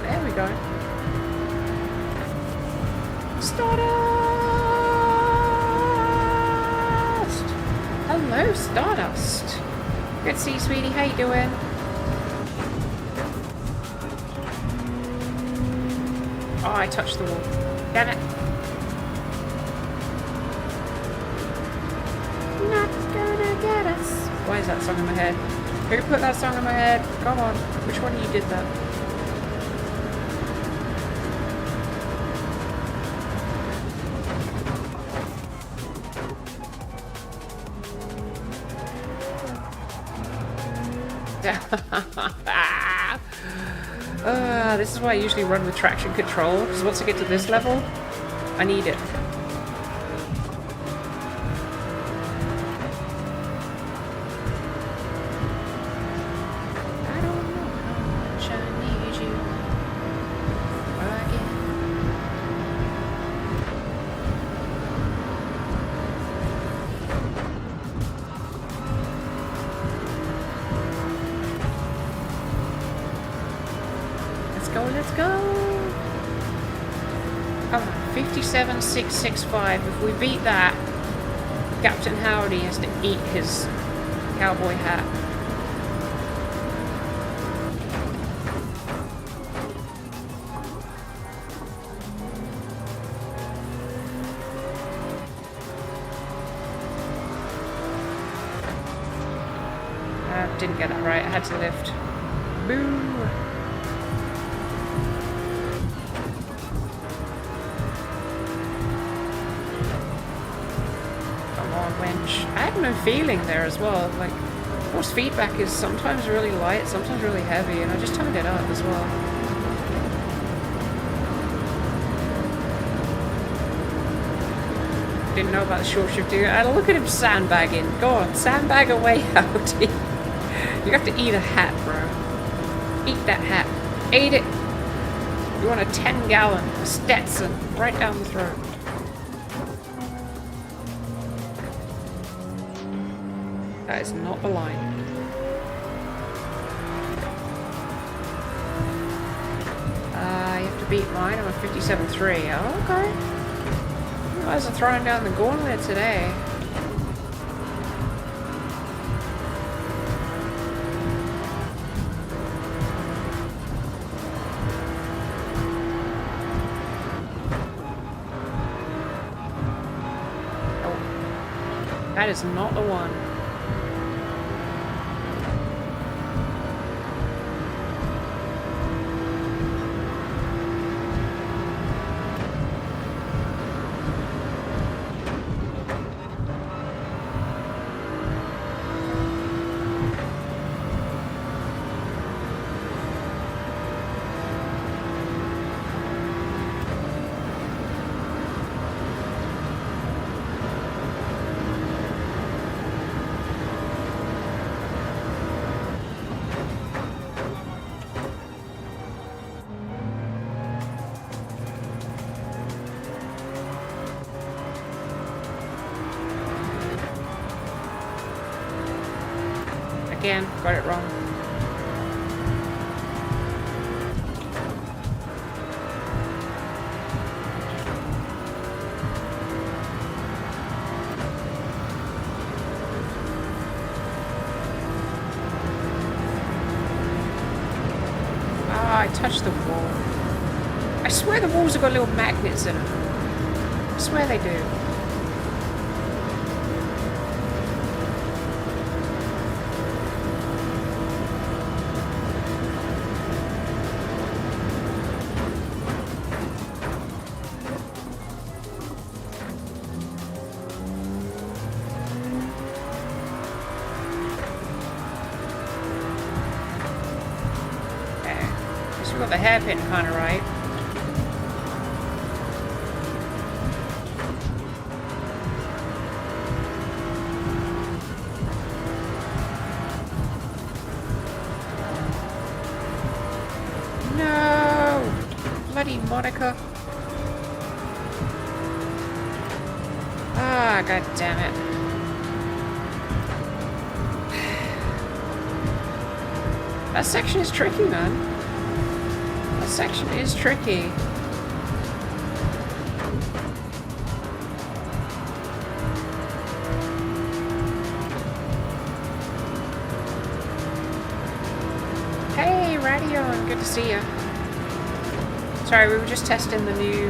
There we go. Start up! Can't see, sweetie. How you doing? Oh, I touched the wall. Damn it. Not gonna get us. Why is that song in my head? Who put that song in my head? Come on. Which one of you did that? This is why I usually run with traction control, because once I get to this level, I need it. I don't know how much I need you again. Let's go. Come on, 57,665. If we beat that, Captain Howdy has to eat his cowboy hat. Didn't get that right. I had to lift. Boo! Wrench. I had no feeling there as well. Like, force feedback is sometimes really light, sometimes really heavy, and I just turned it up as well. Didn't know about the short shifting. And look at him sandbagging. Go on, sandbag away, Howdy. You have to eat a hat, bro. Eat that hat. Eat it. You want a 10-gallon Stetson right down the throat. That is not the line. You have to beat mine. I'm a 57.3. Oh, okay. You guys are throwing down the gauntlet today. Oh. That is not the one. Again, got it wrong. Ah, I touched the wall. I swear the walls have got little magnets in them. I swear they do. Got the hairpin kind of right. No! Bloody Monica. Ah, god damn it. That section is tricky, man. That section is tricky. Radion, good to see you. Sorry, we were just testing the new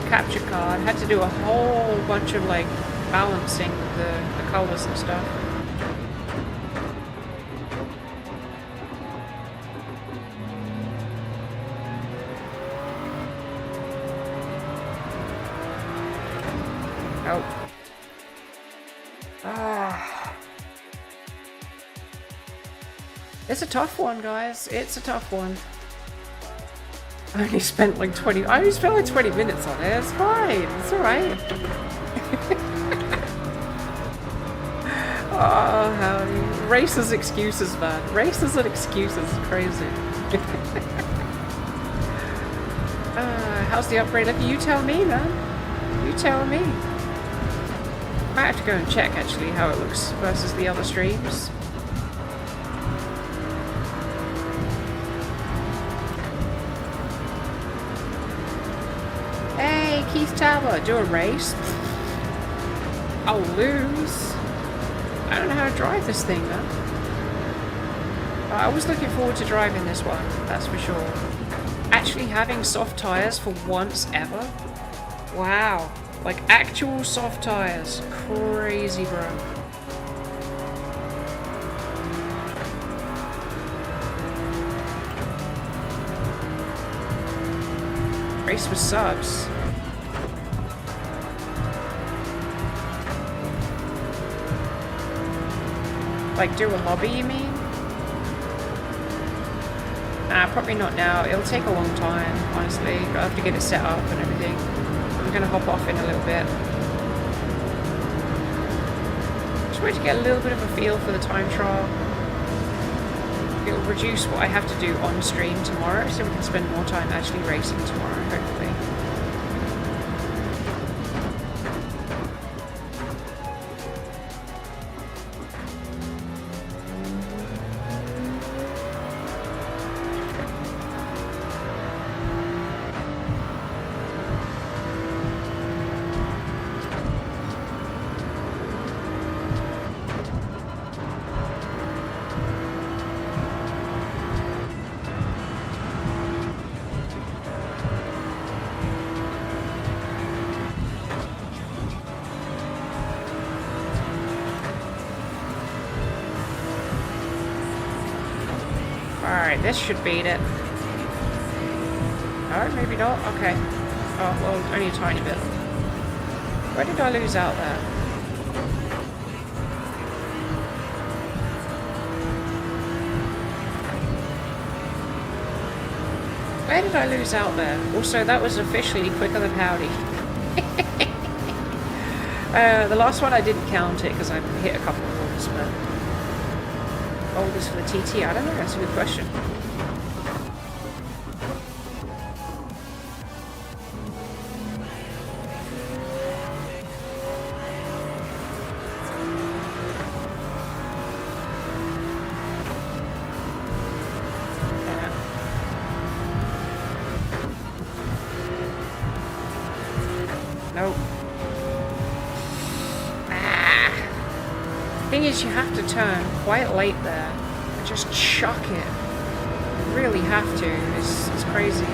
capture card. Had to do a whole bunch of like balancing with the colors and stuff. Oh. Ah. It's a tough one, guys. It's a tough one. I only spent like 20 minutes on it. It's fine. It's alright. Oh, how racers excuses, man. Racers and excuses. Crazy. How's the upgrade? Look, you tell me, man. You tell me. Might have to go and check actually how it looks versus the other streams. Hey, Keith Tower, do a race? I'll lose. I don't know how to drive this thing, man. I was looking forward to driving this one, that's for sure. Actually having soft tires for once ever? Wow. Like actual soft tires. Crazy, bro. Race with subs. Like do a lobby, you mean? Nah, probably not now. It'll take a long time, honestly. I'll have to get it set up and everything. I'm gonna hop off in a little bit. Just wait to get a little bit of a feel for the time trial. It'll reduce what I have to do on stream tomorrow, so we can spend more time actually racing tomorrow, hopefully. Alright, this should beat it. No, maybe not. Okay. Oh, well, only a tiny bit. Where did I lose out there? Where did I lose out there? Also, that was officially quicker than Howdy. The last one I didn't count it because I hit a couple of balls, but... old is for the TT? I don't know, that's a good question. Nope. Thing is, you have to turn quite late there and just chuck it. You really have to. It's crazy.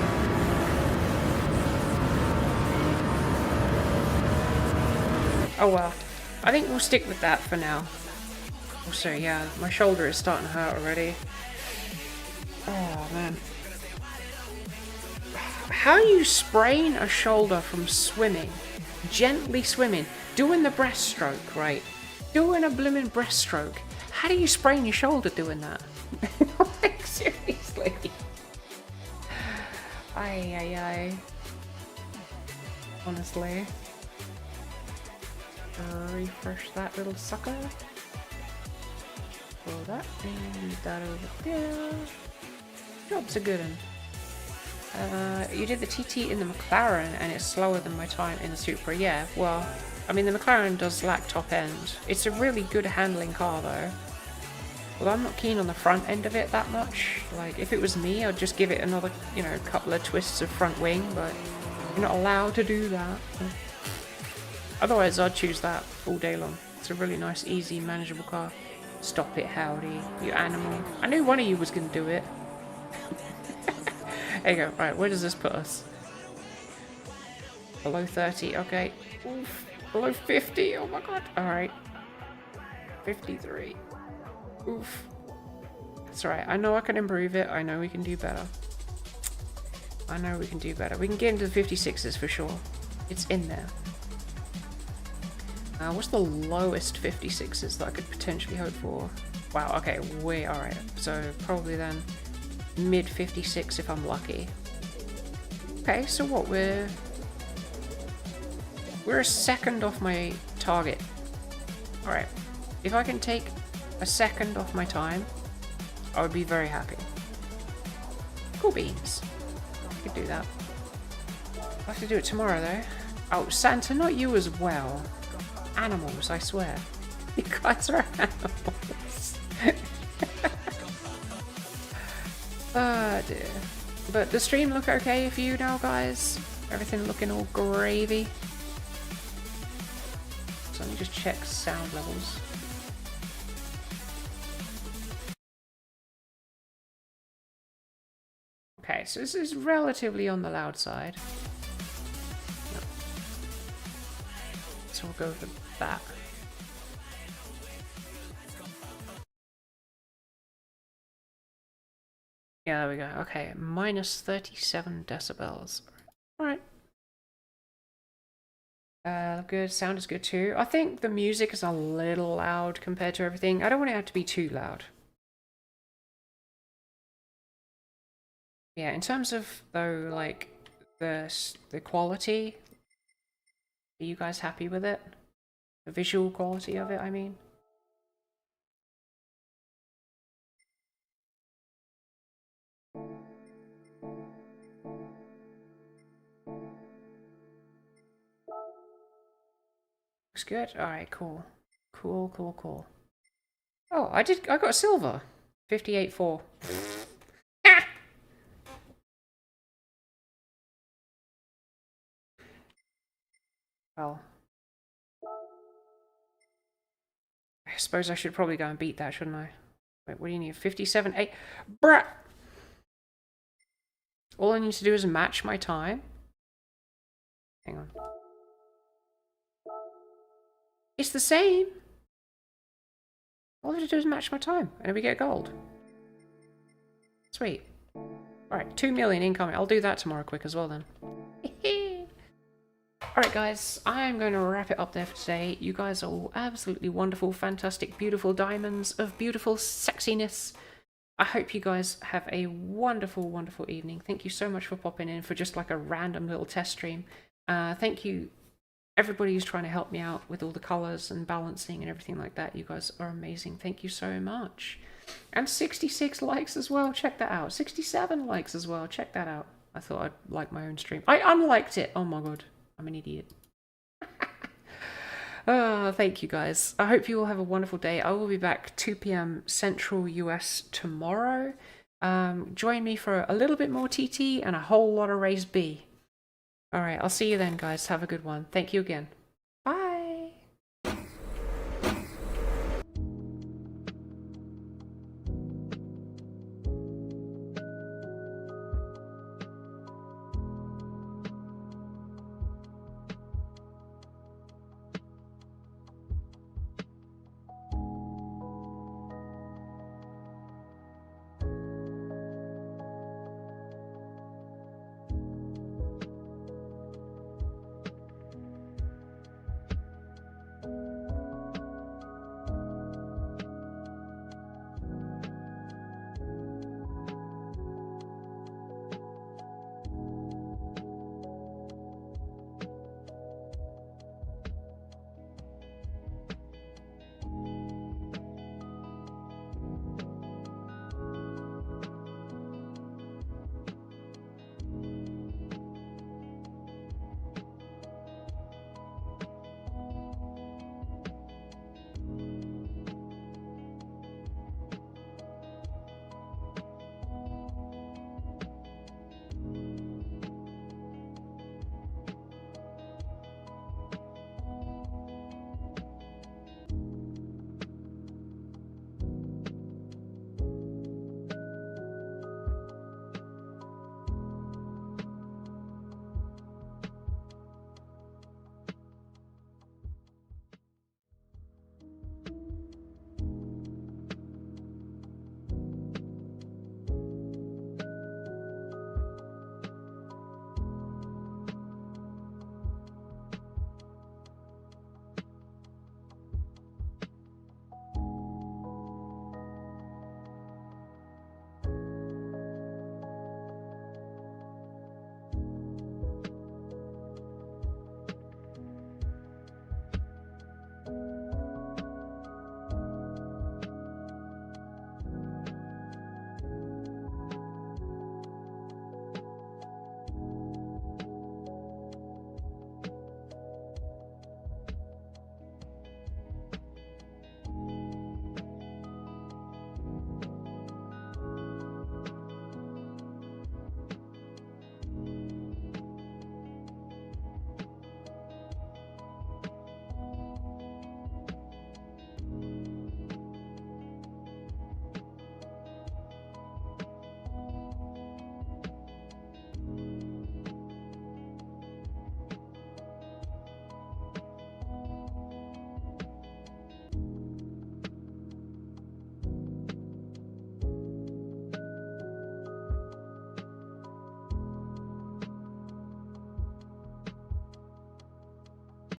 Oh well. I think we'll stick with that for now. Also, yeah, my shoulder is starting to hurt already. Oh man. How you sprain a shoulder from swimming, gently swimming, doing the breaststroke, right? Doing a blooming breaststroke. How do you sprain your shoulder doing that? Like, seriously. Ay. Honestly. Refresh that little sucker. Pull that and that over there. Job's a good one. You did the TT in the McLaren and it's slower than my time in the Supra. Yeah, well, I mean the McLaren does lack top end. It's a really good handling car though. Well, I'm not keen on the front end of it that much. Like, if it was me, I'd just give it another, you know, couple of twists of front wing, but you're not allowed to do that. Otherwise, I'd choose that all day long. It's a really nice, easy, manageable car. Stop it, Howdy, you animal. I knew one of you was going to do it. There you go. Right, where does this put us? Below 30, okay. Oof. Below 50, oh my god. Alright. 53. Oof. That's alright. I know I can improve it. I know we can do better. I know we can do better. We can get into the 56s for sure. It's in there. What's the lowest 56s that I could potentially hope for? Wow, okay, way alright. So probably then mid 56 if I'm lucky. Okay, so what, we're a second off my target. Alright, if I can take a second off my time, I would be very happy. Cool beans. I could do that. I'll have to do it tomorrow though. Oh, Santa, not you as well. Animals, I swear. You guys are animals. Oh dear. But the stream look okay for you now, guys? Everything looking all gravy? So let me just check sound levels. Okay, so this is relatively on the loud side. Yep. So we'll go for that. Yeah, there we go. Okay, minus 37 decibels. Alright. Good. Sound is good too. I think the music is a little loud compared to everything. I don't want it to be too loud. Yeah, in terms of, though, like, the quality, are you guys happy with it? The visual quality of it, I mean? Looks good. Alright, cool. Cool, cool, cool. Oh, I got silver. 58.4. Well, I suppose I should probably go and beat that, shouldn't I? Wait, what do you need? 57.8? Bruh! All I need to do is match my time. Hang on. It's the same! All I have to do is match my time, and then we get gold. Sweet. Alright, 2 million incoming. I'll do that tomorrow quick as well then. Alright guys, I'm going to wrap it up there for today. You guys are all absolutely wonderful, fantastic, beautiful diamonds of beautiful sexiness. I hope you guys have a wonderful, wonderful evening. Thank you so much for popping in for just like a random little test stream. Thank you everybody who's trying to help me out with all the colors and balancing and everything like that. You guys are amazing. Thank you so much. And 66 likes as well. Check that out. 67 likes as well. Check that out. I thought I'd like my own stream. I unliked it. Oh my god. I'm an idiot. Thank you guys. I hope you all have a wonderful day. I will be back 2 p.m. Central US tomorrow. Join me for a little bit more TT and a whole lot of Race B. Alright, I'll see you then guys. Have a good one. Thank you again.